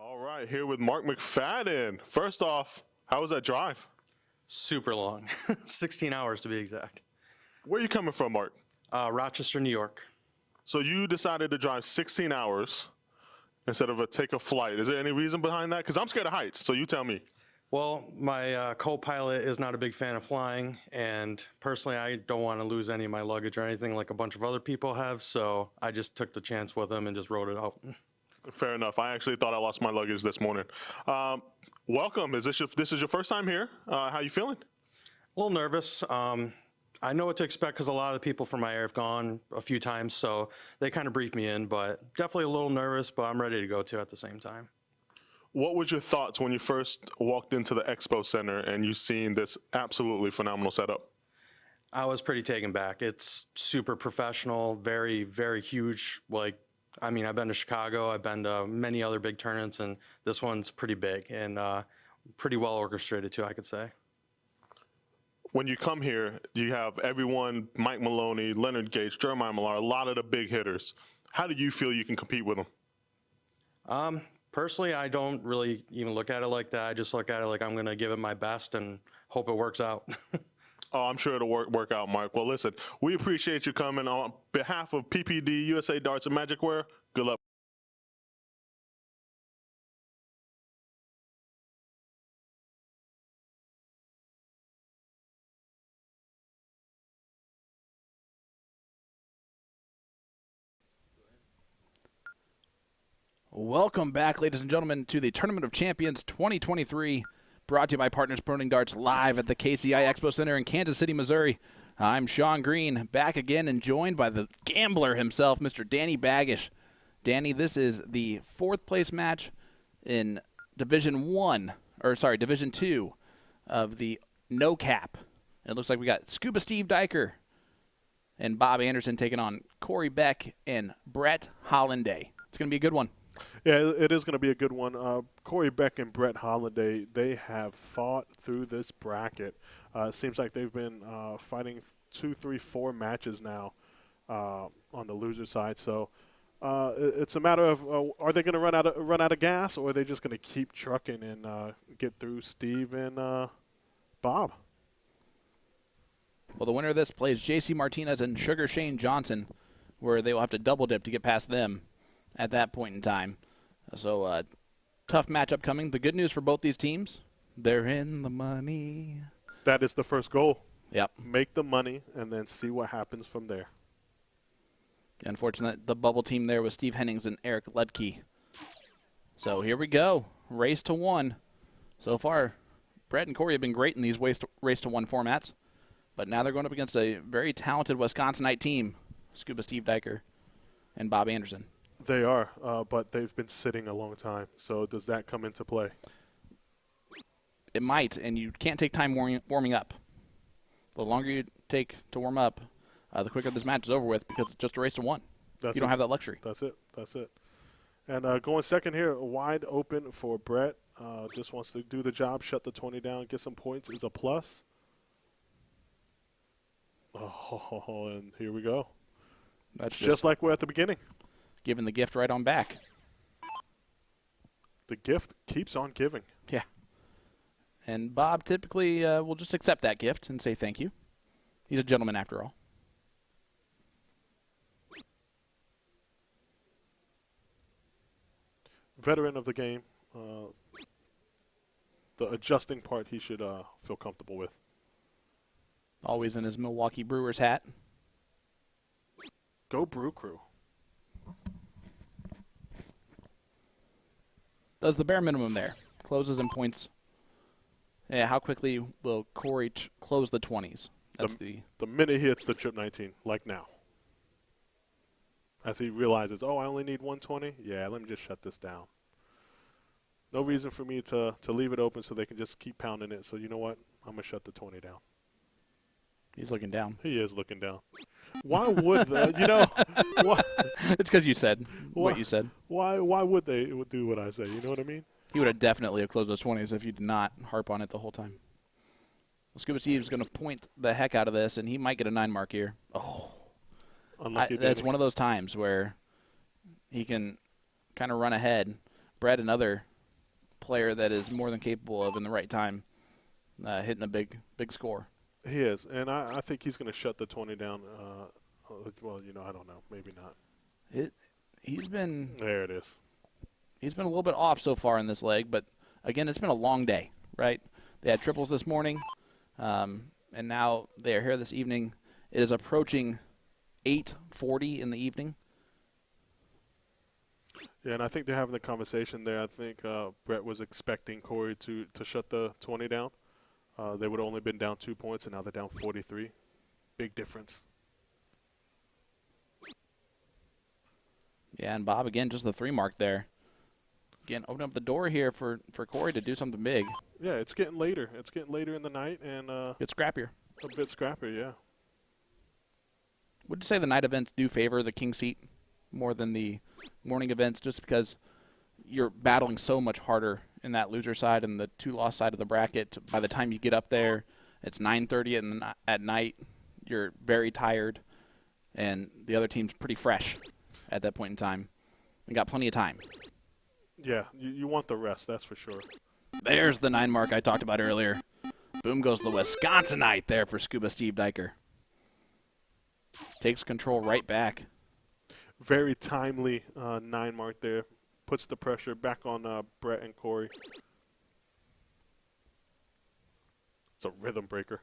All right, here with Mark McFadden. First off, how was that drive? Super long, 16 hours to be exact. Where are you coming from, Mark? Rochester, New York. So you decided to drive 16 hours instead of take a flight. Is there any reason behind that? Because I'm scared of heights, so you tell me. Well, my co-pilot is not a big fan of flying, and personally, I don't want to lose any of my luggage or anything like a bunch of other people have, so I just took the chance with him and just rode it out. Fair enough. I actually thought I lost my luggage this morning. Welcome. This is your first time here. How you feeling? A little nervous. I know what to expect because a lot of the people from my air have gone a few times, so they kind of briefed me in, but definitely a little nervous, but I'm ready to go too at the same time. What was your thoughts when you first walked into the Expo Center and you seen this absolutely phenomenal setup? I was pretty taken back. It's super professional, very, very huge. I've been to Chicago, I've been to many other big tournaments, and this one's pretty big and pretty well orchestrated too, I could say. When you come here, you have everyone, Mike Maloney, Leonard Gage, Jeremiah Millar, a lot of the big hitters. How do you feel you can compete with them? Personally, I don't really even look at it like that. I just look at it like I'm going to give it my best and hope it works out. Oh, I'm sure it'll work out, Mark. Well, listen, we appreciate you coming. On behalf of PPD, USA Darts, and Magicware, good luck. Welcome back, ladies and gentlemen, to the Tournament of Champions 2023, brought to you by Partners Proning Darts, live at the KCI Expo Center in Kansas City, Missouri. I'm Sean Green, back again and joined by the gambler himself, Mr. Danny Baggish. Danny, this is the fourth place match in Division 2 of the No Cap. It looks like we got Scuba Steve Diker and Bob Anderson taking on Corey Beck and Brett Hollanday. It's going to be a good one. Yeah, it is going to be a good one. Corey Beck and Brett Hollanday, they have fought through this bracket. It seems like they've been fighting 2, 3, 4 matches now on the loser side. So it's a matter of are they going to run out of gas, or are they just going to keep trucking and get through Steve and Bob? Well, the winner of this plays J.C. Martinez and Sugar Shane Johnson, where they will have to double dip to get past them at that point in time. So tough matchup coming. The good news for both these teams, they're in the money. That is the first goal. Yep. Make the money and then see what happens from there. Unfortunate, the bubble team there was Steve Hennings and Eric Ledke. So here we go. Race to one. So far, Brett and Corey have been great in these race to one formats. But now they're going up against a very talented Wisconsinite team, Scuba Steve Diker and Bob Anderson. They are, but they've been sitting a long time. So does that come into play? It might, and you can't take time warming up. The longer you take to warm up, the quicker this match is over with, because it's just a race to one. You don't have that luxury. That's it. And going second here, wide open for Brett. Just wants to do the job, shut the 20 down, get some points is a plus. Oh, and here we go. That's just like we're at the beginning. Giving the gift right on back. The gift keeps on giving. Yeah. And Bob typically will just accept that gift and say thank you. He's a gentleman after all. Veteran of the game. The adjusting part he should feel comfortable with. Always in his Milwaukee Brewers hat. Go Brew Crew. Does the bare minimum there. Closes and points. Yeah, how quickly will Corey close the 20s? That's the minute he hits the trip 19, like now. As he realizes, oh, I only need 120? Yeah, let me just shut this down. No reason for me to leave it open so they can just keep pounding it. So you know what? I'm going to shut the 20 down. He's looking down. He is looking down. Why would why? It's because you said what you said. Why would they do what I say? You know what I mean? He would have definitely closed those 20s if you did not harp on it the whole time. Well, Scuba Steve's going to point the heck out of this, and he might get a 9 mark here. Oh. That's one of those times where he can kind of run ahead. Brett, another player that is more than capable of, in the right time, hitting a big score. He is, and I think he's going to shut the 20 down. Well, I don't know. Maybe not. He's been There it is. He's been a little bit off so far in this leg, but again, it's been a long day, right? They had triples this morning, and now they are here this evening. It is approaching 8:40 in the evening. Yeah, and I think they're having the conversation there. I think Brett was expecting Corey to shut the 20 down. They would have only been down 2 points, and now they're down 43. Big difference. Yeah, and Bob, again, just the 3 mark there. Again, open up the door here for Corey to do something big. Yeah, it's getting later. It's getting later in the night, and Bit scrappier. a bit scrappier, yeah. Would you say the night events do favor the king seat more than the morning events, just because you're battling so much harder in that loser side and the 2-loss side of the bracket? By the time you get up there, it's 9:30 at night. You're very tired, and the other team's pretty fresh at that point in time. You got plenty of time. Yeah, you want the rest, that's for sure. There's the 9 mark I talked about earlier. Boom goes the Wisconsinite there for Scuba Steve Diker. Takes control right back. Very timely 9 mark there. Puts the pressure back on Brett and Corey. It's a rhythm breaker.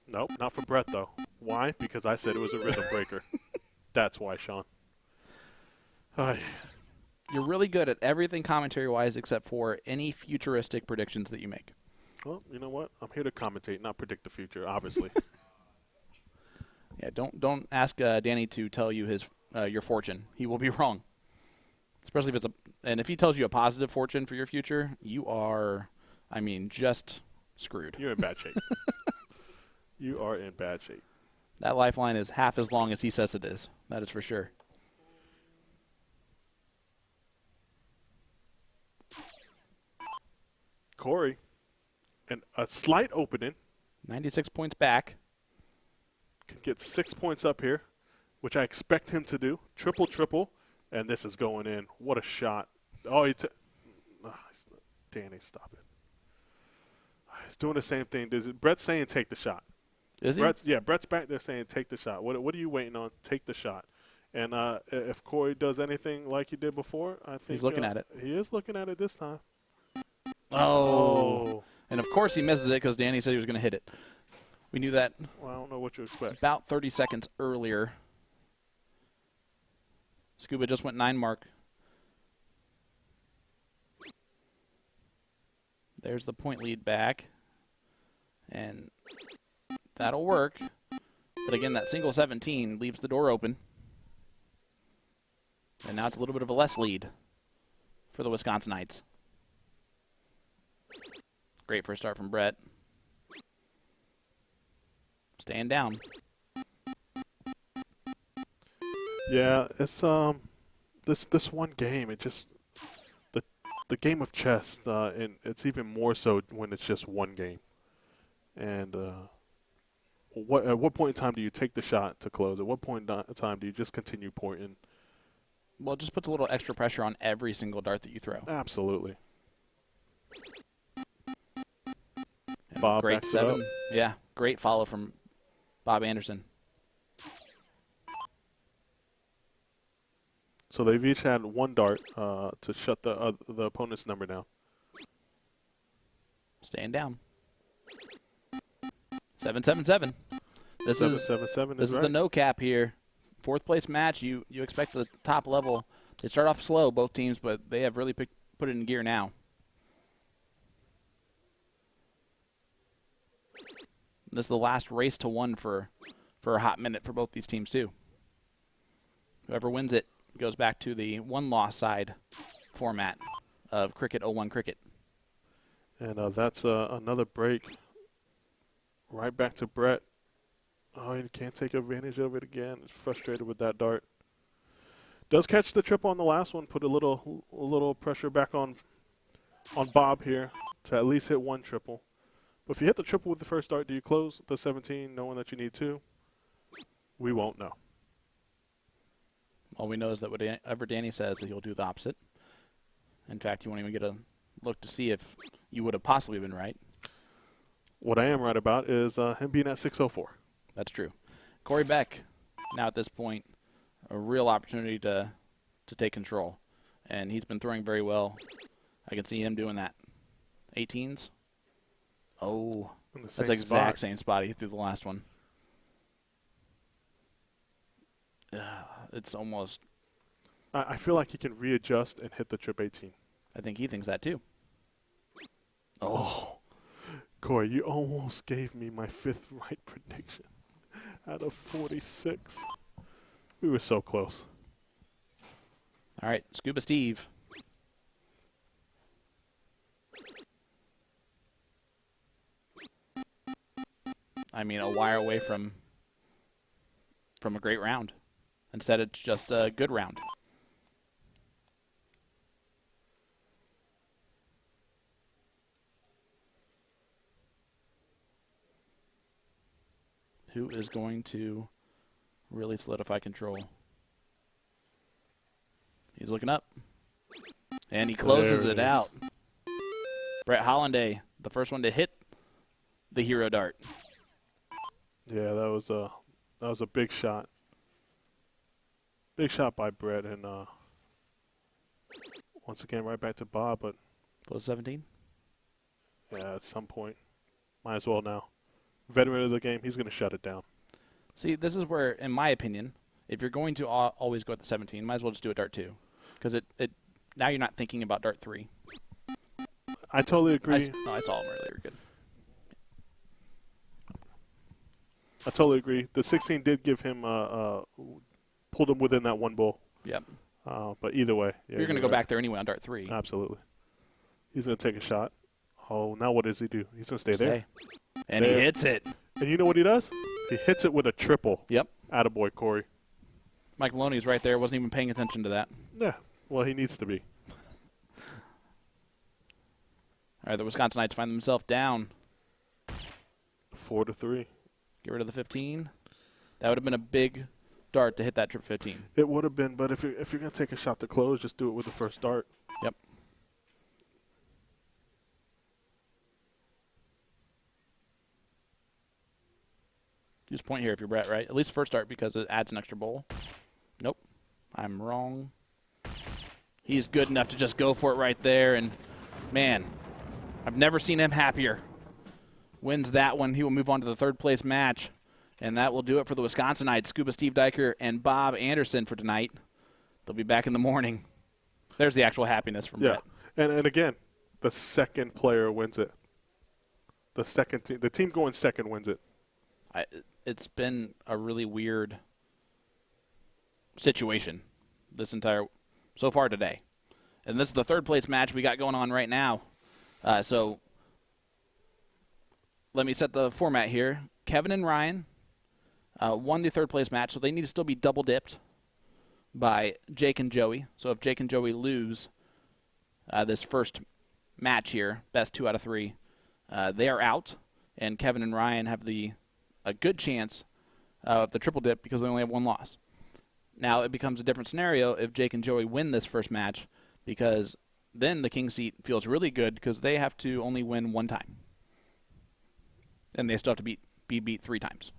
Nope, not for Brett, though. Why? Because I said it was a rhythm breaker. That's why, Sean. You're really good at everything commentary-wise except for any futuristic predictions that you make. Well, you know what? I'm here to commentate, not predict the future, obviously. Yeah, don't ask Danny to tell you your fortune. He will be wrong. Especially if if he tells you a positive fortune for your future, you are, just screwed. You're in bad shape. You are in bad shape. That lifeline is half as long as he says it is. That is for sure. Corey, and a slight opening. 96 points back. Can get 6 points up here, which I expect him to do. Triple, and this is going in. What a shot. Oh, Danny, stop it. He's doing the same thing. Brett's saying take the shot. Is he? Brett's back there saying take the shot. What are you waiting on? Take the shot. And if Corey does anything like he did before, I think he's looking at it. He is looking at it this time. Oh. And, of course, he misses it because Danny said he was going to hit it. We knew that. Well, I don't know what you expect. About 30 seconds earlier. Scuba just went 9 mark. There's the point lead back. And that'll work. But, again, that single 17 leaves the door open. And now it's a little bit of a less lead for the Wisconsinites. Great first start from Brett. Staying down. Yeah, it's this one game. It just the game of chess, and it's even more so when it's just one game. And at what point in time do you take the shot to close? At what point in time do you just continue pointing? Well, it just puts a little extra pressure on every single dart that you throw. Absolutely. And Bob great backs it up. 7. Yeah, great follow from Bob Anderson. So they've each had 1 dart to shut the opponent's number down. Staying down. 7-7-7. This is 7-7 this is right. the no cap here. 4th place match. You expect the top level. They start off slow, both teams, but they have really put it in gear now. This is the last race to 1 for a hot minute for both these teams too. Whoever wins it goes back to the 1-loss side format of Cricket 01 Cricket. And that's another break. Right back to Brett. Oh, he can't take advantage of it again. He's frustrated with that dart. Does catch the triple on the last one. Put a little pressure back on Bob here to at least hit 1 triple. But if you hit the triple with the first dart, do you close the 17 knowing that you need 2? We won't know. All we know is that whatever Danny says, he'll do the opposite. In fact, you won't even get a look to see if you would have possibly been right. What I am right about is him being at 604. That's true. Corey Beck, now at this point, a real opportunity to take control. And he's been throwing very well. I can see him doing that. 18s. Oh, that's the exact same spot he threw the last one. It's almost... I feel like he can readjust and hit the trip 18. I think he thinks that too. Oh. Corey, you almost gave me my 5th right prediction out of 46. We were so close. All right, Scuba Steve. I mean, a wire away from a great round. Instead, it's just a good round. Who is going to really solidify control? He's looking up. And he closes it out. Brett Hollanday, the first one to hit the hero dart. Yeah, that was a big shot. Big shot by Brett, and once again right back to Bob, but Close 17? yeah, at some point. Might as well now. Veteran of the game, he's going to shut it down. See, this is where, in my opinion, if you're going to always go at the 17, might as well just do a dart 2. Because now you're not thinking about dart 3. I totally agree. I saw him earlier. Good. I totally agree. The 16 did give him pulled him within that one bowl. Yep. But either way. Yeah, you're going to go back there anyway on dart 3. Absolutely. He's going to take a shot. Oh, now what does he do? He's going to stay there. And he hits it. And you know what he does? He hits it with a triple. Yep. Attaboy, Corey. Mike Maloney was right there. Wasn't even paying attention to that. Yeah. Well, he needs to be. All right, the Wisconsinites find themselves down. 4-3. Get rid of the 15. That would have been a big dart to hit that trip 15. It would have been, but if you're going to take a shot to close, just do it with the first dart. Yep. Use point here if you're Brett, right? At least first dart because it adds an extra bowl. Nope. I'm wrong. He's good enough to just go for it right there. And, man, I've never seen him happier. Wins that one. He will move on to the third place match. And that will do it for the Wisconsinites. Scuba Steve Diker and Bob Anderson for tonight. They'll be back in the morning. There's the actual happiness from Brett. And again, the second player wins it. The team going second wins it. It's been a really weird situation so far today. And this is the third place match we got going on right now. So let me set the format here. Kevin and Ryan won the third place match, so they need to still be double dipped by Jake and Joey. So if Jake and Joey lose this first match here, best 2 out of 3, they are out, and Kevin and Ryan have a good chance of the triple dip because they only have 1 loss. Now it becomes a different scenario if Jake and Joey win this first match, because then the king seat feels really good because they have to only win 1 time. And they still have to be beat 3 times.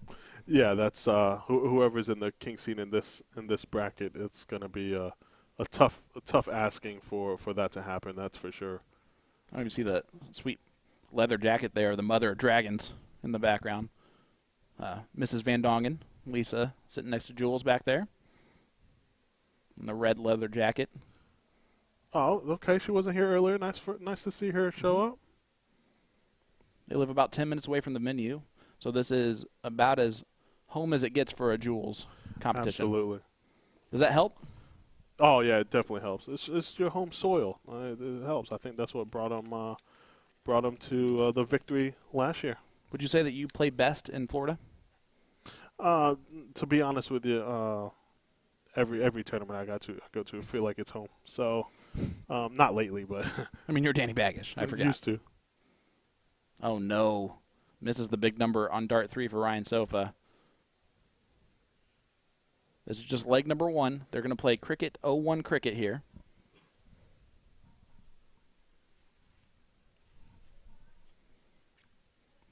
Yeah, that's whoever's in the king seat in this bracket. It's going to be a tough asking for that to happen. That's for sure. I don't even see the sweet leather jacket there, the mother of dragons in the background. Mrs. Van Dongen, Lisa, sitting next to Jules back there. In the red leather jacket. Oh, okay. She wasn't here earlier. Nice to see her show up. They live about 10 minutes away from the venue, so this is about as home as it gets for a Jules competition. Absolutely. Does that help? Oh yeah, it definitely helps. It's your home soil. It helps. I think that's what brought them to the victory last year. Would you say that you play best in Florida? To be honest with you, every tournament I go to feel like it's home. So, not lately, but I mean, you're Danny Baggish. I forgot. Used to. Oh no, misses the big number on dart 3 for Ryan Sofa. This is just leg number 1. They're going to play cricket 0-1 cricket here.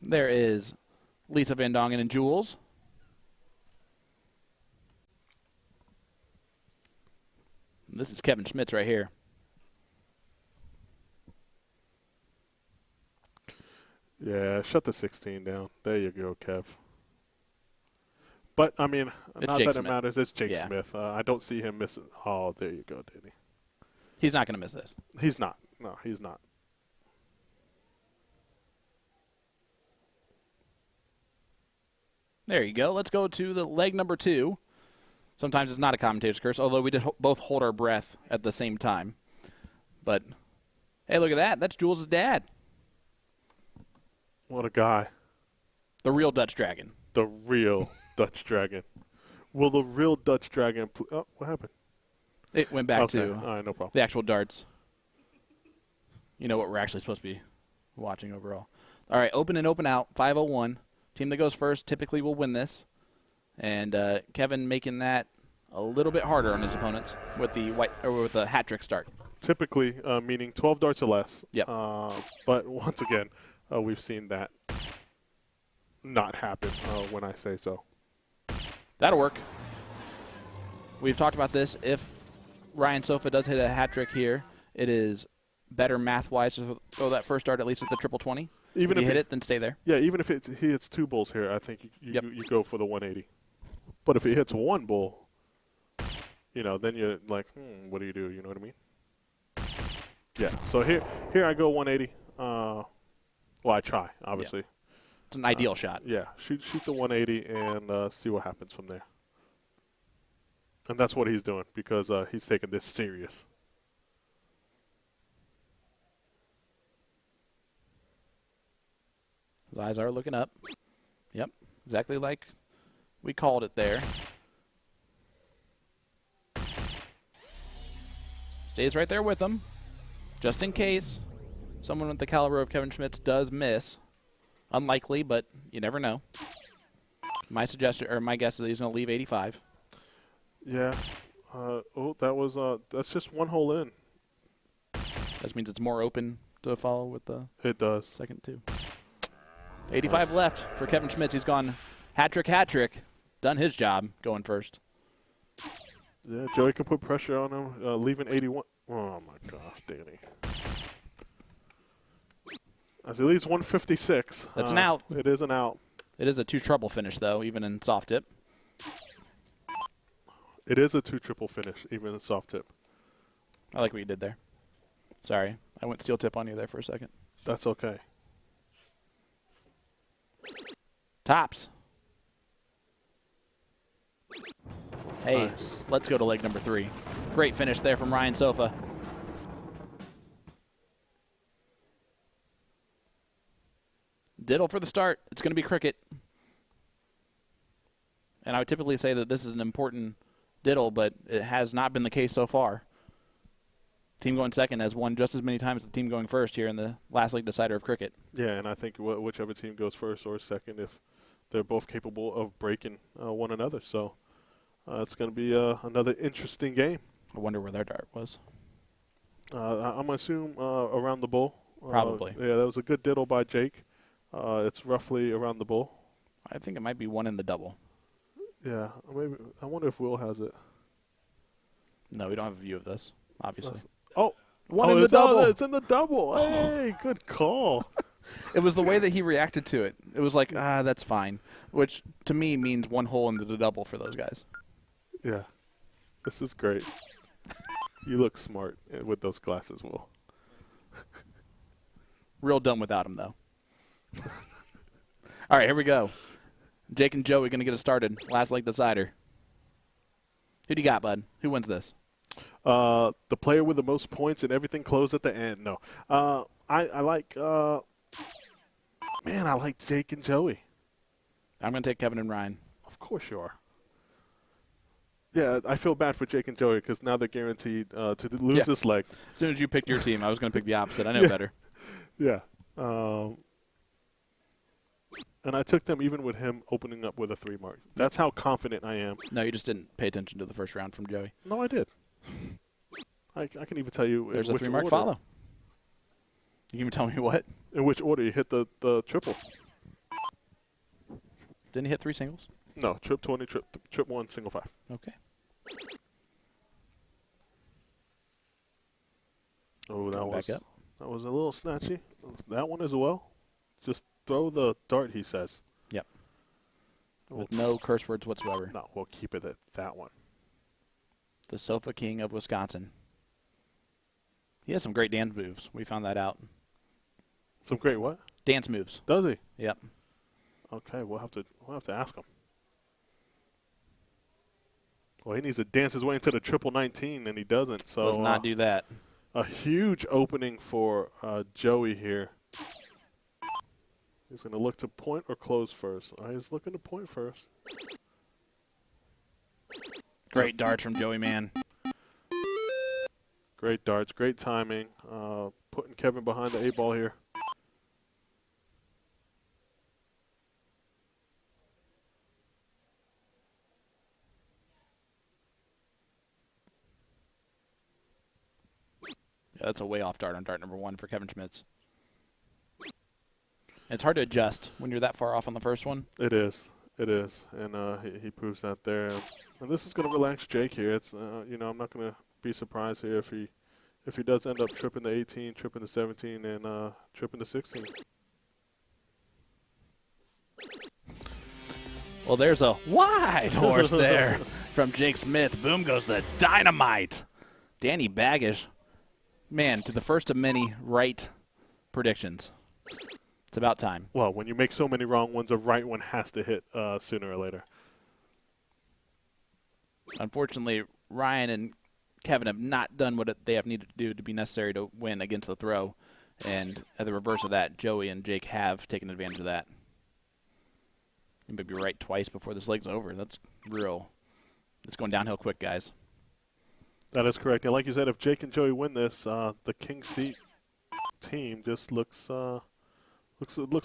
There is Lisa Van Dongen and Jules. This is Kevin Schmitz right here. Yeah, shut the 16 down. There you go, Kev. But, I mean, It's not Jake that Smith. it matters. It's Jake Yeah. Smith. I don't see him missing. Oh, there you go, Danny. He's not going to miss this. He's not. No, he's not. There you go. Let's go to the leg number 2. Sometimes it's not a commentator's curse, although we did both hold our breath at the same time. But, hey, look at that. That's Jules' dad. What a guy. The real Dutch Dragon. The real Dutch Dragon. Will the real Dutch Dragon... Oh, what happened? It went back Okay. to All right, no problem. the actual darts. You know what we're actually supposed to be watching overall. All right, open and open out, 501. Team that goes first typically will win this. And Kevin making that a little bit harder on his opponents with the with a hat trick start. Typically, meaning 12 darts or less. Yep. But once again, we've seen that not happen when I say so. That'll work. We've talked about this. If Ryan Sofa does hit a hat trick here, it is better math-wise to throw that first dart at least at the triple 20. Even if you if hit it, then stay there. Yeah, even if he hits 2 bulls here, I think you go for the 180. But if he hits 1 bull, you know, then you're like, what do? You know what I mean? Yeah. So here I go 180. Well, I try, obviously. Yeah. It's an ideal shot. Yeah. Shoot the 180 and see what happens from there. And that's what he's doing because he's taking this serious. His eyes are looking up. Yep, exactly like we called it there. Stays right there with him, just in case someone with the caliber of Kevin Schmitz does miss. Unlikely, but you never know. My suggestion, or my guess, is that he's going to leave 85. Yeah. That's just 1 hole in. That means it's more open to follow with the It does. second 2. 85 left for Kevin Schmitz. He's gone hat trick, done his job going first. Yeah, Joey can put pressure on him, leaving 81. Oh, my gosh, Danny. As he leaves 156. That's an out. It is an out. It is a 2 trouble finish, though, even in soft tip. It is a 2 triple finish, even in soft tip. I like what you did there. Sorry, I went steel tip on you there for a second. That's okay. Tops. Hey, Nice. let's go to leg number 3. Great finish there from Ryan Sofa. Diddle for the start. It's going to be cricket. And I would typically say that this is an important diddle, but it has not been the case so far. Team going second has won just as many times as the team going first here in the last league decider of cricket. Yeah, and I think whichever team goes first or second, if they're both capable of breaking one another. So it's going to be another interesting game. I wonder where their dart was. I'm going to assume around the bull. Probably. Yeah, that was a good diddle by Jake. It's roughly around the bull. I think it might be one in the double. Yeah, maybe. I wonder if Will has it. No, we don't have a view of this, obviously. One in the double. It's in the double. Hey, good call. It was the way that he reacted to it. It was like, that's fine, which to me means 1 hole into the double for those guys. Yeah, this is great. You look smart with those glasses, Will. Real dumb without him, though. All right, here we go. Jake and Joey going to get us started. Last leg decider. Who do you got, bud? Who wins this? The player with the most points and everything closed at the end. No, I like. Man, I like Jake and Joey. I'm going to take Kevin and Ryan. Of course you are. Yeah, I feel bad for Jake and Joey because now they're guaranteed to lose this leg. As soon as you picked your team, I was going to pick the opposite. I know better. Yeah. And I took them even with him opening up with a 3 mark. That's how confident I am. No, you just didn't pay attention to the first round from Joey. No, I did. I can even tell you There's in a which 3 mark order. follow. You can even tell me what? In which order you hit the triple. Didn't he hit 3 singles? No, trip 20, trip 1, single 5. Okay. Oh, Going back up. that was a little snatchy. That one as well. Just throw the dart, he says. Yep. With no curse words whatsoever. No, we'll keep it at that one. The Sofa King of Wisconsin. He has some great dance moves. We found that out. Some great what? Dance moves. Does he? Yep. Okay, we'll have to ask him. Well, he needs to dance his way into the 19, and he doesn't. So Does not do that. A huge opening for Joey here. He's going to look to point or close first. He's looking to point first. Great darts from Joey Mann. Great darts, great timing. Putting Kevin behind the 8 ball here. Yeah, that's a way off dart on dart number 1 for Kevin Schmitz. It's hard to adjust when you're that far off on the first one. It is. It is. And he proves that there. And this is going to relax Jake here. It's you know, I'm not going to be surprised here if he does end up tripping the 18, tripping the 17, and tripping the 16. Well, there's a wide horse there from Jake Smith. Boom goes the dynamite. Danny Baggish, man, to the first of many right predictions. It's about time. Well, when you make so many wrong ones, a right one has to hit sooner or later. Unfortunately, Ryan and Kevin have not done what they have needed to do to be necessary to win against the throw. And at the reverse of that, Joey and Jake have taken advantage of that. You may be right twice before this leg's over. That's real. It's going downhill quick, guys. That is correct. And like you said, if Jake and Joey win this, the King Seat team just looks a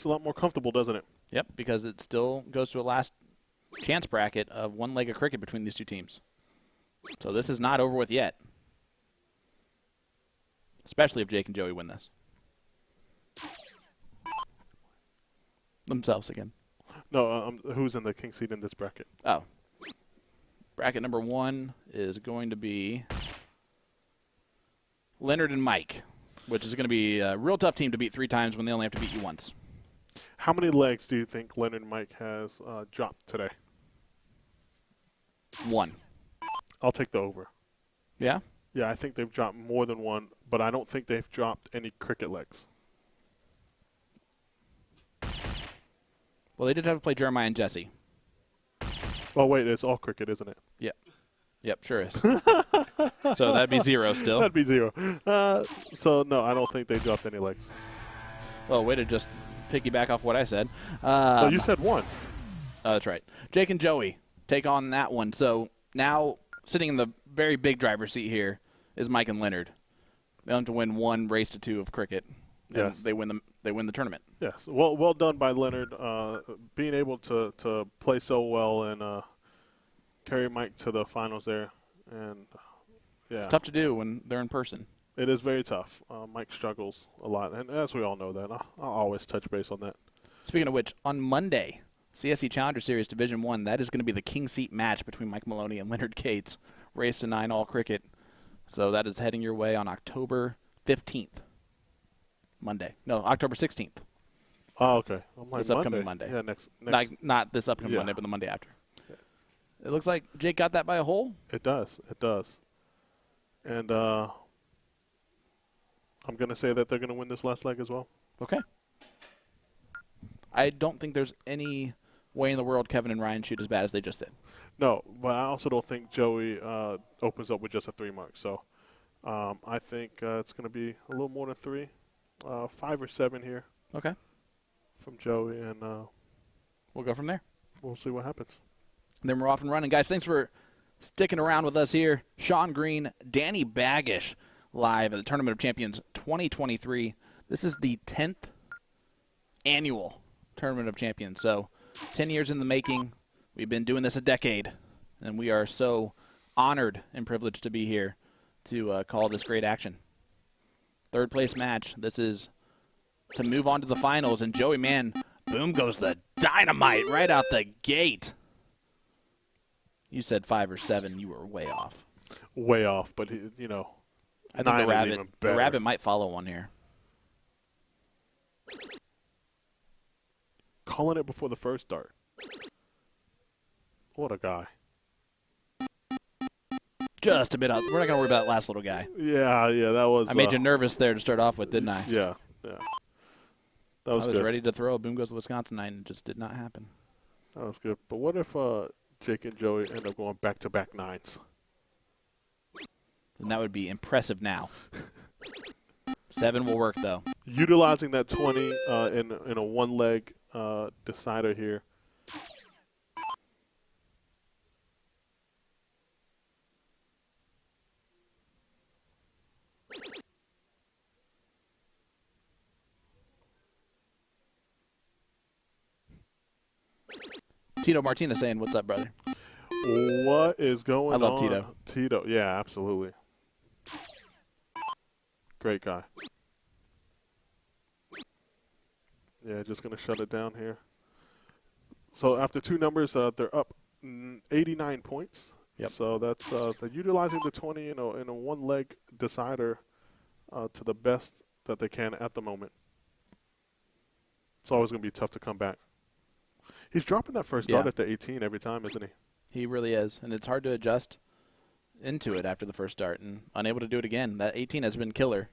lot more comfortable, doesn't it? Yep, because it still goes to a last chance bracket of one leg of cricket between these two teams. So this is not over with yet, especially if Jake and Joey win this. Themselves again. No, who's in the King Seat in this bracket? Oh. Bracket number 1 is going to be Leonard and Mike, which is going to be a real tough team to beat 3 times when they only have to beat you once. How many legs do you think Leonard and Mike has dropped today? 1. I'll take the over. Yeah? Yeah, I think they've dropped more than 1, but I don't think they've dropped any cricket legs. Well, they did have to play Jeremiah and Jesse. Oh, wait, it's all cricket, isn't it? Yep. Yep, sure is. So that'd be 0 still. That'd be 0. So, no, I don't think they dropped any legs. Well, way to just piggyback off what I said. Oh, you said 1. That's right. Jake and Joey take on that one. So now sitting in the very big driver's seat here is Mike and Leonard. They have to win 1 race to 2 of cricket. And Yes. they win the tournament. Yes. Well done by Leonard, being able to play so well and carry Mike to the finals there. And yeah, It's tough to do when they're in person. it is very tough. Mike struggles a lot, and as we all know that, I'll always touch base on that. Speaking of which, on Monday, CSE Challenger Series Division 1, that is going to be the King Seat match between Mike Maloney and Leonard Cates. Race to 9 all cricket. So that is heading your way on October 15th. Monday. No, October 16th. Oh, okay. I'm like, This upcoming Monday. Yeah, next. Not this upcoming Yeah. Monday, but the Monday after. It looks like Jake got that by a hole. It does. It does. And I'm going to say that they're going to win this last leg as well. Okay. I don't think there's any way in the world Kevin and Ryan shoot as bad as they just did. No, but I also don't think Joey opens up with just a 3 mark. So I think it's going to be a little more than 3, 5 or 7 here. Okay. From Joey, and we'll go from there. We'll see what happens. Then we're off and running. Guys, thanks for sticking around with us here. Sean Green, Danny Baggish, live at the Tournament of Champions 2023. This is the 10th annual Tournament of Champions. So 10 years in the making. We've been doing this a decade, and we are so honored and privileged to be here to call this great action. 3rd place match. This is to move on to the finals, and Joey Mann Boom goes the dynamite right out the gate. You said 5 or 7. You were way off. Way off, but, you know, I think 9 is even the better. rabbit might follow one here. Calling it before the first dart. What a guy. Just a bit out. We're not going to worry about that last little guy. Yeah, that was. I made you nervous there to start off with, didn't I? Yeah. That was I was good. ready to throw a Boom Goes the Wisconsin night, and it just did not happen. That was good. But what if Jake and Joey end up going back-to-back 9s? And that would be impressive now. 7 will work, though. Utilizing that 20 in a one-leg decider here. Tito Martinez saying, "What's up, brother?" What is going on? I love Tito. Tito, yeah, absolutely. Great guy. Yeah, just going to shut it down here. So after 2 numbers, they're up 89 points. Yep. So that's they're utilizing the 20 in a one-leg decider to the best that they can at the moment. It's always going to be tough to come back. He's dropping that first dart at the 18 every time, isn't he? He really is, and it's hard to adjust into it after the first dart, and unable to do it again. That 18 has been killer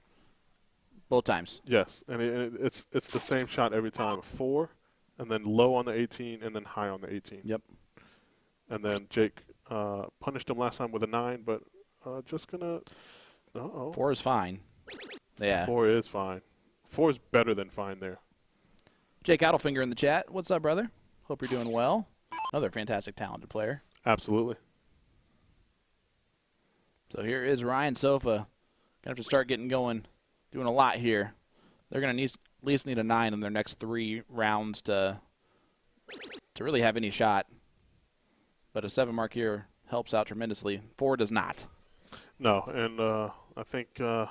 both times. Yes, and it's the same shot every time. 4, and then low on the 18, and then high on the 18. Yep. And then Jake punished him last time with a 9, but just gonna. 4 is fine. Yeah. 4 is fine. 4 is better than fine there. Jake Adelfinger in the chat. What's up, brother? Hope you're doing well. Another fantastic, talented player. Absolutely. So here is Ryan Sofa. Gonna have to start getting going, doing a lot here. They're gonna at least need a 9 in their next 3 rounds to really have any shot. But a 7 mark here helps out tremendously. 4 does not. No, and I think when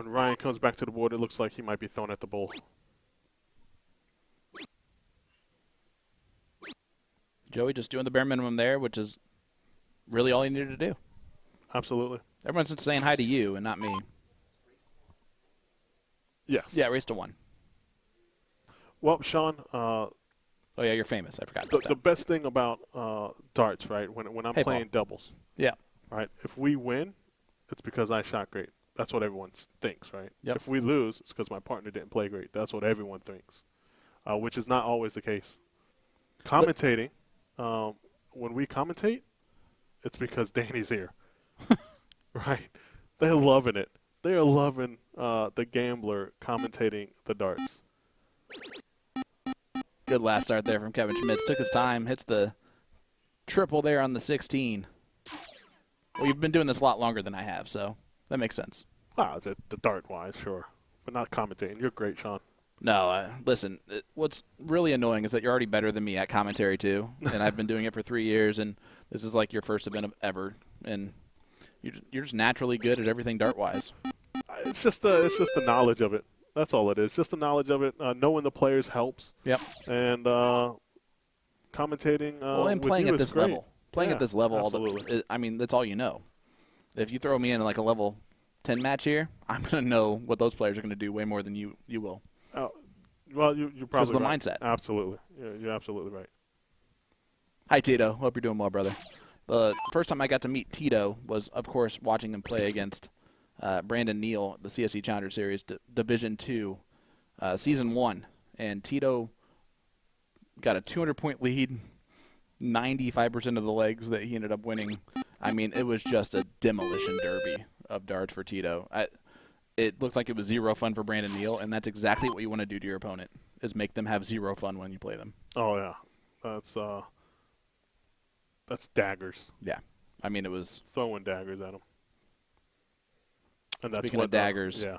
Ryan comes back to the board, it looks like he might be thrown at the bowl. Joey just doing the bare minimum there, which is really all he needed to do. Absolutely. Everyone's just saying hi to you and not me. Yes. Yeah, race to 1. Well, Sean. Oh yeah, you're famous. I forgot. The best thing about darts, right? When I'm playing doubles. Yeah. Right. If we win, it's because I shot great. That's what everyone thinks, right? Yep. If we lose, it's because my partner didn't play great. That's what everyone thinks, which is not always the case. Commentating. When we commentate, it's because Danny's here, right? They're loving it. They are loving the gambler commentating the darts. Good last start there from Kevin Schmitz. Took his time, hits the triple there on the 16. Well, you've been doing this a lot longer than I have, so that makes sense. Wow, the dart-wise, sure. But not commentating. You're great, Sean. No, listen, what's really annoying is that you're already better than me at commentary, too. And I've been doing it for 3 years, and this is like your first event ever. And you're just naturally good at everything dart-wise. It's just the knowledge of it. That's all it is. Just the knowledge of it. Knowing the players helps. Yep. And commentating and with playing you at this is great. level. Playing at this level, absolutely. I mean, that's all you know. If you throw me in like a level 10 match here, I'm going to know what those players are going to do way more than you will. Well, you're probably because of the right. mindset. Absolutely. Yeah, you're absolutely right. Hi, Tito. Hope you're doing well, brother. The first time I got to meet Tito was, of course, watching him play against Brandon Neal, the CSE Challenger Series, Division II, Season 1. And Tito got a 200-point lead, 95% of the legs that he ended up winning. I mean, it was just a demolition derby of darts for Tito. It looked like it was zero fun for Brandon Neal, and that's exactly what you want to do to your opponent, is make them have zero fun when you play them. Oh, yeah. That's daggers. Yeah. I mean, it was throwing daggers at them. And that's speaking of daggers. Yeah.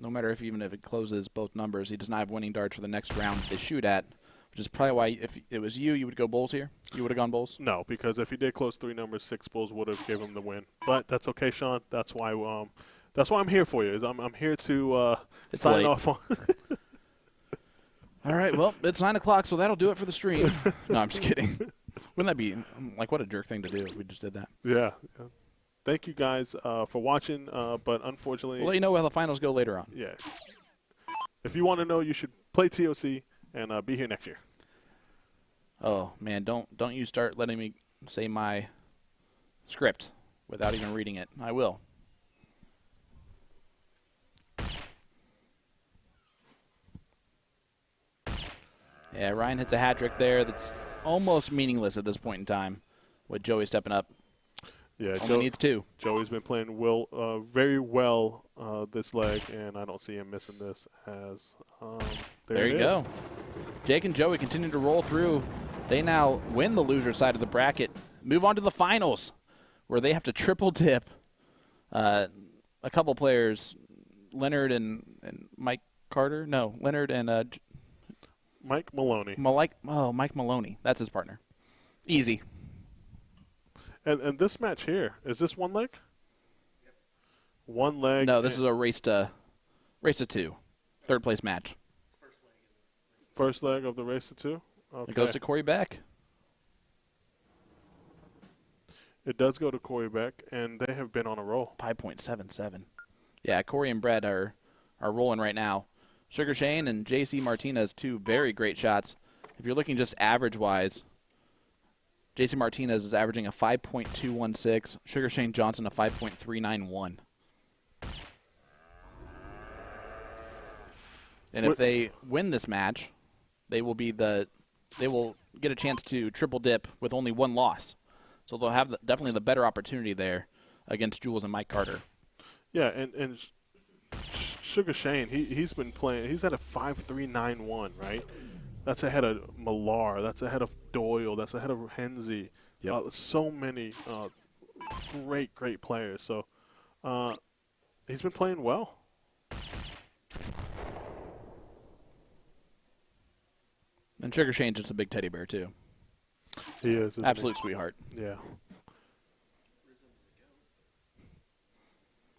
No matter even if it closes both numbers, he does not have winning darts for the next round they shoot at, which is probably why if it was you would go bulls here? You would have gone bulls? No, because if he did close 3 numbers, 6 bulls would have given him the win. But that's okay, Sean. That's why That's why I'm here for you. I'm here to sign late. off on. All right, well, it's 9 o'clock, so that'll do it for the stream. No, I'm just kidding. Wouldn't that be, like, what a jerk thing to do if we just did that? Yeah. Thank you guys for watching, but unfortunately. We'll let you know how the finals go later on. Yeah. If you want to know, you should play TOC and be here next year. Oh, man, don't you start letting me say my script without even reading it. I will. Yeah, Ryan hits a hat trick there that's almost meaningless at this point in time with Joey stepping up. Yeah, Only needs 2. Joey's been playing very well this leg, and I don't see him missing this as there you go. Jake and Joey continue to roll through. They now win the loser side of the bracket. Move on to the finals, where they have to triple dip a couple players, Leonard and Mike Carter. No, Leonard and Mike Maloney. Mike Maloney. That's his partner. Easy. And this match here, is this one leg? Yep. One leg. No, this is a race to 2. Third place match. First leg of the race to 2? Okay. It goes to Corey Beck. It does go to Corey Beck, and they have been on a roll. 5.77. Yeah, Corey and Brett are rolling right now. Sugar Shane and JC Martinez, 2 very great shots. If you're looking just average-wise, JC Martinez is averaging a 5.216. Sugar Shane Johnson a 5.391. And if they win this match, they will get a chance to triple dip with only 1 loss. So they'll have definitely the better opportunity there against Jules and Mike Carter. Yeah, and Sugar Shane, he's been playing. He's at a 5.391, right? That's ahead of Millar. That's ahead of Doyle. That's ahead of Henze. Yep. So many great players. So he's been playing well. And Sugar Shane's just a big teddy bear, too. He is. Absolute sweetheart. Yeah.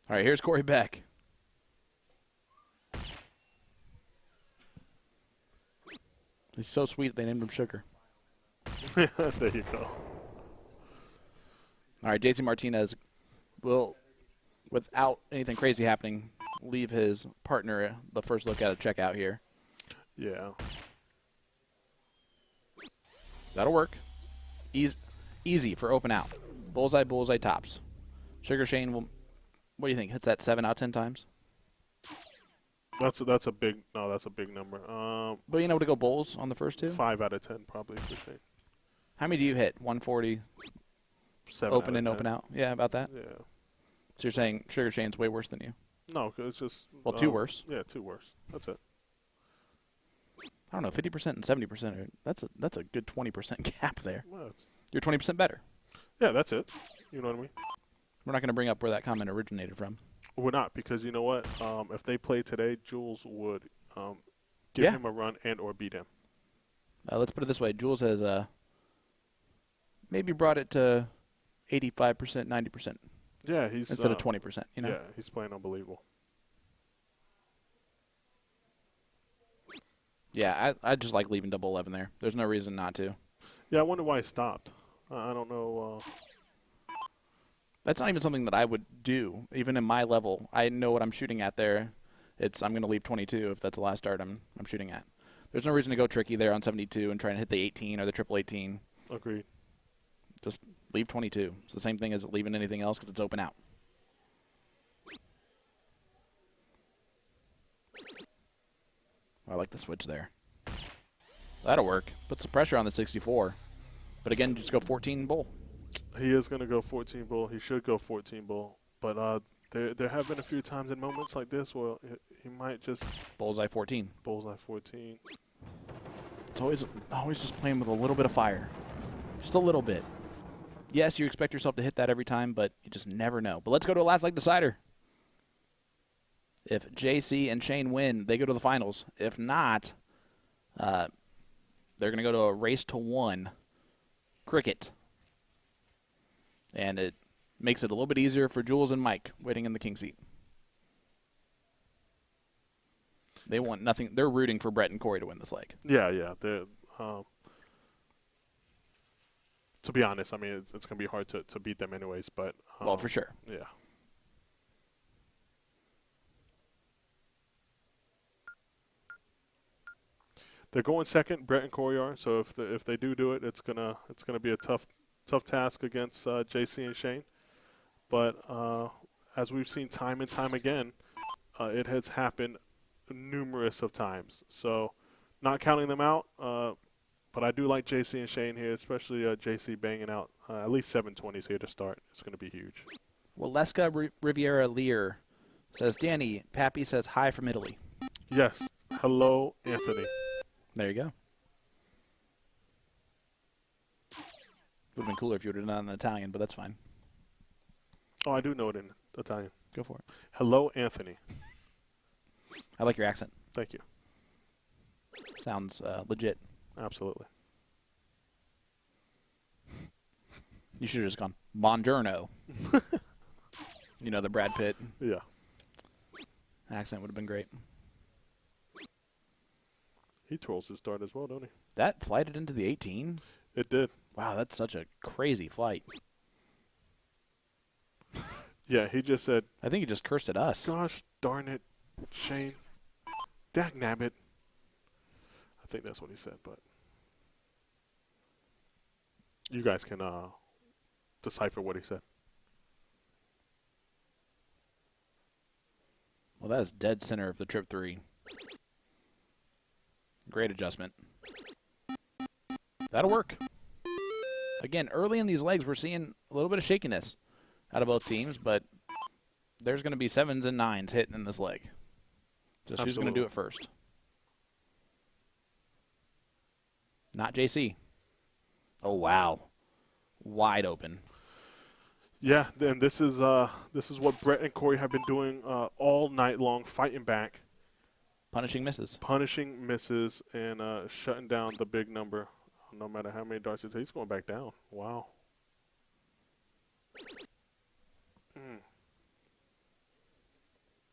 All right, here's Corey Beck. He's so sweet they named him Sugar. There you go. All right, JC Martinez will, without anything crazy happening, leave his partner the first look at a checkout here. Yeah. That'll work. Easy for open out. Bullseye, tops. Sugar Shane will, what do you think, hits that 7 out of 10 times? That's a big number. But you know to go bulls on the first 2? 5 out of 10 probably for Shane. How many do you hit? 140? 7 open out of and 10. open out? Yeah, about that? Yeah. So you're saying Sugar Shane's way worse than you? No, 'cause it's just... Well, 2 worse. Yeah, 2 worse. That's it. I don't know, 50% and 70%. That's a good 20% gap there. Well, You're 20% better. yeah, that's it. You know what I mean? We're not going to bring up where that comment originated from. We're not, because you know what? If they play today, Jules would give him a run and or beat him. Let's put it this way. Jules has maybe brought it to 85%, 90%. Yeah, he's... Instead of 20%, you know? Yeah, he's playing unbelievable. Yeah, I just like leaving double 11 there. There's no reason not to. Yeah, I wonder why he stopped. I don't know. That's not even something that I would do, even in my level. I know what I'm shooting at there. I'm going to leave 22 if that's the last dart I'm shooting at. There's no reason to go tricky there on 72 and try and hit the 18 or the triple 18. Agreed. Just leave 22. It's the same thing as leaving anything else because it's open out. I like the switch there. That'll work. Put some pressure on the 64. But again, just go 14 bull. He is going to go 14 bull. He should go 14 bull. But there have been a few times in moments like this where he might just... Bullseye 14. Bullseye 14. It's always just playing with a little bit of fire. Just a little bit. Yes, you expect yourself to hit that every time, but you just never know. But let's go to a last leg decider. If JC and Shane win, they go to the finals. If not, they're going to go to a race to 1 cricket. And it makes it a little bit easier for Jules and Mike waiting in the king seat. They want nothing. They're rooting for Brett and Corey to win this leg. Yeah. To be honest, I mean, it's going to be hard to beat them anyways. But Well, for sure. Yeah. They're going second, Brett and Corey are. So if they do it, it's gonna be a tough task against JC and Shane. But as we've seen time and time again, it has happened numerous of times. So not counting them out, but I do like JC and Shane here, especially JC banging out at least 720s here to start. It's going to be huge. Well, Leska Riviera Lear says, Danny, Pappy says hi from Italy. Yes. Hello, Anthony. There you go. Would have been cooler if you would have done it in Italian, but that's fine. Oh, I do know it in Italian. Go for it. Hello, Anthony. I like your accent. Thank you. Sounds legit. Absolutely. You should have just gone, Buongiorno. You know, the Brad Pitt Yeah. accent would have been great. He twirls his dart as well, don't he? That flighted into the 18? It did. Wow, that's such a crazy flight. Yeah, he just said, I think he just cursed at us. gosh darn it, Shane. Dagnabbit. I think that's what he said, but you guys can decipher what he said. Well, that is dead center of the trip 3. Great adjustment. That'll work. Again, early in these legs, we're seeing a little bit of shakiness out of both teams, but there's going to be 7s and 9s hitting in this leg. Just who's going to do it first? Not JC. Oh, wow. Wide open. Yeah, and this is what Brett and Corey have been doing all night long, fighting back. Punishing misses. Punishing misses and shutting down the big number. No matter how many darts he's going back down. Wow.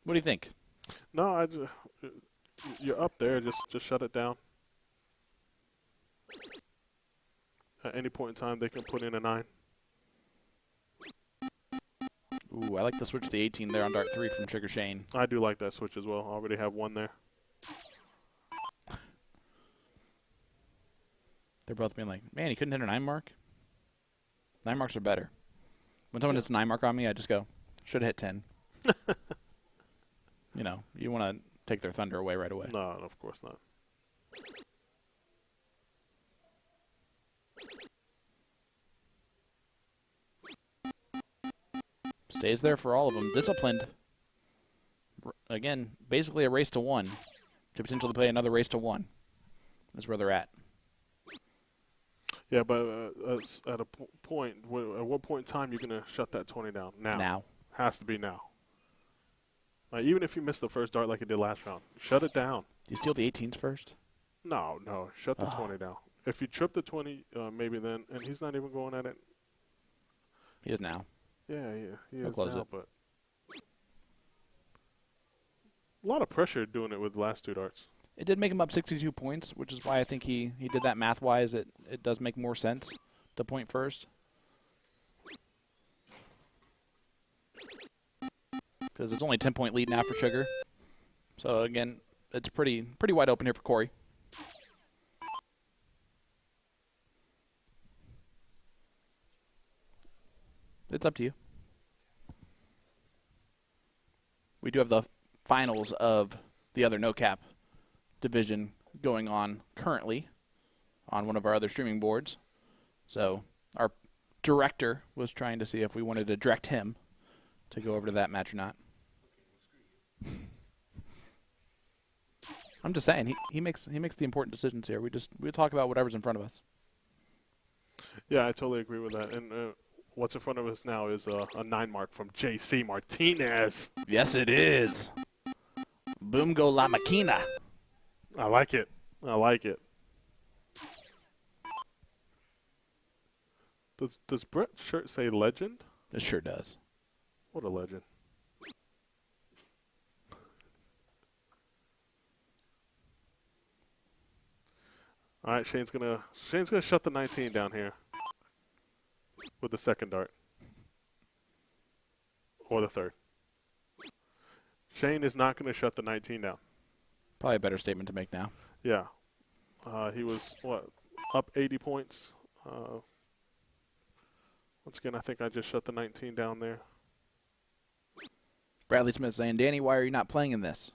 What do you think? No, you're up there. Just shut it down. At any point in time, they can put in a 9. Ooh, I like the switch to the 18 there on dart 3 from Sugar Shane. I do like that switch as well. I already have one there. They're both being like, man, he couldn't hit a 9 mark? 9 marks are better. When someone hits a 9 mark on me, I just go, should have hit 10. You know, you want to take their thunder away right away. No, of course not. Stays there for all of them. Disciplined. Again, basically a race to 1. To potentially play another race to 1. That's where they're at. Yeah, but at a point, at what point in time are you going to shut that 20 down? Now. Has to be now. Even if you miss the first dart like you did last round, shut it down. Do you steal the 18s first? No. Shut the 20 down. If you trip the 20, maybe then, and he's not even going at it. He is now. Yeah, he He'll is close now, it. but a lot of pressure doing it with the last 2 darts. It did make him up 62 points, which is why I think he did that math-wise. It does make more sense to point first. Because it's only a 10-point lead now for Sugar. So, again, it's pretty wide open here for Corey. It's up to you. We do have the finals of the other no-cap division going on currently on one of our other streaming boards. So our director was trying to see if we wanted to direct him to go over to that match or not. I'm just saying he makes the important decisions here. We talk about whatever's in front of us. Yeah, I totally agree with that. And what's in front of us now is a 9 mark from JC Martinez. Yes, it is. Boom go la maquina. I like it. Does Brett's shirt say legend? It sure does. What a legend. All right, Shane's gonna shut the 19 down here with the second dart or the third. Shane is not going to shut the 19 down. Probably a better statement to make now. Yeah, he was up 80 points. Once again, I think I just shut the 19 down there. Bradley Smith saying, Danny, why are you not playing in this?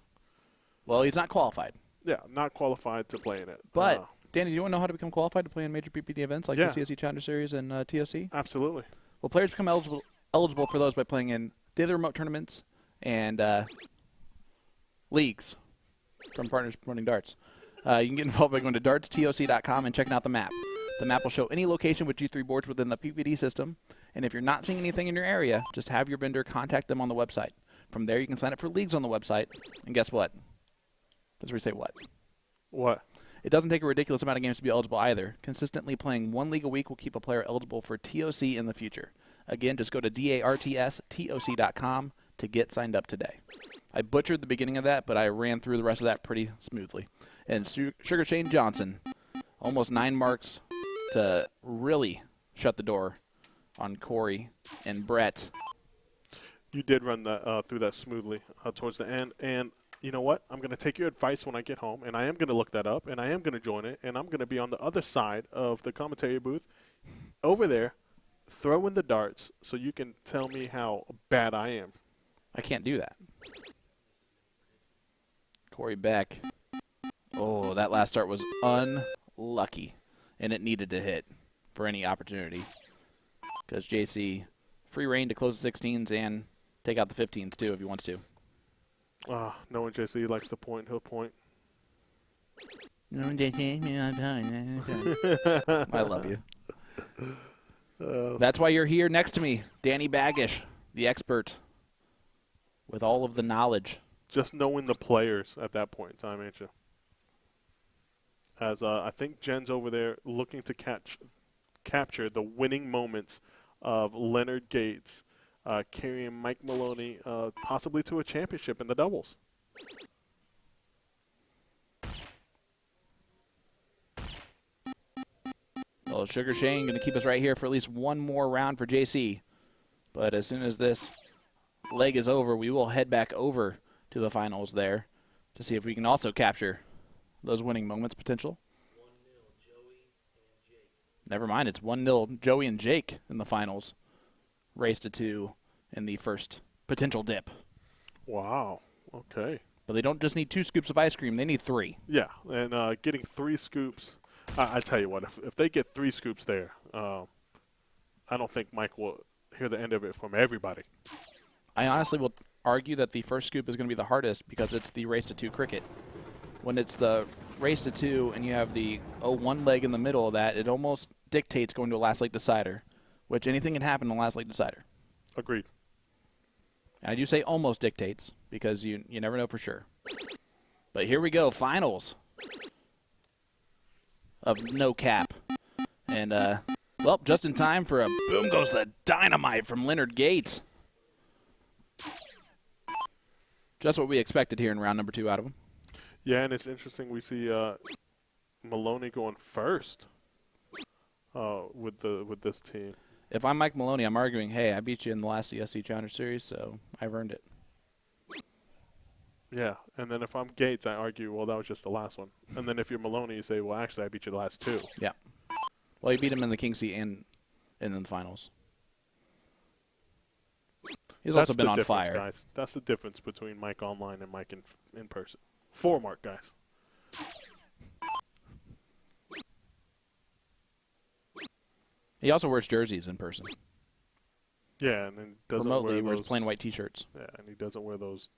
Well, he's not qualified. Yeah, not qualified to play in it. But, Danny, do you want to know how to become qualified to play in major PPD events like Yeah. the CSE Challenger Series and TOC? Absolutely. Well, players become eligible for those by playing in daily remote tournaments and leagues from partners promoting darts. You can get involved by going to dartstoc.com and checking out the map. The map will show any location with G3 boards within the PPD system, and if you're not seeing anything in your area, just have your vendor contact them on the website. From there, you can sign up for leagues on the website, and guess what? That's where you say what? What? It doesn't take a ridiculous amount of games to be eligible either. Consistently playing one league a week will keep a player eligible for TOC in the future. Again, just go to dartstoc.com to get signed up today. I butchered the beginning of that, but I ran through the rest of that pretty smoothly. And Sugar Shane Johnson, almost 9 marks to really shut the door on Corey and Brett. You did run that through that smoothly towards the end. And you know what? I'm going to take your advice when I get home, and I am going to look that up, and I am going to join it, and I'm going to be on the other side of the commentary booth over there, throwing the darts so you can tell me how bad I am. I can't do that. Corey Beck. Oh, that last start was unlucky, and it needed to hit for any opportunity because JC free reign to close the 16s and take out the 15s too if he wants to. Knowing JC likes to point, he'll point. I love you. That's why you're here next to me, Danny Baggish, the expert with all of the knowledge. Just knowing the players at that point in time, ain't you? As I think Jen's over there looking to capture the winning moments of Leonard Gates carrying Mike Maloney possibly to a championship in the doubles. Well, Sugar Shane going to keep us right here for at least one more round for JC. But as soon as this leg is over, we will head back over to the finals there to see if we can also capture those winning moments potential. 1-0 Joey and Jake. Never mind, it's 1-0 Joey and Jake in the finals. Race to 2 in the first potential dip. Wow. Okay. But they don't just need 2 scoops of ice cream, they need 3. Yeah, and getting 3 scoops. I tell you what, if they get 3 scoops there, I don't think Mike will hear the end of it from everybody. I honestly will argue that the first scoop is going to be the hardest because it's the race to 2 cricket. When it's the race to 2 and you have the 1 leg in the middle of that, it almost dictates going to a last leg decider, which anything can happen in a last leg decider. Agreed. And I do say almost dictates because you never know for sure. But here we go, finals of no cap. And, well, just in time for a boom goes the dynamite from Leonard Gates. Just what we expected here in round number 2 out of him. Yeah, and it's interesting we see Maloney going first with this team. If I'm Mike Maloney, I'm arguing, hey, I beat you in the last CSC Challenger Series, so I've earned it. Yeah, and then if I'm Gates, I argue, well, that was just the last one. And then if you're Maloney, you say, well, actually, I beat you the last 2. Yeah. Well, you beat him in the King Seat and in the finals. He's That's also been the on difference, fire. Guys. That's the difference between Mike online and Mike in person. 4 mark, guys. He also wears jerseys in person. Yeah, and then doesn't Remotely, he wear wears those, plain white T-shirts. Yeah, and he doesn't wear those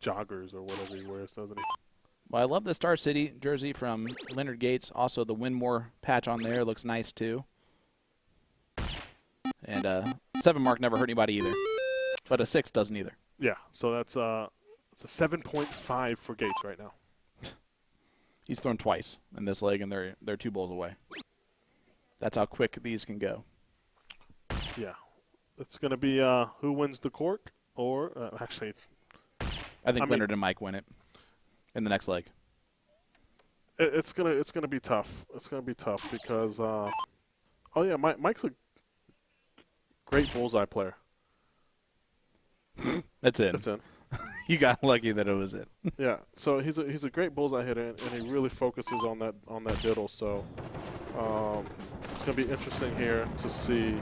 joggers or whatever he wears, doesn't he? Well, I love the Star City jersey from Leonard Gates. Also, the Winmore patch on there looks nice, too. And 7 mark never hurt anybody either. But a 6 doesn't either. Yeah, so it's a 7.5 for Gates right now. He's thrown twice in this leg, and they're 2 bowls away. That's how quick these can go. Yeah. It's going to be who wins the cork, or actually. I think Leonard and Mike win it in the next leg. It's gonna be tough. It's gonna be tough because oh yeah, Mike's a great bullseye player. That's in. That's in. You got lucky that it was in. Yeah, so he's a great bullseye hitter, and he really focuses on that diddle. So it's gonna be interesting here to see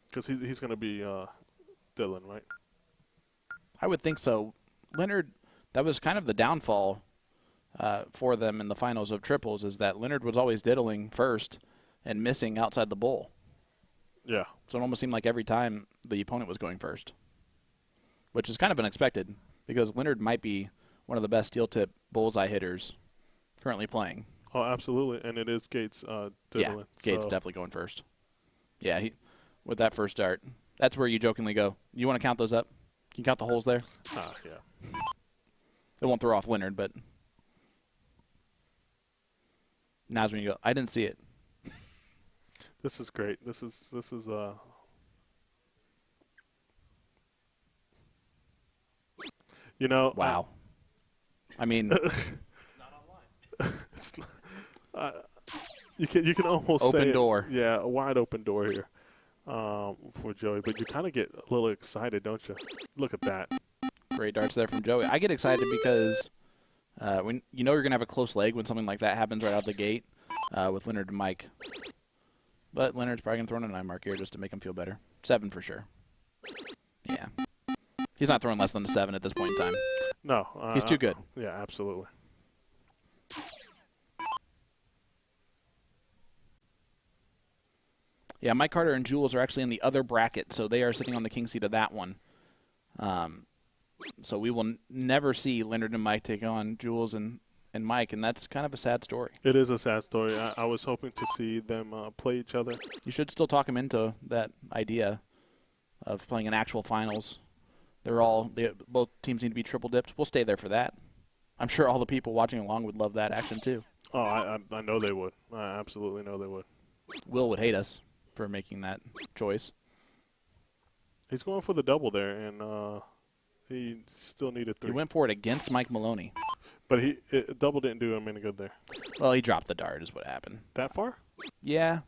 because he's gonna be diddling, right? I would think so. Leonard, that was kind of the downfall for them in the finals of triples, is that Leonard was always diddling first and missing outside the bowl. Yeah. So it almost seemed like every time the opponent was going first, which is kind of unexpected because Leonard might be one of the best steel tip bullseye hitters currently playing. Oh, absolutely, and it is Gates diddling. Yeah, Gates so. definitely going first. Yeah, with that first dart, that's where you jokingly go, you want to count those up? Can you count the holes there? Yeah. It won't throw off Leonard, but now's when you go, I didn't see it. This is great. This is you know. Wow. I mean, it's not, you can almost open say door. Yeah, a wide open door here for Joey. But you kind of get a little excited, don't you? Look at that. Great darts there from Joey. I get excited because when you know you're gonna have a close leg when something like that happens right out the gate with Leonard and Mike. But Leonard's probably going to throw in a 9 mark here just to make him feel better. 7 for sure. Yeah. He's not throwing less than a 7 at this point in time. No. He's too good. Yeah, absolutely. Yeah, Mike Carter and Jules are actually in the other bracket, so they are sitting on the king seat of that one. So we will never see Leonard and Mike take on Jules and Mike, and that's kind of a sad story. It is a sad story. I was hoping to see them play each other. You should still talk him into that idea of playing an actual finals. Both teams need to be triple dipped. We'll stay there for that. I'm sure all the people watching along would love that action too. Oh, I know they would. I absolutely know they would. Will would hate us for making that choice. He's going for the double there, and he still needed 3. He went for it against Mike Maloney. But double didn't do him any good there. Well, he dropped the dart is what happened. That far? Yeah.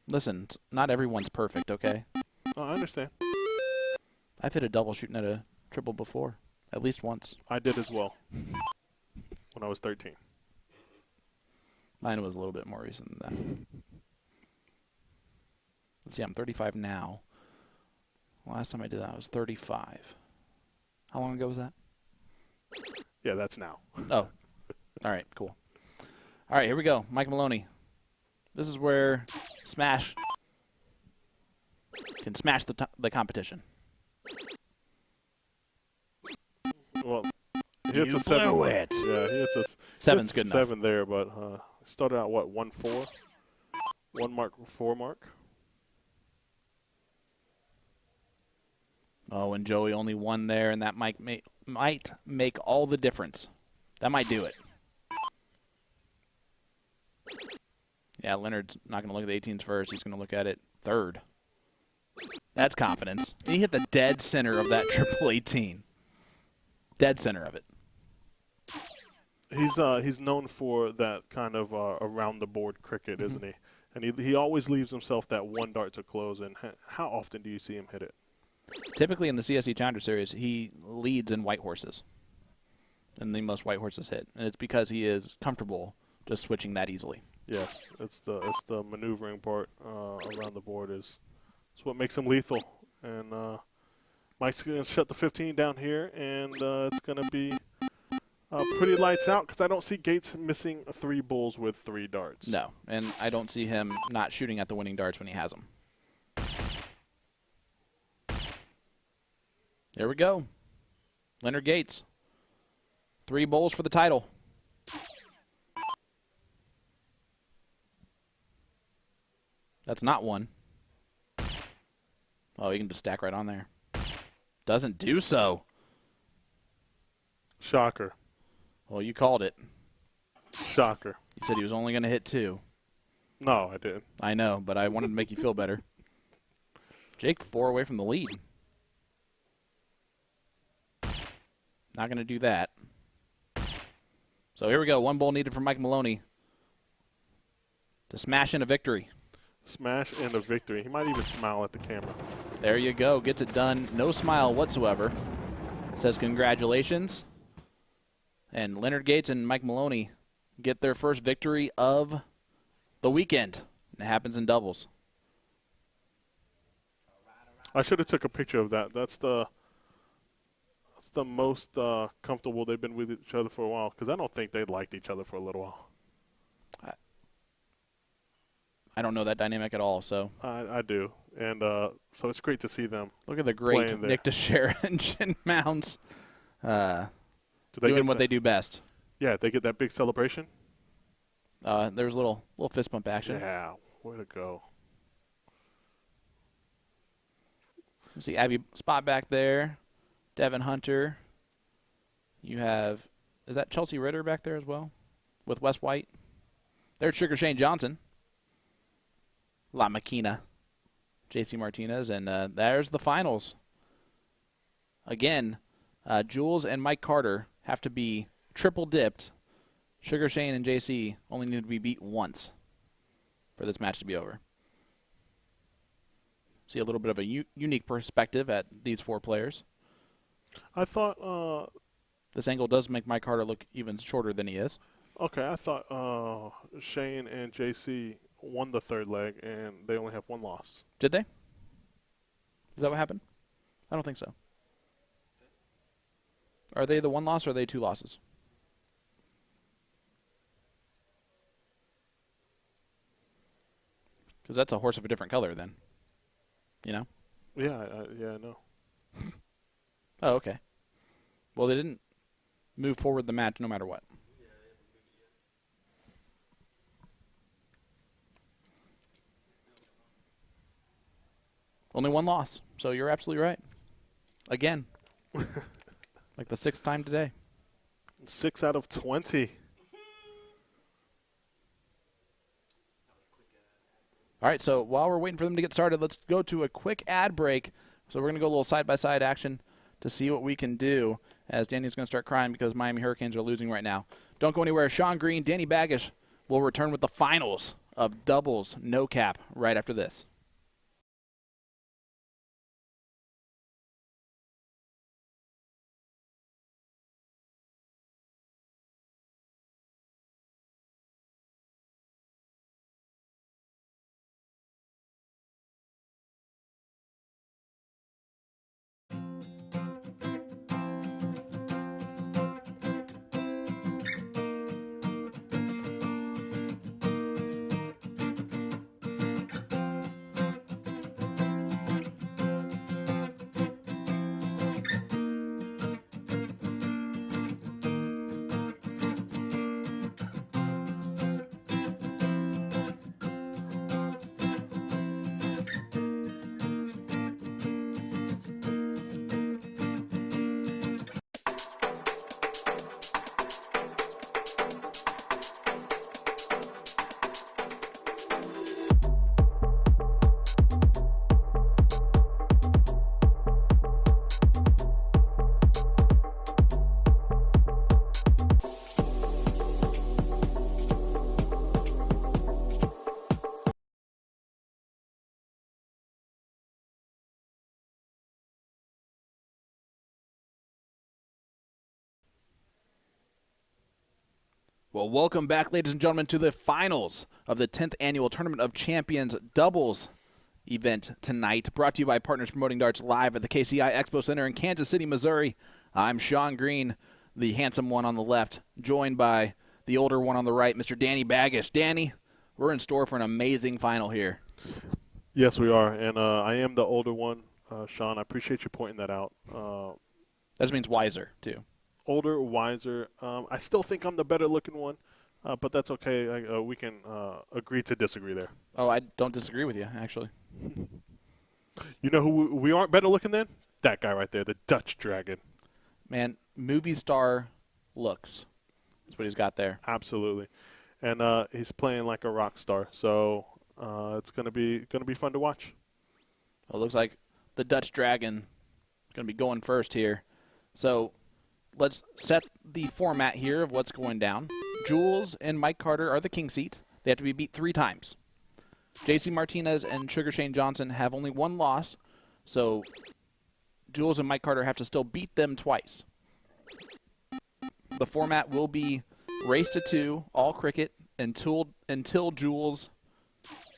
Listen, not everyone's perfect, okay? Oh, I understand. I've hit a double shooting at a triple before, at least once. I did as well when I was 13. Mine was a little bit more recent than that. Let's see, I'm 35 now. Last time I did that, I was 35. How long ago was that? Yeah, that's now. Oh. All right, cool. All right, here we go. Mike Maloney. This is where Smash can smash the competition. Well, he hits a 7. blew it. Yeah, he hits a 7's good enough. 7 there, but started out, 1-4? 1 mark, 4 mark? Oh, and Joey only won there, and that might make all the difference. That might do it. Yeah, Leonard's not going to look at the 18s first. He's going to look at it third. That's confidence. And he hit the dead center of that triple 18. Dead center of it. He's known for that kind of around the board cricket, isn't he? And he always leaves himself that 1 dart to close. And how often do you see him hit it? Typically in the CSE Challenger Series, he leads in white horses. And the most white horses hit. And it's because he is comfortable just switching that easily. Yes, it's the maneuvering part around the board is what makes him lethal. And Mike's going to shut the 15 down here, and it's going to be pretty lights out because I don't see Gates missing 3 bulls with 3 darts. No, and I don't see him not shooting at the winning darts when he has them. There we go. Leonard Gates. 3 bowls for the title. That's not 1. Oh, you can just stack right on there. Doesn't do so. Shocker. Well, you called it. Shocker. You said he was only going to hit 2. No, I didn't. I know, but I wanted to make you feel better. Jake 4 away from the lead. Not going to do that. So here we go. One bowl needed for Mike Maloney to smash in a victory. Smash and a victory. He might even smile at the camera. There you go. Gets it done. No smile whatsoever. Says congratulations. And Leonard Gates and Mike Maloney get their first victory of the weekend. And it happens in doubles. I should have took a picture of that. That's the most comfortable they've been with each other for a while, because I don't think they liked each other for a little while. I don't know that dynamic at all. So I do, and so it's great to see them. Look at the great Nick Dichiria and Shin Mounds doing what they do best. Yeah, they get that big celebration. There's a little fist bump action. Yeah, way to go. You see Abby Spot back there, Devin Hunter. You have, is that Chelsea Ritter back there as well with Wes White? There's Sugar Shane Johnson. La Maquina, JC Martinez, and there's the finals. Again, Jules and Mike Carter have to be triple dipped. Sugar Shane and JC only need to be beat once for this match to be over. See a little bit of a unique perspective at these four players. I thought this angle does make Mike Carter look even shorter than he is. Okay, I thought Shane and JC won the third leg, and they only have one loss. Did they? Is that what happened? I don't think so. Are they the one loss or are they two losses? Because that's a horse of a different color then. You know? Yeah, I know. Oh, okay. Well, they didn't move forward the match no matter what. Only one loss, so you're absolutely right. Again. Like the sixth time today. 6 out of 20. All right, so while we're waiting for them to get started, let's go to a quick ad break. So we're going to go a little side-by-side action to see what we can do, as Danny's going to start crying because Miami Hurricanes are losing right now. Don't go anywhere. Sean Green, Danny Baggish will return with the finals of doubles no cap right after this. Well, welcome back, ladies and gentlemen, to the finals of the 10th Annual Tournament of Champions Doubles event tonight, brought to you by Partners Promoting Darts live at the KCI Expo Center in Kansas City, Missouri. I'm Sean Green, the handsome one on the left, joined by the older one on the right, Mr. Danny Baggish. Danny, we're in store for an amazing final here. Yes, we are, and I am the older one, Sean. I appreciate you pointing that out. That just means wiser, too. Older, wiser. I still think I'm the better-looking one, but that's okay. We can agree to disagree there. Oh, I don't disagree with you, actually. You know who we aren't better-looking than? That guy right there, the Dutch Dragon. Man, movie star looks. That's what he's got there. Absolutely, and he's playing like a rock star. So it's gonna be fun to watch. Well, it looks like the Dutch Dragon is gonna be going first here. So let's set the format here of what's going down. Jules and Mike Carter are the king seat. They have to be beat 3 times. JC Martinez and Sugar Shane Johnson have only 1 loss, so Jules and Mike Carter have to still beat them twice. The format will be race to 2, all cricket, until Jules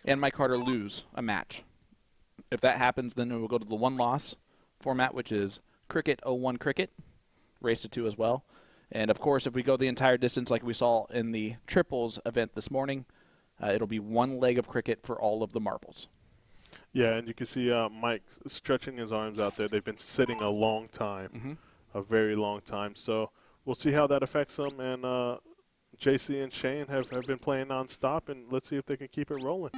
and Mike Carter lose a match. If that happens, then we will go to the 1-loss format, which is cricket 0-1 cricket, race to 2 as well. And, of course, if we go the entire distance like we saw in the triples event this morning, it'll be 1 leg of cricket for all of the marbles. Yeah, and you can see Mike stretching his arms out there. They've been sitting a long time, a very long time. So we'll see how that affects them. And JC and Shane have been playing nonstop, and let's see if they can keep it rolling.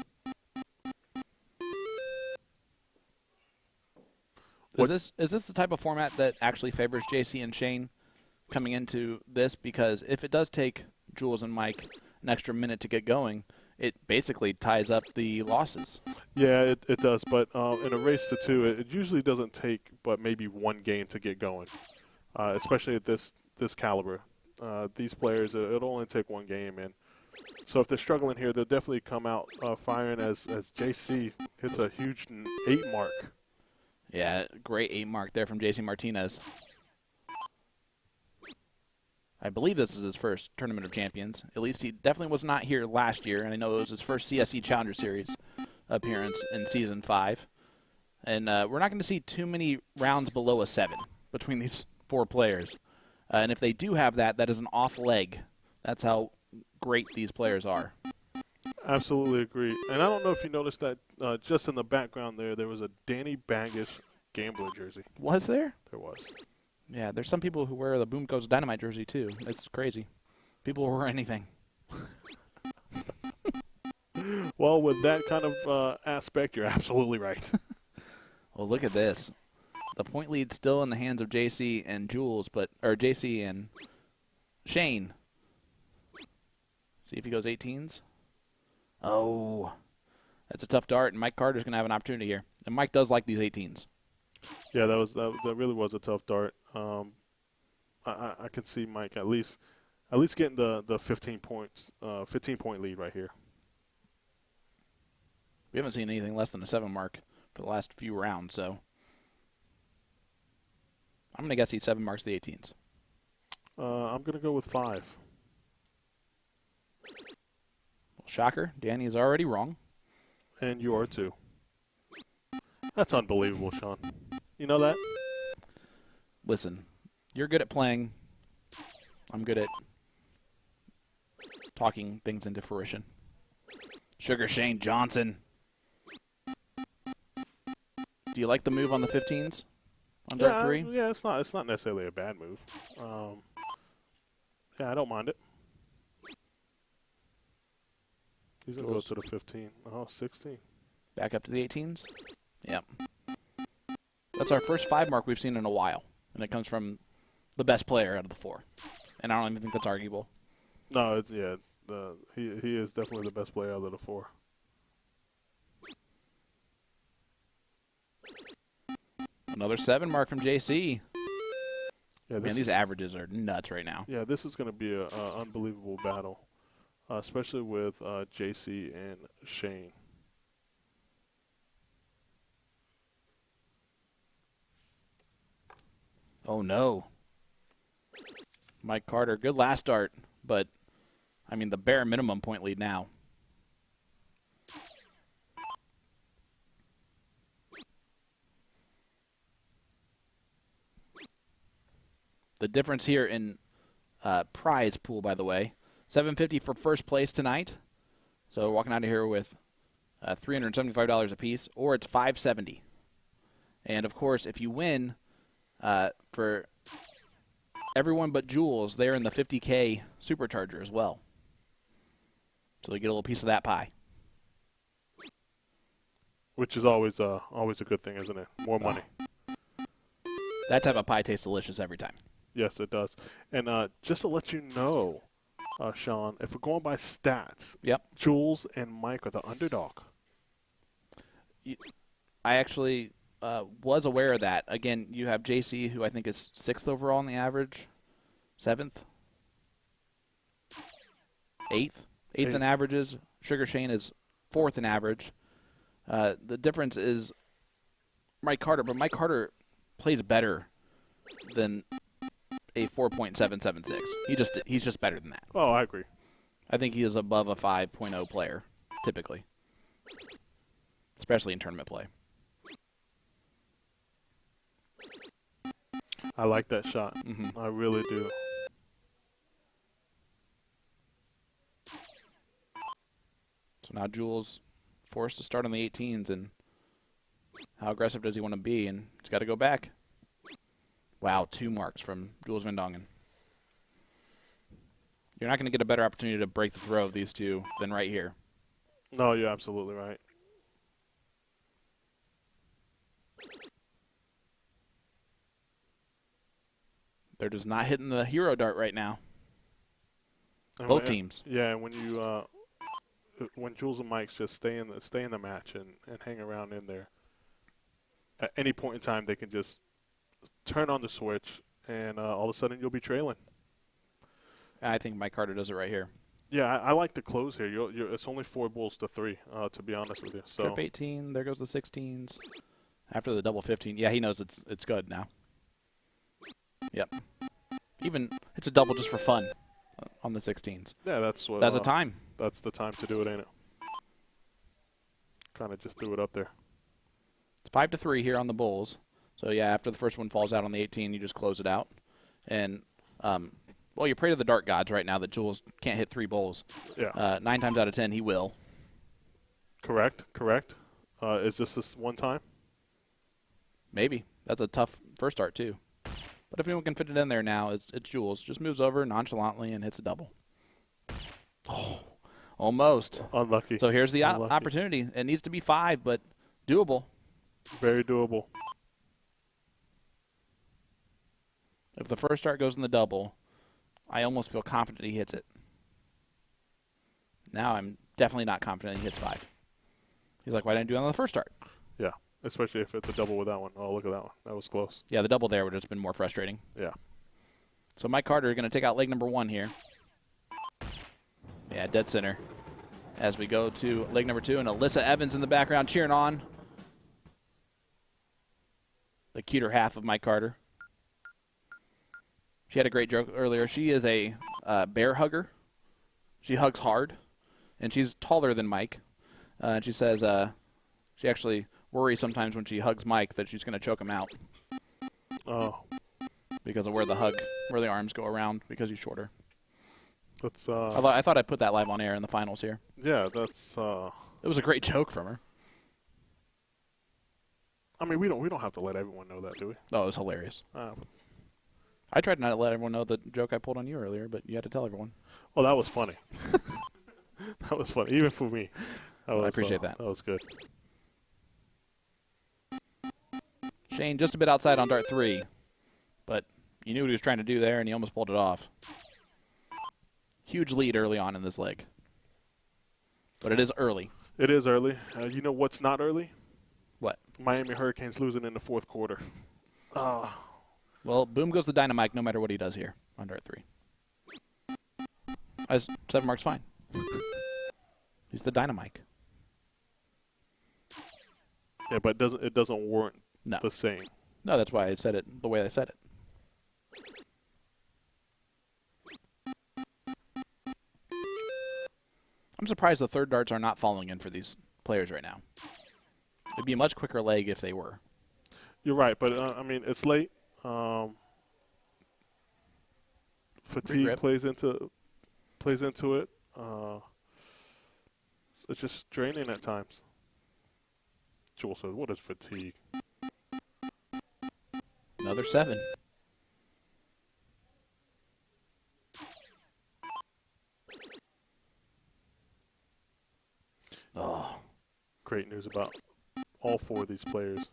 Is this the type of format that actually favors JC and Shane coming into this? Because if it does take Jules and Mike an extra minute to get going, it basically ties up the losses. Yeah, it does. But in a race to 2, it usually doesn't take but maybe 1 game to get going, especially at this caliber. These players, it'll only take 1 game. And so if they're struggling here, they'll definitely come out firing as JC hits a huge 8 mark. Yeah, great 8 mark there from JC Martinez. I believe this is his first Tournament of Champions. At least he definitely was not here last year, and I know it was his first CSE Challenger Series appearance in Season 5. And we're not going to see too many rounds below a 7 between these 4 players. And if they do have that, that is an off leg. That's how great these players are. Absolutely agree. And I don't know if you noticed that just in the background there was a Danny Baggish gambler jersey. Was there? There was. Yeah, there's some people who wear the Boom Goes Dynamite jersey, too. It's crazy. People will wear anything. Well, with that kind of aspect, you're absolutely right. Well, look at this. The point lead's still in the hands of JC and Jules, or JC and Shane. See if he goes 18s. Oh, that's a tough dart, and Mike Carter's going to have an opportunity here. And Mike does like these 18s. Yeah, that really was a tough dart. I can see Mike at least getting the 15 point lead right here. We haven't seen anything less than a 7 mark for the last few rounds, so I'm going to guess he 7 marks the 18s. I'm going to go with 5. Well, shocker, Danny is already wrong. And you are too. That's unbelievable, Sean. You know that? Listen, you're good at playing. I'm good at talking things into fruition. Sugar Shane Johnson. Do you like the move on the 15s? On dart 3? Yeah, it's not necessarily a bad move. Yeah, I don't mind it. He's going to go to the 15. Oh, 16. Back up to the 18s? Yep. That's our first 5 mark we've seen in a while. And it comes from the best player out of the 4. And I don't even think that's arguable. No, he is definitely the best player out of the 4. Another 7 mark from JC. Yeah, Man, these averages are nuts right now. Yeah, this is going to be an unbelievable battle, especially with JC and Shane. Oh, no. Mike Carter, good last start, but, I mean, the bare minimum point lead now. The difference here in prize pool, by the way, $750 for first place tonight. So we're walking out of here with $375 apiece, or it's $570. And, of course, if you win, for everyone but Jules, they're in the $50K supercharger as well. So they get a little piece of that pie. Which is always a good thing, isn't it? More money. That type of pie tastes delicious every time. Yes, it does. And just to let you know, Sean, if we're going by stats, yep, Jules and Mike are the underdog. I actually was aware of that. Again, you have JC, who I think is 6th overall in the average, 7th, 8th in averages. Sugar Shane is 4th in average. The difference is Mike Carter, but Mike Carter plays better than a 4.776. He's just better than that. Oh, I agree. I think he is above a 5.0 player, typically, especially in tournament play. I like that shot. I really do. So now Jules forced to start on the 18s, and how aggressive does he want to be? And he's got to go back. Wow, 2 marks from Jules Van Dongen. You're not going to get a better opportunity to break the throw of these two than right here. No, you're absolutely right. They're just not hitting the hero dart right now. And Both teams. Yeah, when Jules and Mike's just stay in the match and hang around in there, at any point in time they can just turn on the switch and all of a sudden you'll be trailing. I think Mike Carter does it right here. Yeah, I like the close here. It's only 4 bulls to 3, to be honest with you. So Trip 18, there goes the 16s. After the double 15, yeah, he knows it's good now. Yep. Even it's a double just for fun on the 16s. Yeah, that's a time. That's the time to do it, ain't it? Kind of just threw it up there. It's 5-3 here on the bulls. So yeah, after the first one falls out on the 18, you just close it out. And well, you pray to the dart gods right now that Jules can't hit 3 bulls. Yeah. 9 times out of 10, he will. Correct. Is this one time? Maybe. That's a tough first start too. But if anyone can fit it in there now, it's Jules. Just moves over nonchalantly and hits a double. Oh, almost. Unlucky. So here's the Unlucky. opportunity. It needs to be 5, but doable. Very doable. If the first start goes in the double, I almost feel confident he hits it. Now I'm definitely not confident he hits 5. He's like, why didn't I do it on the first start? Yeah, especially if it's a double with that one. Oh, look at that one. That was close. Yeah, the double there would have just been more frustrating. Yeah. So Mike Carter is going to take out leg number 1 here. Yeah, dead center. As we go to leg number 2, and Alyssa Evans in the background cheering on. The cuter half of Mike Carter. She had a great joke earlier. She is a bear hugger. She hugs hard, and she's taller than Mike. And she says she actually worries sometimes when she hugs Mike that she's going to choke him out. Oh. Because of where the arms go around because he's shorter. That's. I thought I'd put that live on air in the finals here. Yeah, that's. It was a great joke from her. I mean, we don't have to let everyone know that, do we? Oh, it was hilarious. I tried not to let everyone know the joke I pulled on you earlier, but you had to tell everyone. Well, that was funny. That was funny, even for me. I appreciate that. That was good. Shane just a bit outside on dart 3, but you knew what he was trying to do there, and he almost pulled it off. Huge lead early on in this leg. But it is early. It is early. You know what's not early? What? Miami Hurricanes losing in the 4th quarter. Well, boom goes the dynamite no matter what he does here on dart 3. 7 marks fine. He's the dynamite. Yeah, but it doesn't warrant the same. No, that's why I said it the way I said it. I'm surprised the third darts are not falling in for these players right now. It'd be a much quicker leg if they were. You're right, but I mean, it's late. Fatigue plays into it. It's just draining at times. Jewel says, "What is fatigue?" Another 7. Oh, great news about all 4 of these players.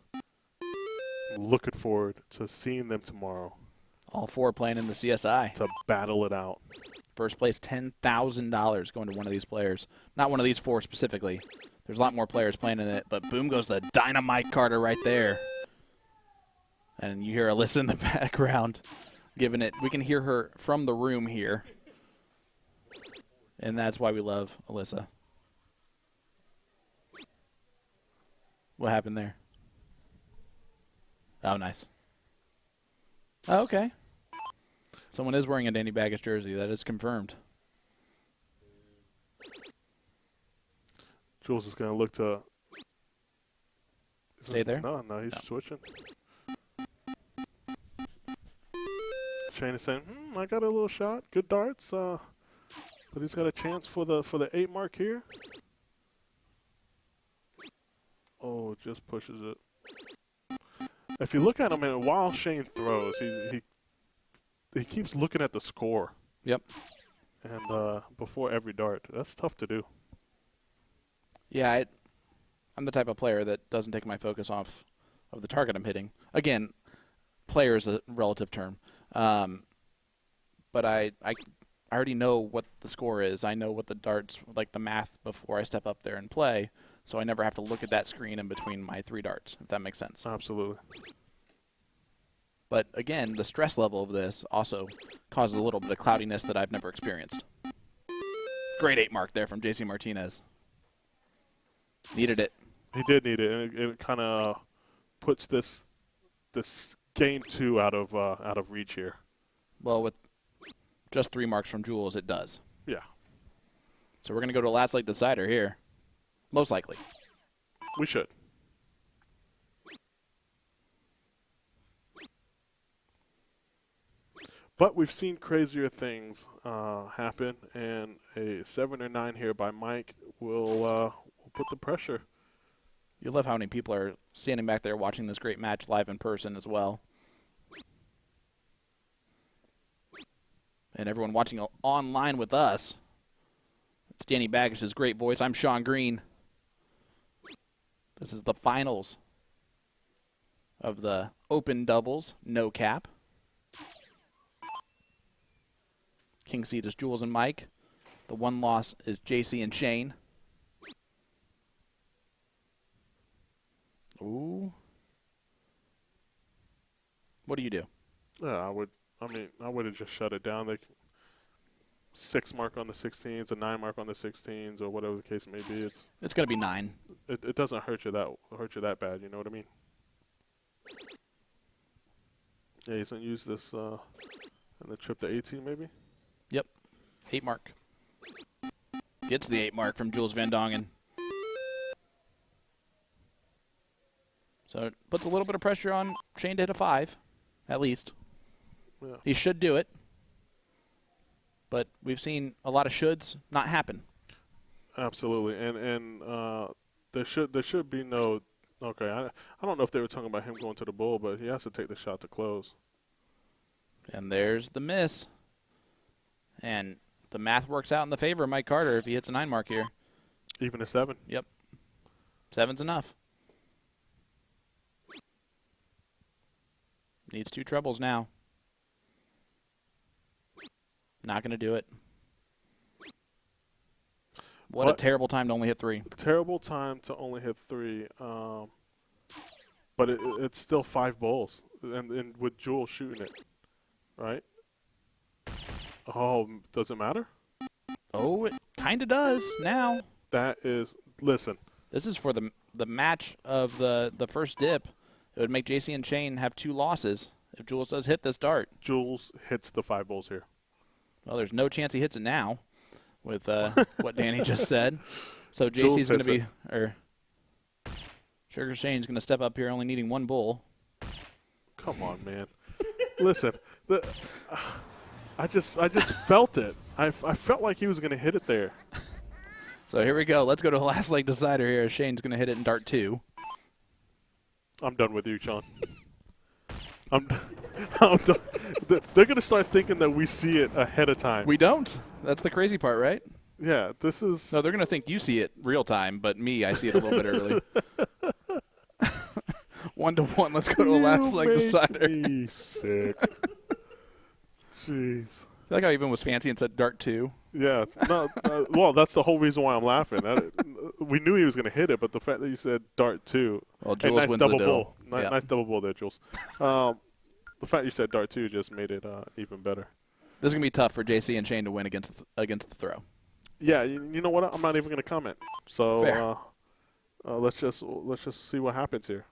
Looking forward to seeing them tomorrow. All 4 playing in the CSI. To battle it out. First place, $10,000 going to one of these players. Not one of these 4 specifically. There's a lot more players playing in it, but boom goes the dynamite Carter right there. And you hear Alyssa in the background giving it. We can hear her from the room here. And that's why we love Alyssa. What happened there? Oh, nice. Oh, okay. Someone is wearing a Danny Baggish jersey. That is confirmed. Jules is going to look to stay there. No, he's switching. Shane is saying, I got a little shot. Good darts. But he's got a chance for the 8 mark here. Oh, just pushes it. If you look at him, and while Shane throws, he keeps looking at the score. Yep. And before every dart, that's tough to do. Yeah, I'm the type of player that doesn't take my focus off of the target I'm hitting. Again, player is a relative term. But I already know what the score is. I know what the darts, like the math, before I step up there and play. So I never have to look at that screen in between my 3 darts, if that makes sense. Absolutely. But again, the stress level of this also causes a little bit of cloudiness that I've never experienced. Great 8 mark there from JC Martinez. Needed it. He did need it, and it kind of puts this game 2 out of reach here. Well, with just 3 marks from Jules, it does. Yeah. So we're going to go to a last leg decider here. Most likely. We should. But we've seen crazier things happen, and a 7 or 9 here by Mike will put the pressure. You love how many people are standing back there watching this great match live in person as well. And everyone watching online with us. It's Danny Baggish's great voice. I'm Sean Green. This is the finals of the Open Doubles, no cap. King seed is Jules and Mike. The 1 loss is JC and Shane. Ooh. What do you do? Yeah, I would have just shut it down. Like 6 mark on the 16s, a 9 mark on the 16s, or whatever the case may be. It's going to be 9. It doesn't hurt you that bad. You know what I mean? Yeah, he's gonna use this in the trip to 18, maybe. Yep, 8 mark. Gets the 8 mark from Jules Van Dongen. So it puts a little bit of pressure on Shane to hit a 5, at least. Yeah. He should do it. But we've seen a lot of shoulds not happen. Absolutely, and there should be no. Okay, I don't know if they were talking about him going to the bull, but he has to take the shot to close. And there's the miss. And the math works out in the favor of Mike Carter if he hits a 9 mark here. Even a 7. Yep, 7's enough. Needs 2 trebles now. Not going to do it. What a terrible time to only hit 3. Terrible time to only hit 3. But it's still 5 bowls, and with Jules shooting it, right? Oh, does it matter? Oh, it kind of does now. That is, listen. This is for the match of the first dip. It would make JC and Shane have 2 losses if Jules does hit this dart. Jules hits the 5 bowls here. Well, there's no chance he hits it now with what Danny just said. So JC's going to be, or Sugar Shane's going to step up here only needing 1 bowl. Come on, man. Listen, I just felt it. I felt like he was going to hit it there. So here we go. Let's go to the last leg decider here. Shane's going to hit it in dart 2. I'm done with you, Sean. I'm done. They're going to start thinking that we see it ahead of time. We don't. That's the crazy part, right? Yeah, this is. No, they're going to think you see it real time, but me, I see it a little bit early. 1-1. Let's go to a last leg decider. Me sick. Jeez. I like how I even was fancy and said dart 2. Yeah. No. Well, that's the whole reason why I'm laughing. We knew he was going to hit it, but the fact that you said dart 2. Well, Jules nice wins double the deal. bowl. Nice double bowl there, Jules. The fact you said dart 2 just made it even better. This is going to be tough for JC and Shane to win against the throw. Yeah, you know what? I'm not even going to comment. So Fair. let's just see what happens here.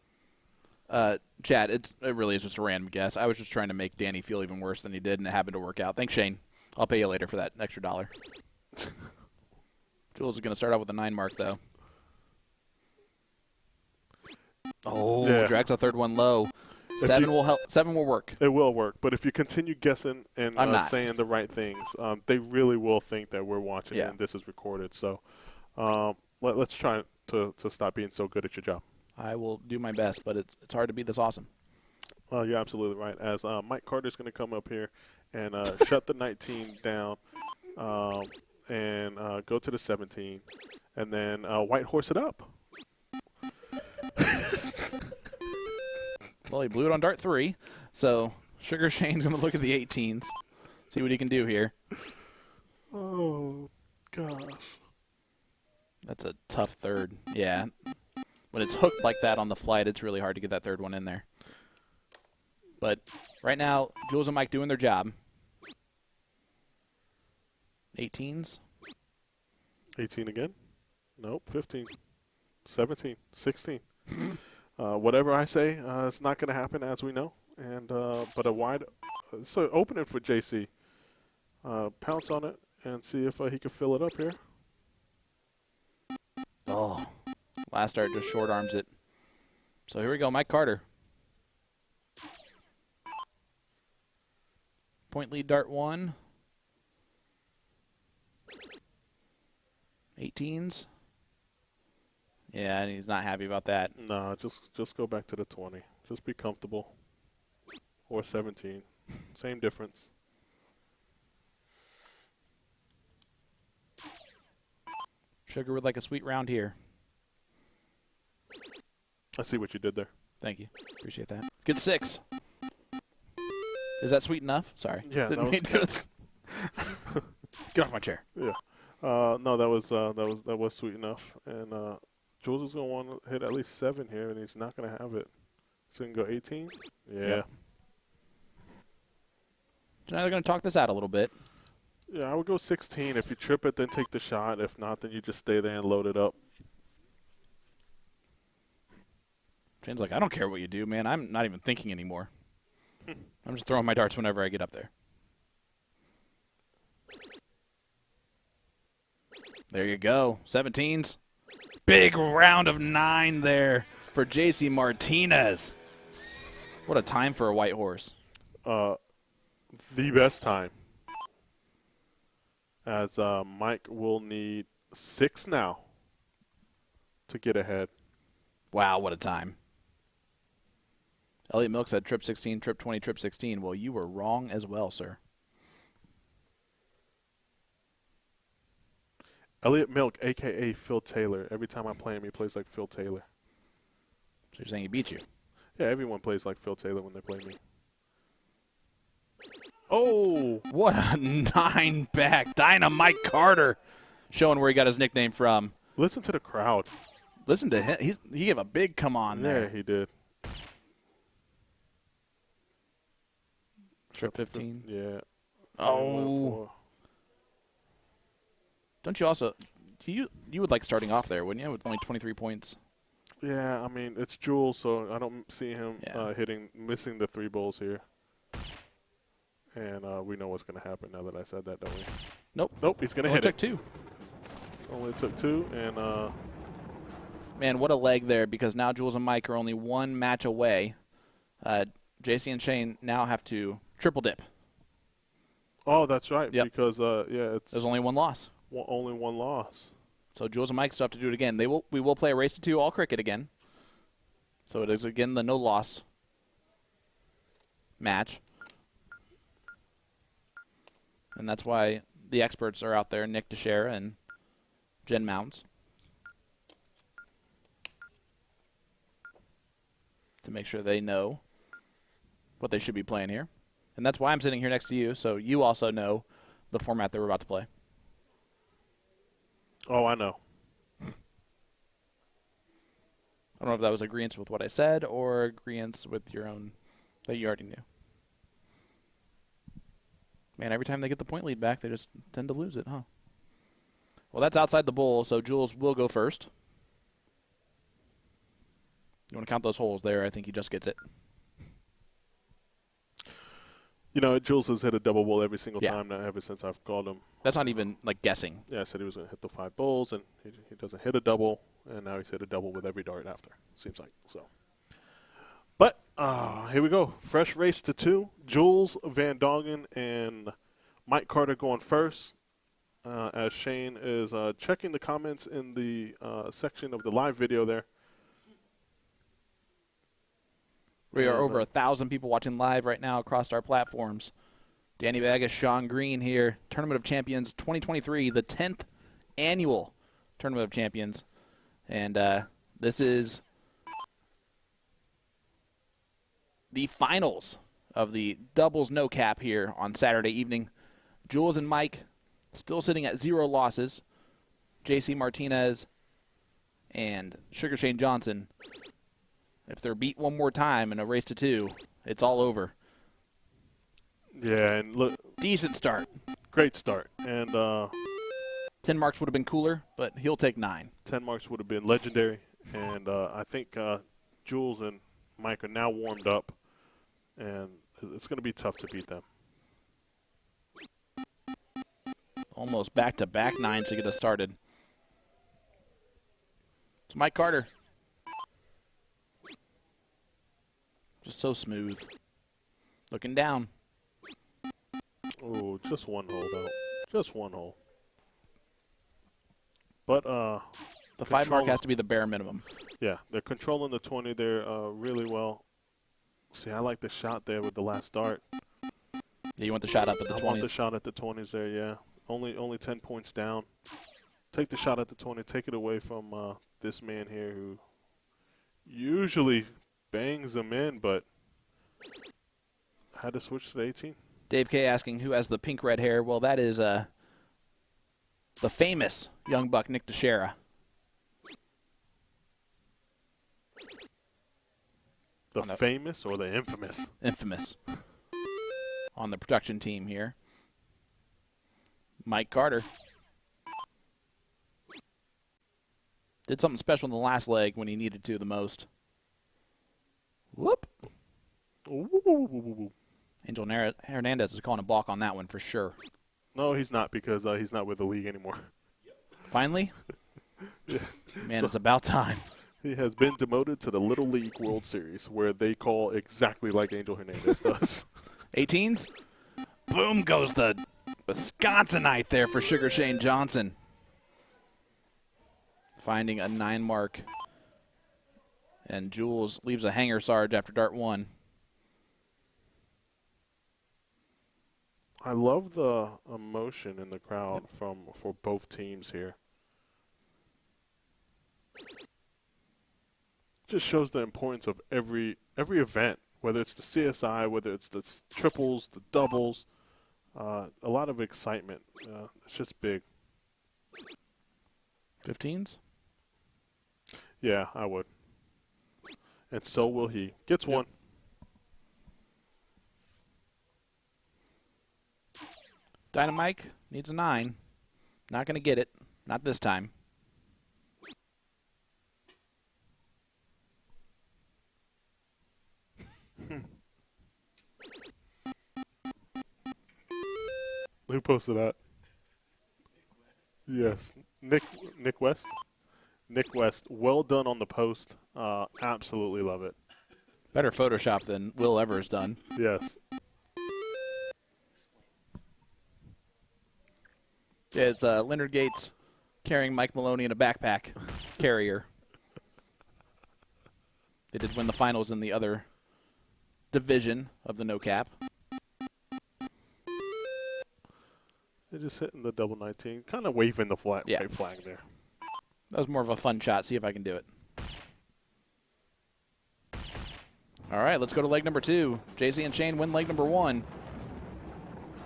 Chad, it really is just a random guess. I was just trying to make Danny feel even worse than he did, and it happened to work out. Thanks, Shane. I'll pay you later for that extra $1. Jules is going to start out with a 9 mark, though. Oh, Yeah. drags a third one low. 7 will help. 7 will work. It will work, but if you continue guessing and I'm not. saying the right things, they really will think that we're watching Yeah. and this is recorded. So let's try to stop being so good at your job. I will do my best, but it's hard to be this awesome. You're absolutely right. As Mike Carter's going to come up here and shut the 19 down and go to the 17, and then white horse it up. Well, he blew it on dart 3, so Sugar Shane's going to look at the 18s, see what he can do here. Oh, gosh. That's a tough third. Yeah. When it's hooked like that on the flight, it's really hard to get that third one in there. But right now, Jules and Mike doing their job. 18s. 18 again? Nope, 15, 17, 16. Whatever I say, it's not going to happen, as we know. And but a wide, so opening for JC. Pounce on it and see if he can fill it up here. Oh, last dart just short arms it. So here we go, Mike Carter. Point lead dart 1. 18s. Yeah, and he's not happy about that. Nah, just go back to the 20. Just be comfortable. Or 17. Same difference. Sugar would like a sweet round here. I see what you did there. Thank you. Appreciate that. Good 6. Is that sweet enough? Sorry. Yeah, Didn't that was mean to- Get off my chair. Yeah. No, that was sweet enough. And Jules is going to want to hit at least 7 here, and he's not going to have it. He's going to go 18. Yeah. So now they're going to talk this out a little bit. Yeah, I would go 16. If you trip it, then take the shot. If not, then you just stay there and load it up. Shane's like, I don't care what you do, man. I'm not even thinking anymore. I'm just throwing my darts whenever I get up there. There you go. 17s. Big round of 9 there for JC Martinez. What a time for a white horse. The best time. As Mike will need 6 now to get ahead. Wow, what a time. Elliot Milk said trip 16, trip 20, trip 16. Well, you were wrong as well, sir. Elliot Milk, a.k.a. Phil Taylor. Every time I play him, he plays like Phil Taylor. So you're saying he beat you? Yeah, everyone plays like Phil Taylor when they play me. Oh, what a 9 back. Dynamite Carter showing where he got his nickname from. Listen to the crowd. Listen to him. He gave a big come on there. Yeah, he did. Trip 15. Yeah. Oh. Don't you also – you would like starting off there, wouldn't you, with only 23 points? Yeah, I mean, it's Jules, so I don't see him missing the 3 bowls here. And we know what's going to happen now that I said that, don't we? Nope. Nope, he's going to hit took it. 2. Only took 2, and man, what a leg there, because now Jules and Mike are only 1 match away. JC and Shane now have to triple dip. oh, that's right. Yep. Because it's There's only 1 loss. only 1 loss. So Jules and Mike still have to do it again. We will play a race to 2 all cricket again. So it is again the no loss match. And that's why the experts are out there, Nick Dichiria and Jen Mounts, to make sure they know what they should be playing here. And that's why I'm sitting here next to you, so you also know the format that we're about to play. Oh, I know. I don't know if that was agreeance with what I said or agreeance with your own that you already knew. Man, every time they get the point lead back, they just tend to lose it, huh? Well, that's outside the bowl, so Jules will go first. You want to count those holes there? I think he just gets it. You know, Jules has hit a double bowl every single time now ever since I've called him. That's not even, like, guessing. Yeah, I said he was going to hit the 5 bowls, and he doesn't hit a double, and now he's hit a double with every dart after, seems like. So, but here we go. Fresh race to 2. Jules Van Dongen and Mike Carter going first, as Shane is checking the comments in the section of the live video there. We are over 1,000 people watching live right now across our platforms. Danny Baggish, Sean Green here. Tournament of Champions 2023, the 10th annual Tournament of Champions. And this is the finals of the doubles no cap here on Saturday evening. Jules and Mike still sitting at 0 losses. J.C. Martinez and Sugar Shane Johnson. If they're beat one more time in a race to 2, it's all over. Yeah, and look. Decent start. Great start. And 10 marks would have been cooler, but he'll take 9. 10 marks would have been legendary. And I think Jules and Mike are now warmed up, and it's going to be tough to beat them. Almost back-to-back 9s to get us started. It's Mike Carter. Just so smooth. Looking down. Oh, just one hole, though. Just one hole. But the 5 mark has to be the bare minimum. Yeah, they're controlling the 20 there really well. See, I like the shot there with the last dart. Yeah, you want the shot up at the 20s? I want the shot at the 20s there, yeah. Only 10 points down. Take the shot at the 20. Take it away from this man here who usually bangs them in, but had to switch to the 18. Dave K asking who has the pink-red hair. Well, that is the famous young buck, Nick Dichiria. The famous or the infamous? Infamous. On the production team here. Mike Carter. Did something special in the last leg when he needed to the most. Whoop. Ooh. Angel Hernandez is calling a balk on that one for sure. No, he's not, because he's not with the league anymore. Finally? Yeah. Man, it's about time. He has been demoted to the Little League World Series, where they call exactly like Angel Hernandez does. 18s? Boom goes the Wisconsinite there for Sugar Shane Johnson. Finding a 9 mark. And Jules leaves a hanger Sarge after dart 1. I love the emotion in the crowd for both teams here. Just shows the importance of every event, whether it's the CSI, whether it's the triples, the doubles. A lot of excitement. It's just big. 15s? Yeah, I would. And so will he. Gets one. Dynamite needs a 9. Not going to get it. Not this time. Who posted that? Yes. Nick West? Nick West. Well done on the post. Absolutely love it. Better Photoshop than Will Ever's done. Yes. Yeah, it's Leonard Gates carrying Mike Maloney in a backpack carrier. They did win the finals in the other division of the no cap. They're just hitting the double 19, kind of waving the flag there. That was more of a fun shot. See if I can do it. All right, let's go to leg number 2. JC and Shane win leg number 1.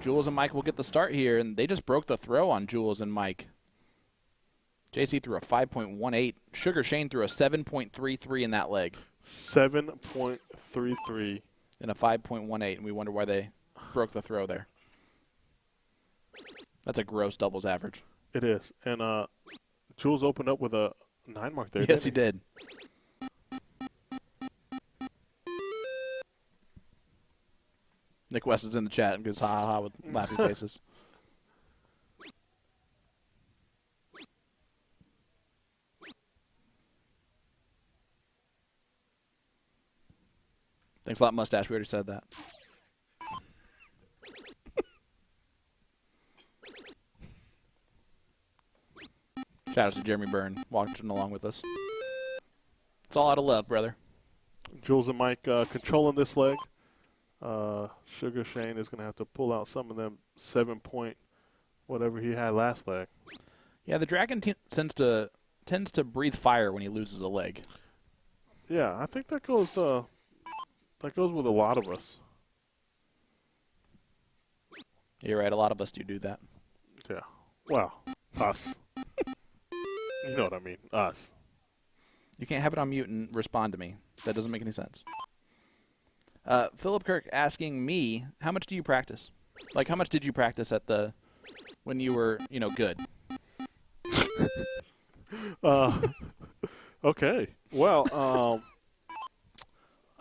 Jules and Mike will get the start here, and they just broke the throw on Jules and Mike. JC threw a 5.18. Sugar Shane threw a 7.33 in that leg. 7.33. And a 5.18, and we wonder why they broke the throw there. That's a gross doubles average. It is. And Jules opened up with a 9 mark there. Yes, he did. Nick West is in the chat and goes ha ha ha with laughing faces. Thanks a lot, Mustache. We already said that. Shout out to Jeremy Byrne watching along with us. It's all out of love, brother. Jules and Mike controlling this leg. Sugar Shane is going to have to pull out some of them 7-point whatever he had last leg. Yeah, the Dragon tends to breathe fire when he loses a leg. Yeah, I think that goes with a lot of us. You're right. A lot of us do that. Yeah. Well, us. You know what I mean. Us. You can't have it on mute and respond to me. That doesn't make any sense. Philip Kirk asking me, how much do you practice? Like, how much did you practice when you were, good? Okay. Well,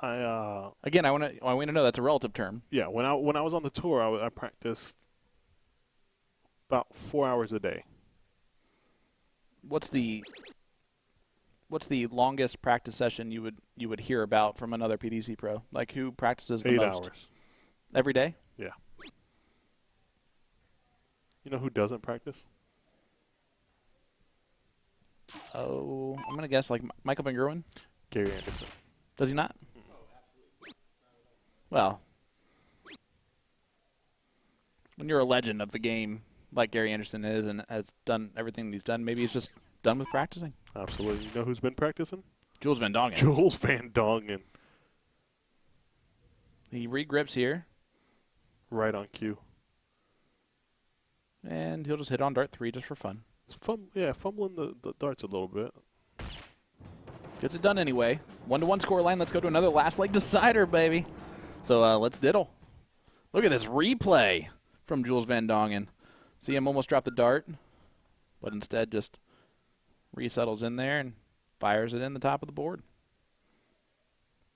Again, I want to know that's a relative term. Yeah, when I was on the tour, I practiced about 4 hours a day. What's the longest practice session you would hear about from another PDC pro? Like, who practices the 8 most? hours. Every day? Yeah. You know who doesn't practice? Oh, I'm going to guess like Michael Van Gerwen? Gary Anderson. Does he not? Well, when you're a legend of the game like Gary Anderson is and has done everything he's done, maybe he's just done with practicing. Absolutely. You know who's been practicing? Jules Van Dongen. Jules Van Dongen. He regrips here. Right on cue. And he'll just hit on dart 3 just for fun. It's fumbling the darts a little bit. Gets it done anyway. 1-1 score line. Let's go to another last leg decider, baby. So let's diddle. Look at this replay from Jules Van Dongen. See him almost drop the dart, but instead just resettles in there and fires it in the top of the board.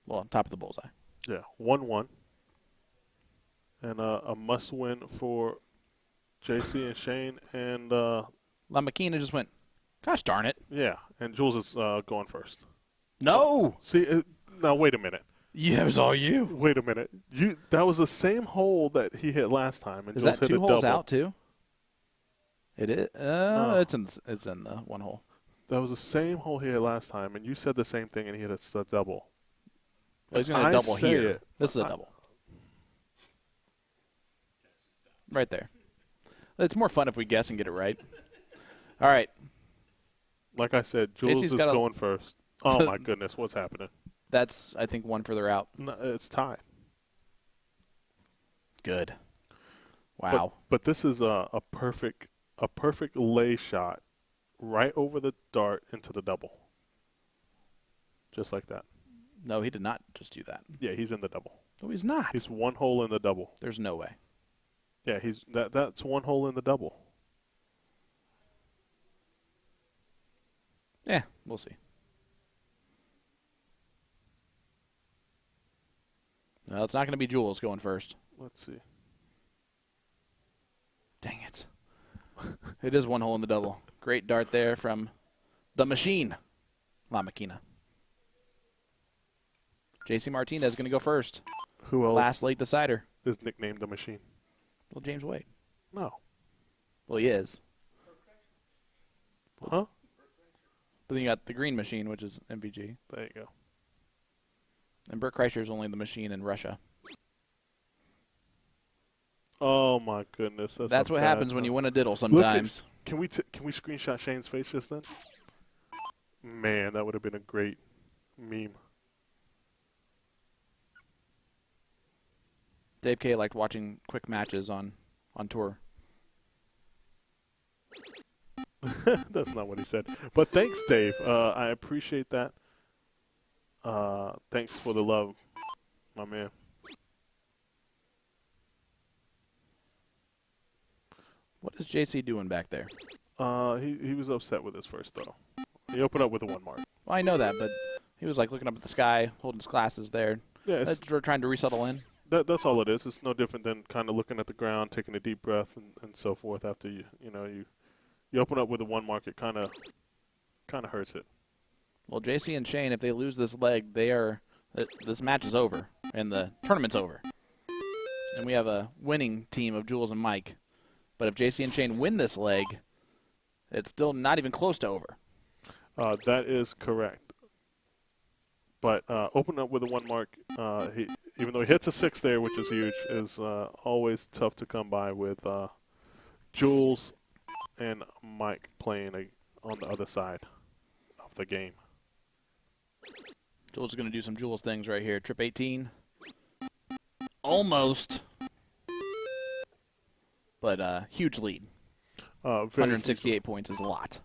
Well, top of the bullseye. Yeah, 1-1. And a must-win for JC and Shane. And LaMaquina just went, gosh darn it. yeah, and Jules is going first. No! See, now wait a minute. Yeah, it was all you. Wait a minute. That was the same hole that he hit last time. And Is Jules that hit 2 a holes double. out, too? It is? No. It's in the 1 hole. That was the same hole he hit last time, and you said the same thing, and he hit a double. Well, he's going to double say here. it. This is a double. Right there. It's more fun if we guess and get it right. All right. Like I said, Jules JC's is got a- going first. Oh, my goodness. What's happening? That's, I think, one further out. No, it's tied. Good. Wow. But this is a perfect lay shot right over the dart into the double. Just like that. No, he did not just do that. Yeah, he's in the double. No, he's not. He's 1 hole in the double. There's no way. Yeah, that's 1 hole in the double. Yeah, we'll see. No, it's not going to be Jules going first. Let's see. Dang it. It is 1 hole in the double. Great dart there from the machine, LaMaquina. JC Martinez going to go first. Who else Last late decider. is nicknamed the Machine? Well, James Wade. No. Well, he is. Huh? But then you got the Green Machine, which is MVG. There you go. And Burt Kreischer is only the machine in Russia. Oh my goodness, That's what happens when you win a diddle sometimes. Can we screenshot Shane's face just then? Man, that would have been a great meme. Dave K liked watching quick matches on tour. That's not what he said. But thanks, Dave. I appreciate that. Thanks for the love, my man. What is JC doing back there? He was upset with his first throw. He opened up with a 1 mark. Well, I know that, but he was like looking up at the sky, holding his glasses there. Yeah, Trying to resettle in. that's all it is. It's no different than kind of looking at the ground, taking a deep breath, and so forth. After you open up with a 1 mark, it kind of hurts it. Well, JC and Shane, if they lose this leg, this match is over and the tournament's over. And we have a winning team of Jules and Mike. But if JC and Shane win this leg, it's still not even close to over. That is correct. But open up with a 1 mark, even though he hits a 6 there, which is huge, is always tough to come by with Jules and Mike playing on the other side of the game. Jules is going to do some Jules things right here. Trip 18. Almost. But huge lead. 168 points is a lot.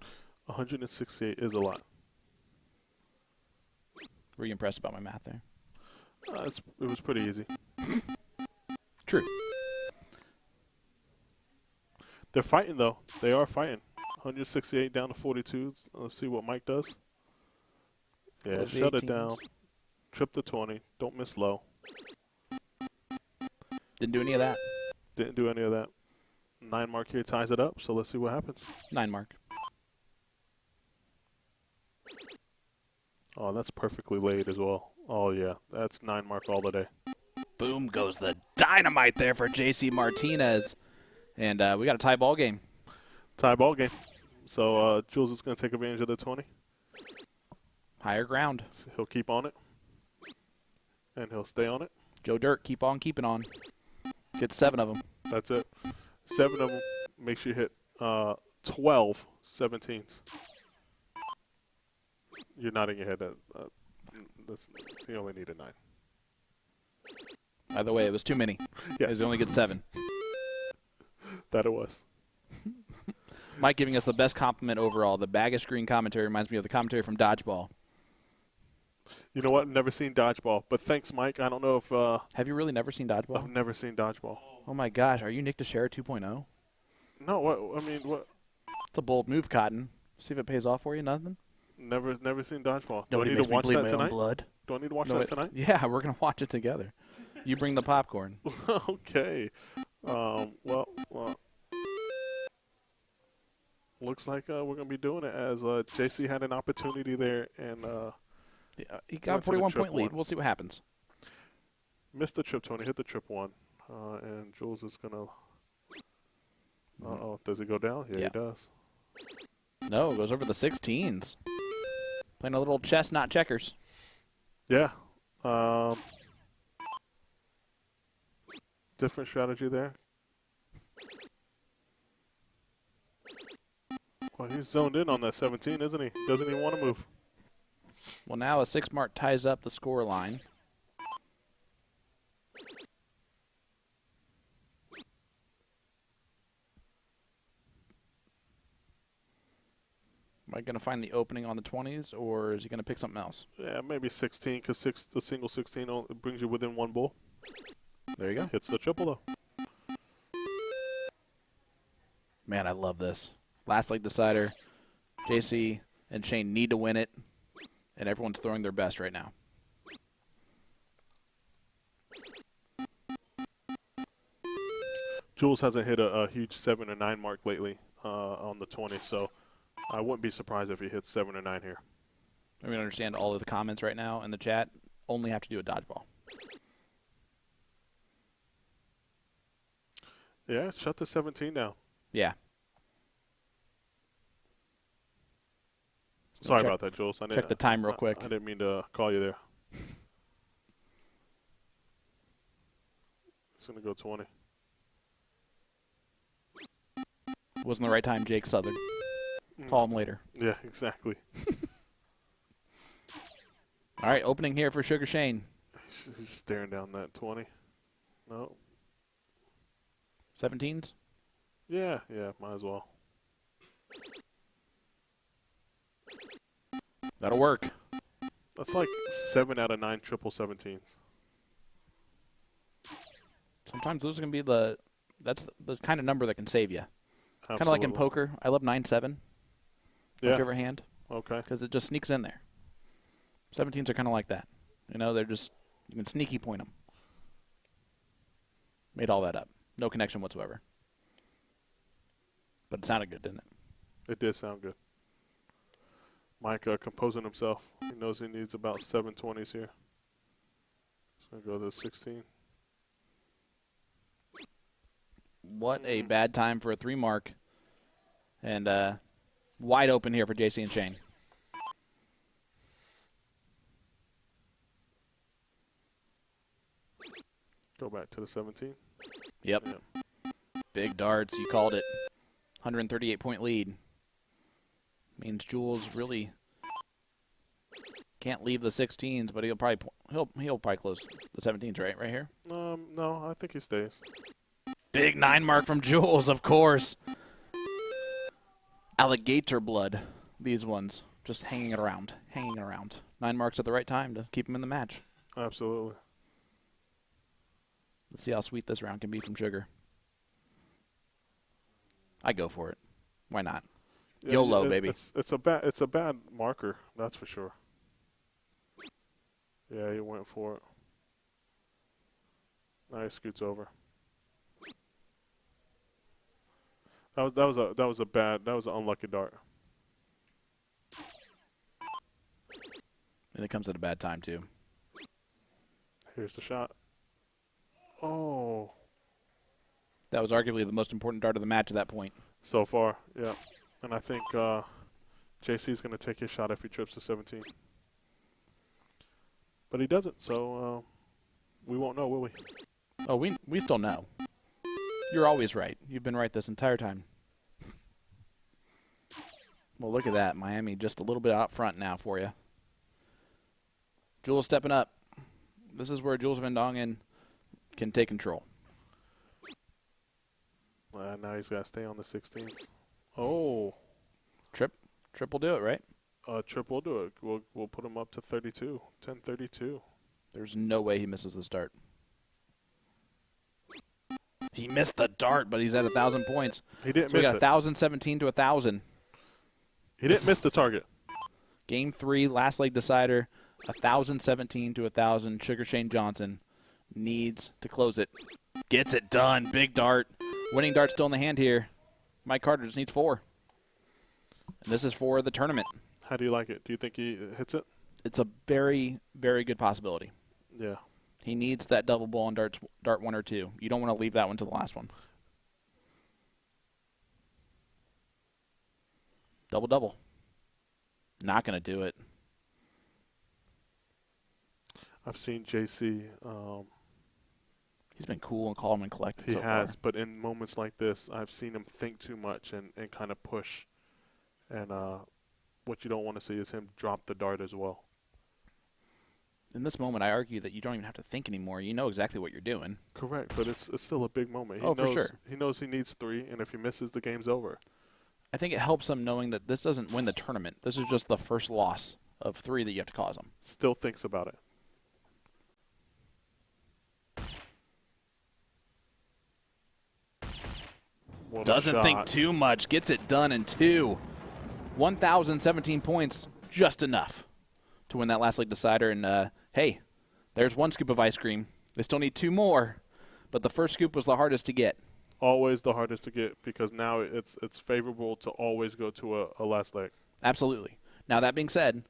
168 is a lot. Were you impressed about my math there? It was pretty easy. True. They're fighting, though. They are fighting. 168 down to 42. Let's see what Mike does. Yeah, shut it down. Trip the 20. Don't miss low. Didn't do any of that. Didn't do any of that. 9 mark here ties it up, so let's see what happens. 9 mark. Oh, that's perfectly laid as well. Oh, yeah. That's 9 mark all the day. Boom goes the dynamite there for JC Martinez. And we got a tie ball game. Tie ball game. So Jules is going to take advantage of the 20. Higher ground. He'll keep on it. And he'll stay on it. Joe Dirt, keep on keeping on. Get 7 of them. That's it. 7 of them. Make sure you hit 12 17s. You're nodding your head. You only need a 9. By the way, it was too many. Yes. They only get 7. That it was. Mike giving us the best compliment overall. The Baggish green commentary reminds me of the commentary from Dodgeball. You know what? Never seen Dodgeball. But thanks, Mike. I don't know if... Have you really never seen Dodgeball? I've never seen Dodgeball. Oh, my gosh. Are you Nick Dichiria 2.0? No, what? I mean, what? It's a bold move, Cotton. See if it pays off for you. Nothing? Never seen Dodgeball. Nobody makes me bleed my own blood. Do I need to watch that tonight? Yeah, we're going to watch it together. You bring the popcorn. Okay. Well, looks like we're going to be doing it as JC had an opportunity there. And he got a 41-point lead. We'll see what happens. Missed the trip 20, hit the trip 1. And Jules is going to... Uh-oh, does he go down? Yeah, he does. No, it goes over the 16s. Playing a little chess, not checkers. Yeah. Different strategy there. Well, he's zoned in on that 17, isn't he? Doesn't even want to move. Well, now a 6 mark ties up the score line. Am I going to find the opening on the 20s, or is he going to pick something else? Yeah, maybe 16, because the single 16 brings you within 1 bull. There you go. Hits the triple, though. Man, I love this. Last leg decider. JC and Shane need to win it, and everyone's throwing their best right now. Jules hasn't hit a huge 7 or 9 mark lately on the 20, so I wouldn't be surprised if he hits 7 or 9 here. I mean, understand all of the comments right now in the chat only have to do a dodgeball. Yeah, shut the 17 down. Yeah. Sorry about that, Jules. Check the time real quick. I didn't mean to call you there. It's going to go 20. Wasn't the right time, Jake Southern. Call him later. Yeah, exactly. All right, opening here for Sugar Shane. He's staring down that 20. No. 17s? Yeah, might as well. That'll work. That's like 7 out of 9 triple 17s. Sometimes those are going to be that's the kind of number that can save you. Kind of like in poker. I love 9-7. Yeah. My favorite hand. Okay. Because it just sneaks in there. 17s are kind of like that. You know, they're just, you can sneaky point them. Made all that up. No connection whatsoever. But it sounded good, didn't it? It did sound good. Mike composing himself. He knows he needs about 720s here. So go to 16. What a bad time for a 3 mark. And wide open here for JC and Shane. Go back to the 17. Yep. Big darts. You called it. 138-point lead. Means Jules really can't leave the 16s, but he'll probably close the 17s, right? Right here? No, I think he stays. Big 9 mark from Jules, of course. Alligator blood, these ones. Just hanging around. 9 marks at the right time to keep him in the match. Absolutely. Let's see how sweet this round can be from Sugar. I go for it. Why not? Yeah, YOLO, baby. It's a bad marker, that's for sure. Yeah, he went for it. Now he scoots over. That was an unlucky dart. And it comes at a bad time too. Here's the shot. Oh. That was arguably the most important dart of the match at that point. So far, yeah. And I think JC's going to take his shot if he trips to 17. But he doesn't, so we won't know, will we? Oh, we still know. You're always right. You've been right this entire time. Well, look at that. Miami just a little bit out front now for you. Jules stepping up. This is where Jules Van Dongen can take control. Now he's got to stay on the 16s. Oh. Trip will do it, right? Trip will do it. We'll put him up to 32. 10-32. There's no way he misses the start. He missed the dart, but he's at 1,000 points. He didn't miss miss it. We got 1,017 to 1,000. He didn't miss the target. Game 3, last leg decider, 1,017 to 1,000. Sugar Shane Johnson needs to close it. Gets it done. Big dart. Winning dart still in the hand here. Mike Carter just needs 4. And this is for the tournament. How do you like it? Do you think he hits it? It's a very, very good possibility. Yeah. He needs that double ball on dart 1 or 2. You don't want to leave that one to the last one. Double. Not going to do it. I've seen JC. He's been cool and calm and collected so far. He has, but in moments like this, I've seen him think too much and kind of push. And what you don't want to see is him drop the dart as well. In this moment, I argue that you don't even have to think anymore. You know exactly what you're doing. Correct, but it's still a big moment. For sure. He knows he needs 3, and if he misses, the game's over. I think it helps him knowing that this doesn't win the tournament. This is just the first loss of 3 that you have to cause him. Still thinks about it. Doesn't think too much. Gets it done in 2. 1,017 points, just enough to win that last leg decider. And, hey, there's 1 scoop of ice cream. They still need 2 more, but the first scoop was the hardest to get. Always the hardest to get because now it's favorable to always go to a last leg. Absolutely. Now, that being said,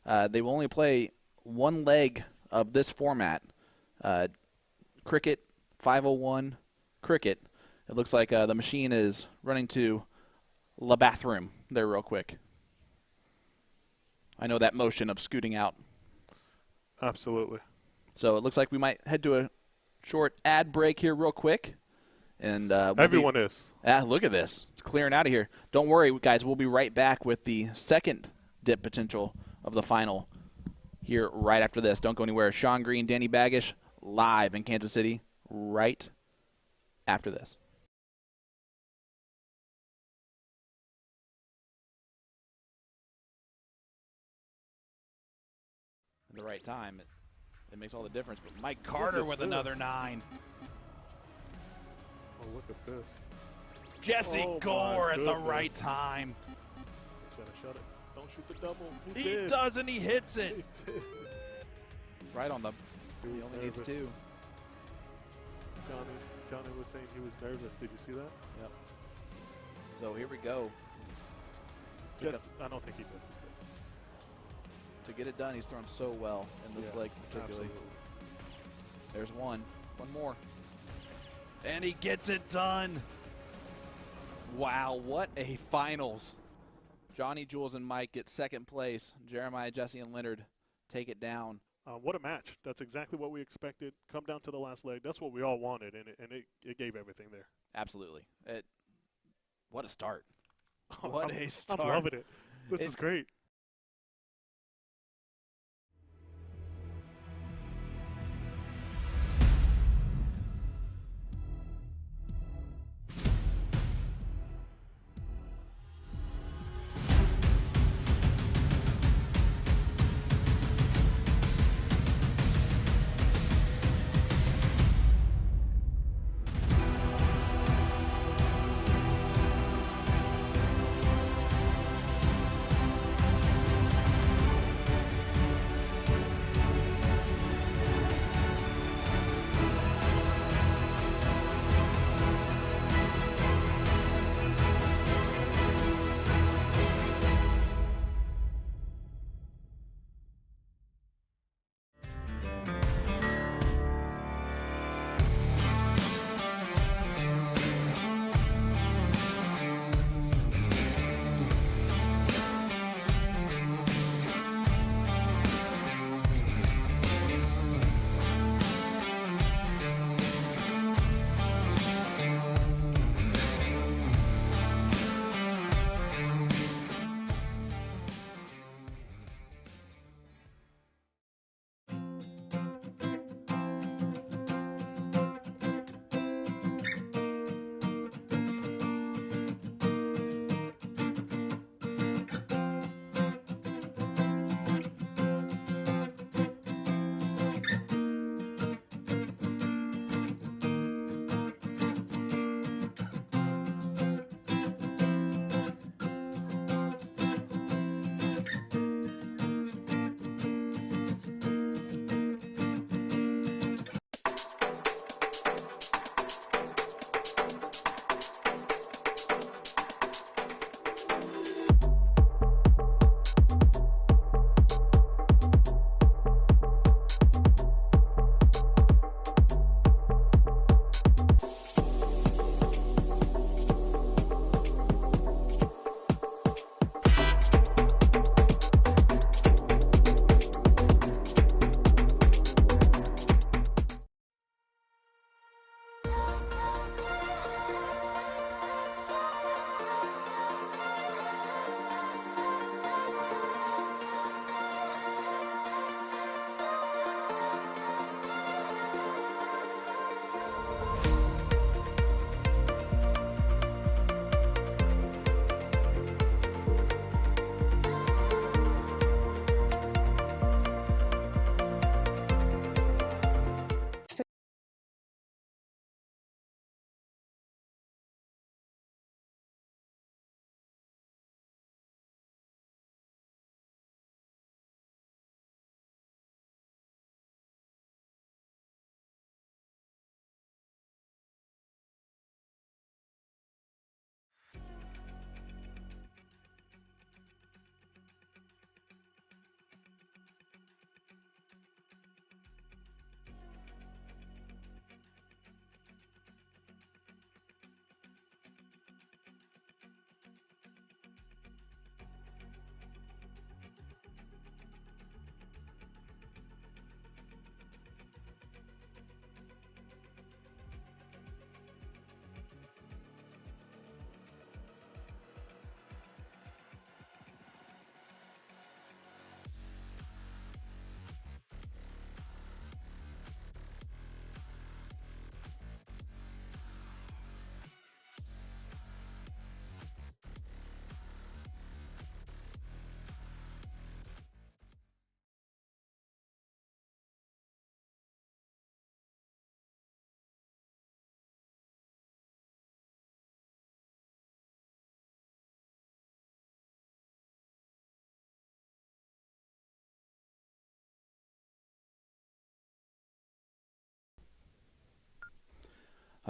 they will only play 1 leg of this format. Cricket, 501, cricket. It looks like the machine is running to the bathroom there real quick. I know that motion of scooting out. Absolutely. So it looks like we might head to a short ad break here real quick. And everyone is. Look at this. It's clearing out of here. Don't worry, guys. We'll be right back with the second dip potential of the final here right after this. Don't go anywhere. Sean Green, Danny Baggish, live in Kansas City right after this. At the right time, it makes all the difference. But Mike Carter with another 9. Oh, look at this. Jesse Oh, my Gore at the goodness. right time. He's gonna shut it. Don't shoot the double. He did. does, and he hits it. He did. Right on the. He He was only needs nervous. 2. Johnny was saying he was nervous. Did you see that? Yep. So here we go. I don't think he misses this. To get it done, he's thrown so well in this leg particularly. Absolutely. There's one. One more. And he gets it done. Wow, what a finals. Johnny, Jules, and Mike get second place. Jeremiah, Jesse, and Leonard take it down. What a match. That's exactly what we expected. Come down to the last leg. That's what we all wanted, and it gave everything there. Absolutely. What a start. What a start. I'm loving it. This is great.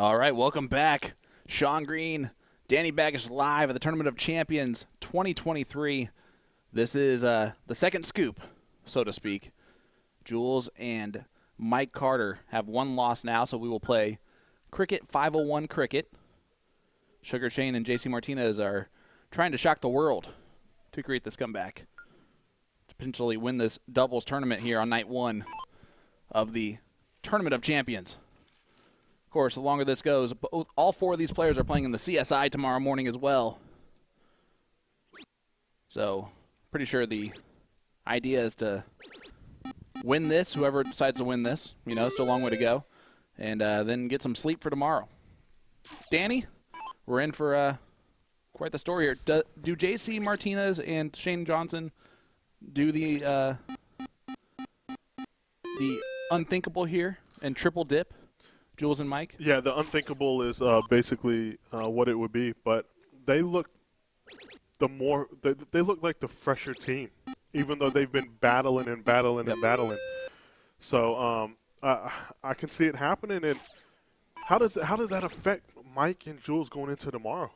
All right, welcome back. Sean Green, Danny Baggish live at the Tournament of Champions 2023. This is the second scoop, so to speak. Jules and Mike Carter have one loss now, so we will play Cricket 501 Cricket. Sugar Shane and JC Martinez are trying to shock the world to create this comeback, to potentially win this doubles tournament here on night one of the Tournament of Champions. Of course, the longer this goes, all four of these players are playing in the CSI tomorrow morning as well. So, pretty sure the idea is to win this, whoever decides to win this. You know, still a long way to go. And then get some sleep for tomorrow. Danny, we're in for quite the story here. Do JC Martinez and Shane Johnson do the unthinkable here and triple dip? Jules and Mike? Yeah, the unthinkable is basically what it would be, but they look they look like the fresher team, even though they've been battling and battling and battling. So I can see it happening. And how does that affect Mike and Jules going into tomorrow,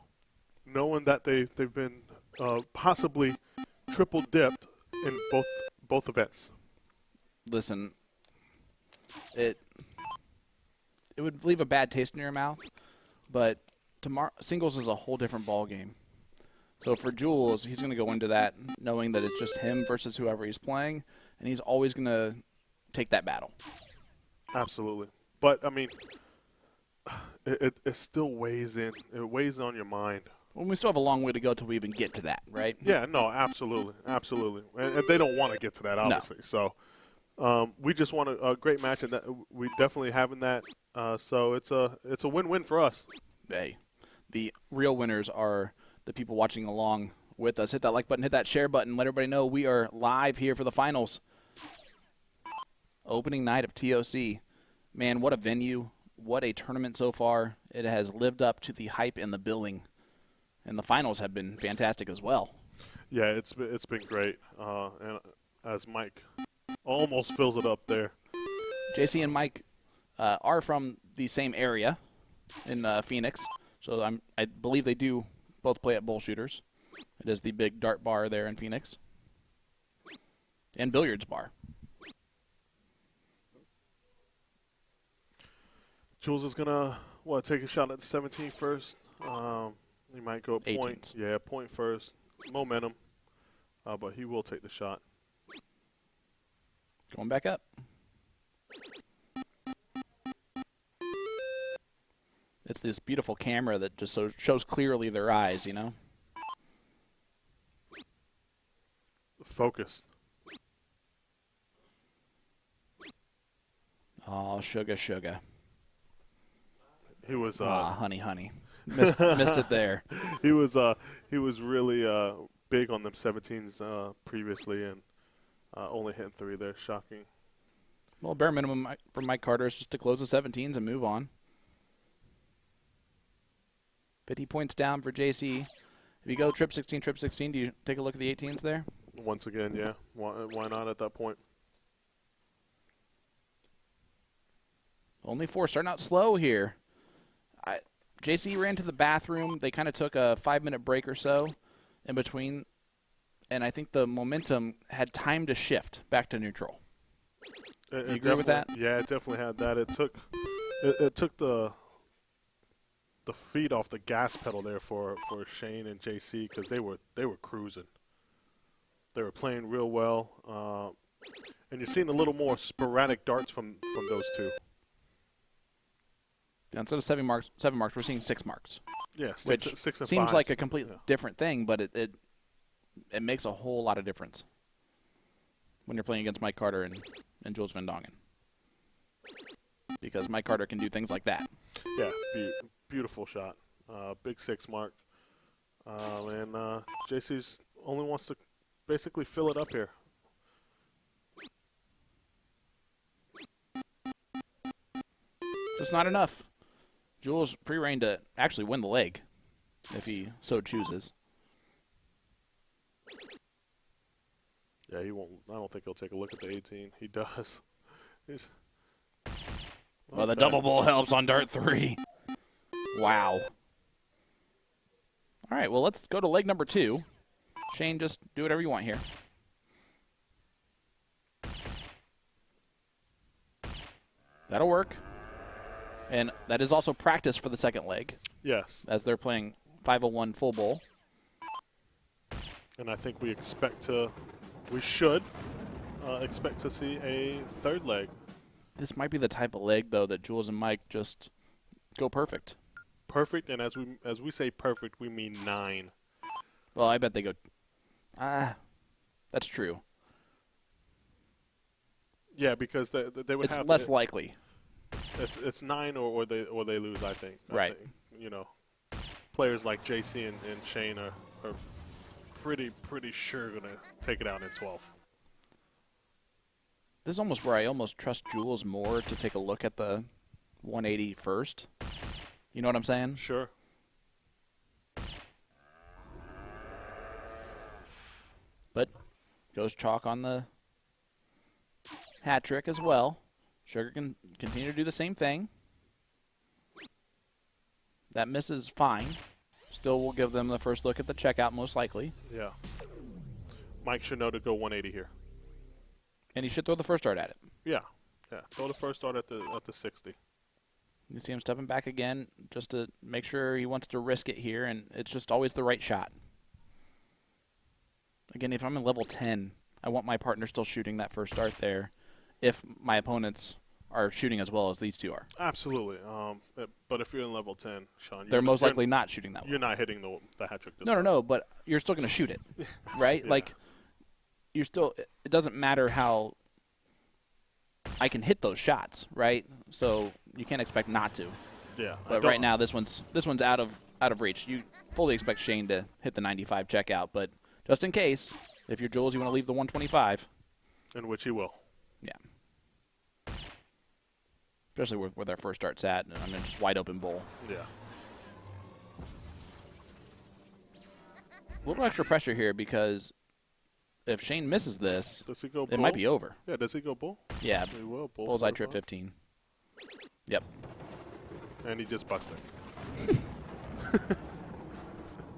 knowing that they've been possibly triple dipped in both events? Listen, it would leave a bad taste in your mouth, but tomorrow singles is a whole different ball game. So for Jules, he's going to go into that knowing that it's just him versus whoever he's playing, and he's always going to take that battle. Absolutely. But, I mean, it still weighs in. It weighs on your mind. Well, we still have a long way to go till we even get to that, right? Yeah, no, absolutely. Absolutely. And they don't want to get to that, obviously. No. So we just want a great match, and we definitely having that. So it's a win-win for us. Hey, the real winners are the people watching along with us. Hit that like button, hit that share button. Let everybody know we are live here for the finals. Opening night of TOC. Man, what a venue. What a tournament so far. It has lived up to the hype and the billing. And the finals have been fantastic as well. Yeah, it's been great. And as Mike almost fills it up there. JC and Mike are from the same area in Phoenix. So I believe they do both play at Bull Shooters. It is the big dart bar there in Phoenix. And billiards bar. Jules is going to, take a shot at the 17 first. He might go point. 18s. Yeah, point first. Momentum. But he will take the shot. Going back up. It's this beautiful camera that just shows clearly their eyes, you know? Focused. Oh, sugar, sugar. He was honey, honey. Missed it there. He was really big on them 17s previously, and only hitting 3 there. Shocking. Well, bare minimum for Mike Carter is just to close the 17s and move on. 50 points down for JC. If you go trip 16, do you take a look at the 18s there? Once again, yeah. Why not at that point? Only 4, starting out slow here. JC ran to the bathroom. They kind of took a 5-minute break or so in between, and I think the momentum had time to shift back to neutral. Do you agree with that? Yeah, it definitely had that. It took the feet off the gas pedal there for Shane and JC, because they were cruising. They were playing real well, and you're seeing a little more sporadic darts from those two. Instead of 7 marks, we're seeing 6 marks. Yeah, which 6 and seems 5s. like a complete different thing, but it makes a whole lot of difference when you're playing against Mike Carter and Jules Van Dongen, because Mike Carter can do things like that. Yeah, beautiful shot. Big 6 mark. And JC's only wants to basically fill it up here. Just not enough. Jules free reign to actually win the leg if he so chooses. Yeah, he won't. I don't think he'll take a look at the 18. He does. Well, the double ball helps on dart 3. Wow. All right, well, let's go to leg number 2. Shane, just do whatever you want here. That'll work. And that is also practice for the second leg. Yes. As they're playing 501 full bowl. And I think we should expect to see a third leg. This might be the type of leg, though, that Jules and Mike just go perfect. Perfect, and as we say perfect, we mean 9. Well, I bet they go. That's true. Yeah, because they would it's have less to, likely. It's 9 or they lose. I think. Right. I think, you know, players like JC and Shane are pretty sure gonna take it out in 12. This is almost where I almost trust Jules more to take a look at the 180 first. You know what I'm saying? Sure. But goes chalk on the hat trick as well. Sugar can continue to do the same thing. That misses fine. Still will give them the first look at the checkout most likely. Yeah. Mike should know to go 180 here. And he should throw the first dart at it. Yeah. Yeah. Throw the first dart at the 60. You see him stepping back again just to make sure he wants to risk it here, and it's just always the right shot. Again, if I'm in level 10, I want my partner still shooting that first dart there if my opponents are shooting as well as these two are. Absolutely. But if you're in level 10, Sean, they're most likely not shooting that one. You're not hitting the hat trick this No, but you're still going to shoot it, right? Yeah. Like, you're still – it doesn't matter how I can hit those shots, right? So you can't expect not to. Yeah. But right now, this one's out of reach. You fully expect Shane to hit the 95 checkout, but just in case, if you're Jules, you want to leave the 125. In which he will. Yeah. Especially where their first start's at. I mean, just wide open bowl. Yeah. A little extra pressure here because if Shane misses this, does he go it bull? might be over. Yeah, does he go bull? Yeah. He will. Bullseye trip 15. Yep. And he just busted.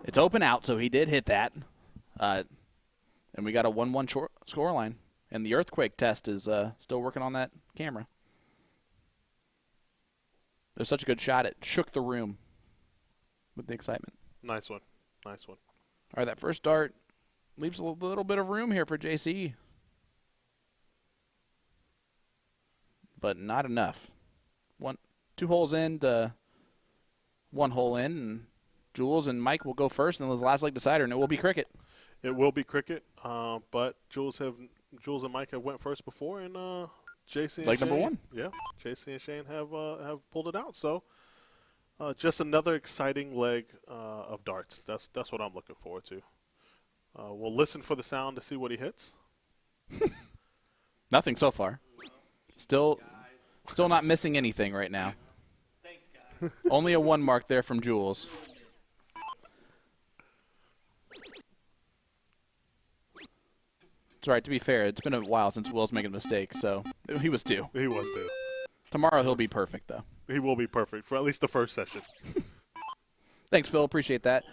It's open out, so he did hit that. And we got a 1-1 score line. And the earthquake test is still working on that camera. It was such a good shot, it shook the room with the excitement. Nice one. Nice one. All right, that first dart leaves a little bit of room here for JC. But not enough. 2 holes in to 1 hole in, and Jules and Mike will go first in the last leg decider, and it will be cricket. It will be cricket, but Jules and Mike have went first before, and JC and leg Shane, number 1. Yeah, JC and Shane have pulled it out. So just another exciting leg of darts. That's what I'm looking forward to. We'll listen for the sound to see what he hits. Nothing so far. Still not missing anything right now. Thanks, guys. Only a 1 mark there from Jules. It's all right, to be fair, it's been a while since Will's making a mistake, so he was due. He was due. Tomorrow he'll be perfect, though. He will be perfect for at least the first session. Thanks, Phil. Appreciate that.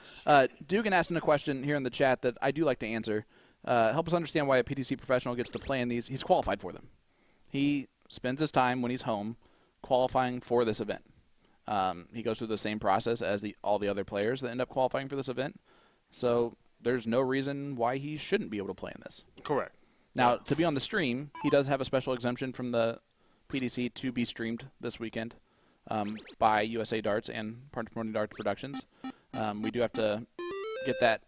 Dugan asked in a question here in the chat that I do like to answer. Help us understand why a PTC professional gets to play in these. He's qualified for them. He spends his time when he's home qualifying for this event. He goes through the same process as all the other players that end up qualifying for this event. So there's no reason why he shouldn't be able to play in this. Correct. Now, to be on the stream, he does have a special exemption from the PDC to be streamed this weekend by USA Darts and Partner Promoting Darts Productions. We do have to get that,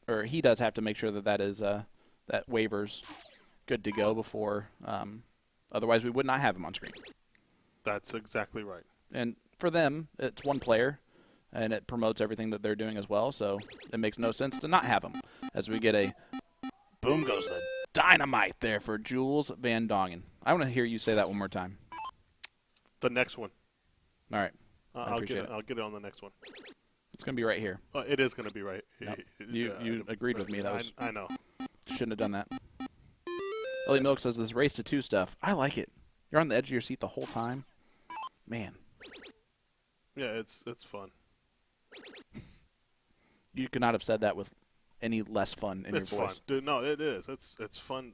or he does have to make sure that is that waiver's good to go before. Otherwise, we would not have him on screen. That's exactly right. And for them, it's 1 player, and it promotes everything that they're doing as well. So it makes no sense to not have him. As we get a boom goes the dynamite there for Jules Van Dongen. I want to hear you say that one more time. The next one. All right. I'll get it on the next one. It's going to be right here. It is going to be right. Nope. You agreed with me. I know. Shouldn't have done that. Ellie Milk says this race to 2 stuff. I like it. You're on the edge of your seat the whole time. Man. Yeah, it's fun. You could not have said that with any less fun in It's your fun, voice. dude. No, it is. It's fun.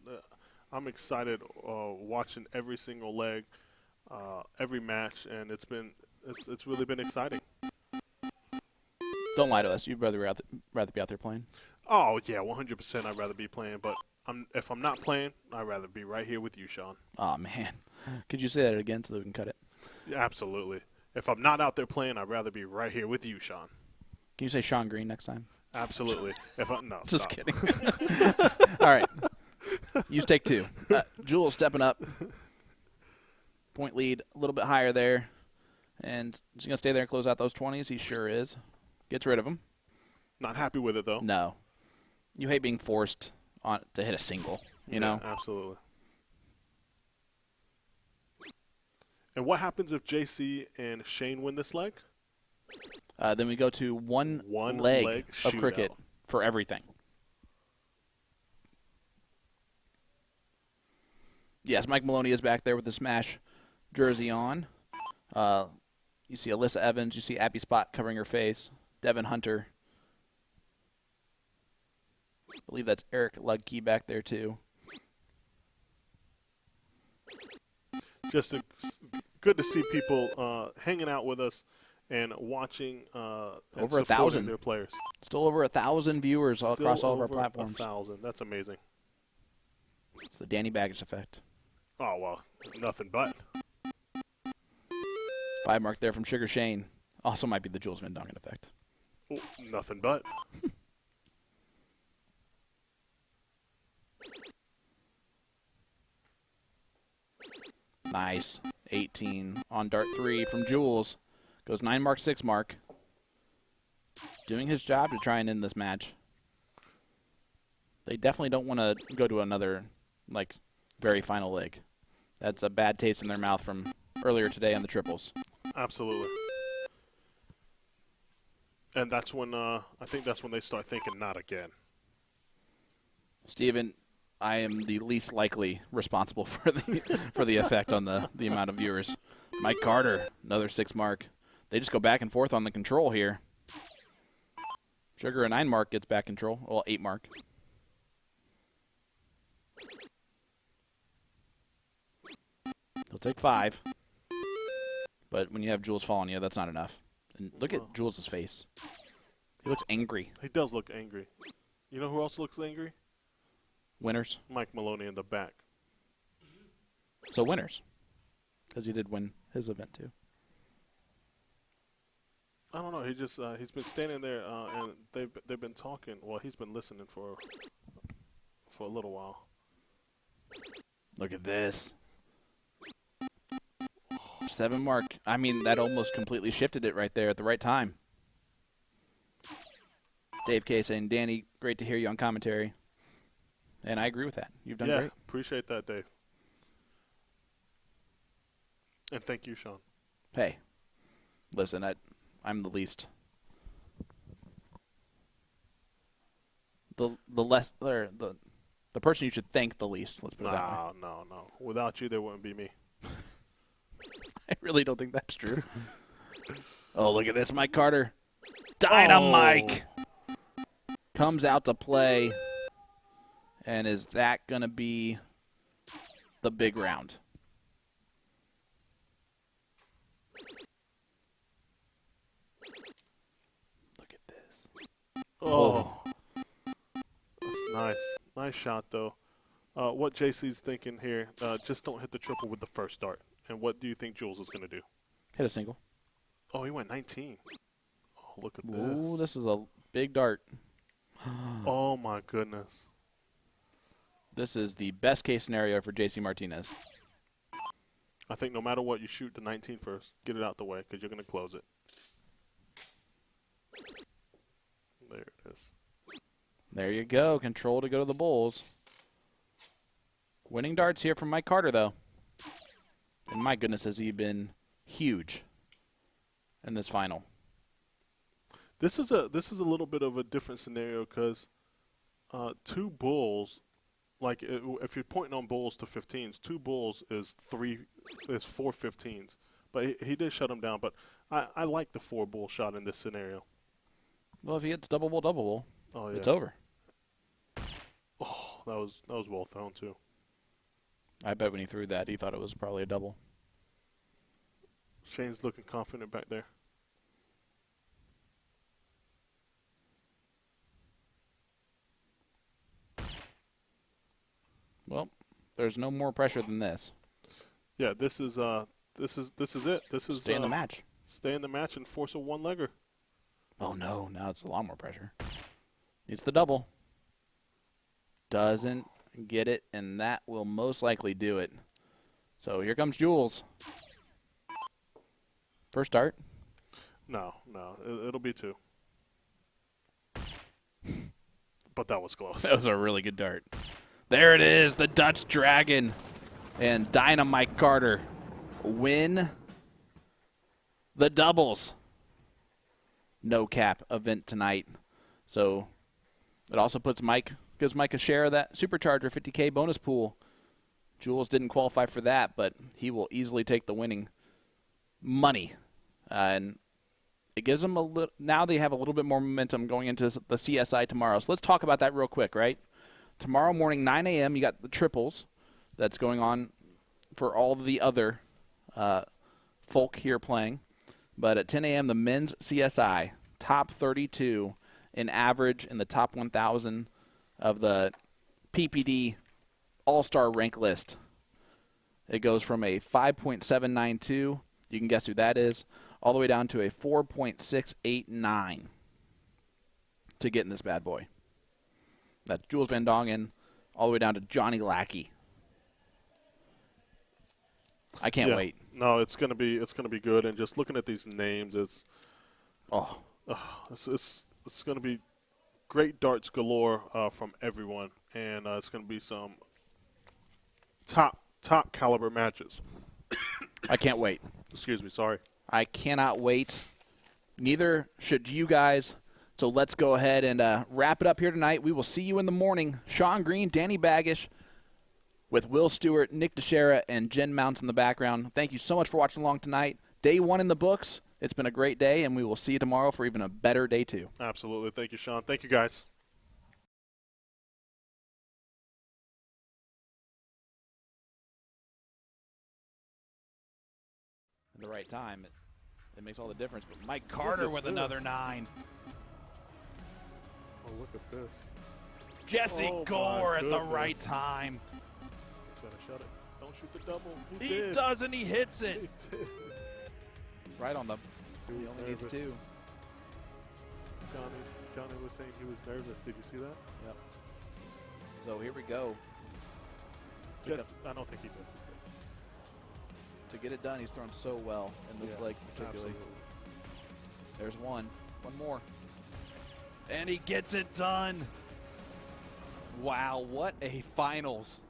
I'm excited watching every single leg, every match, and it's really been exciting. Don't lie to us. You'd rather be out there playing. Oh yeah, 100%. I'd rather be playing, but if I'm not playing, I'd rather be right here with you, Sean. Oh man, could you say that again so that we can cut it? Yeah, absolutely. If I'm not out there playing, I'd rather be right here with you, Sean. Can you say Sean Green next time? Absolutely. No, Just stop. kidding. All right. Use take 2. Jules stepping up. Point lead a little bit higher there. And is he going to stay there and close out those 20s? He sure is. Gets rid of them. Not happy with it, though. No. You hate being forced to hit a single, you know? Absolutely. And what happens if JC and Shane win this leg? Then we go to one leg of shootout. cricket for everything. Yes, Mike Maloney is back there with the Smash jersey on. You see Alyssa Evans. You see Abby Spot covering her face. Devin Hunter. I believe that's Eric Ludke back there, too. Just good to see people hanging out with us and watching and over 1,000 their players. Still over 1,000 viewers all across all of our Still platforms. over 1,000. That's amazing. It's the Danny Baggish effect. Oh, well, nothing but. 5 mark there from Sugar Shane. Also might be the Jules Van Dongen effect. Oh, nothing but. Nice. 18 on dart 3 from Jules. Goes 9 mark, 6 mark. Doing his job to try and end this match. They definitely don't want to go to another, very final leg. That's a bad taste in their mouth from earlier today on the triples. Absolutely. And that's when I think that's when they start thinking not again. Steven, I am the least likely responsible for the effect on the amount of viewers. Mike Carter, another 6 mark. They just go back and forth on the control here. Sugar, a 9 mark, gets back control. Well, 8 mark. He'll take 5. But when you have Jules following you, that's not enough. And look at Jules' face. He looks angry. He does look angry. You know who else looks angry? Winners. Mike Maloney in the back. So winners. Because he did win his event, too. I don't know. He just he's been standing there and they've been talking. Well, he's been listening for a little while. Look at this. 7 mark. I mean, that almost completely shifted it right there at the right time. Dave K saying, Danny, great to hear you on commentary. And I agree with that. You've done great. Appreciate that, Dave. And thank you, Sean. Hey, listen, I'm the least. The person you should thank the least. Let's put it that way. No. Without you, there wouldn't be me. I really don't think that's true. Oh, look at this, Mike Carter. Dynamite comes out to play. And is that going to be the big round? Look at this. Oh. That's nice. Nice shot, though. What JC's thinking here, just don't hit the triple with the first dart. And what do you think Jules is going to do? Hit a single. Oh, he went 19. Oh, look at this. Ooh, this is a big dart. Oh, my goodness. This is the best case scenario for JC Martinez. I think no matter what, you shoot the 19 first. Get it out the way because you're going to close it. There it is. There you go. Control to go to the Bulls. Winning darts here from Mike Carter, though. And my goodness, has he been huge in this final. This is a little bit of a different scenario because 2 bulls, like if you're pointing on bulls to 15s, 2 bulls is 4 15s. But he did shut him down. But I like the 4-bull shot in this scenario. Well, if he hits double bull, Oh, yeah. it's over. Oh, that was well thrown, too. I bet when he threw that, he thought it was probably a double. Shane's looking confident back there. Well, there's no more pressure than this. Yeah, this is it. This is Stay in the match. Stay in the match and force a one-legger. Oh, no. Now it's a lot more pressure. It's the double. Doesn't get it, and that will most likely do it. So here comes Jules. First dart. No. It'll be 2. But that was close. That was a really good dart. There it is, the Dutch Dragon and Dynamite Carter win the doubles no cap event tonight. So it also gives Mike a share of that Supercharger 50K bonus pool. Jules didn't qualify for that, but he will easily take the winning money. And it gives them now they have a little bit more momentum going into the CSI tomorrow. So let's talk about that real quick, right? Tomorrow morning, 9 a.m., you got the triples that's going on for all the other folk here playing. But at 10 a.m., the men's CSI, top 32 in average in the top 1,000 of the PPD All-Star rank list. It goes from a 5.792, you can guess who that is, all the way down to a 4.689 to get in this bad boy. That's Jules Van Dongen all the way down to Johnny Lackey. I can't wait. No, it's gonna be good. And just looking at these names, it's gonna be great darts galore from everyone, and it's gonna be some top caliber matches. I can't wait. Excuse me, sorry. I cannot wait. Neither should you guys. So let's go ahead and wrap it up here tonight. We will see you in the morning. Sean Green, Danny Baggish, with Will Stuart, Nick Dichiria, and Jen Mounts in the background. Thank you so much for watching along tonight. Day 1 in the books. It's been a great day, and we will see you tomorrow for even a better day 2. Absolutely. Thank you, Sean. Thank you, guys. At the right time, it makes all the difference. But Mike Carter with another 9. Oh, look at this. Jesse Gore at the right time. Gotta shut it. Don't shoot the double. He does, and he hits it. He did. Right on the. He only needs 2. Johnny was saying he was nervous. Did you see that? Yep. So here we go. I don't think he misses this. To get it done, he's thrown so well in this leg particularly. Absolutely. There's one. One more. And he gets it done. Wow, what a finals.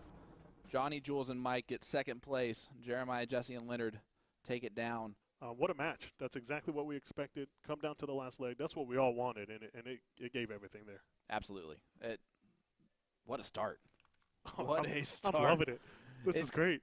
Johnny, Jules, and Mike get second place. Jeremiah, Jesse, and Leonard take it down. What a match. That's exactly what we expected. Come down to the last leg. That's what we all wanted, and it gave everything there. Absolutely. What a start. What a start. I'm loving it. This is great.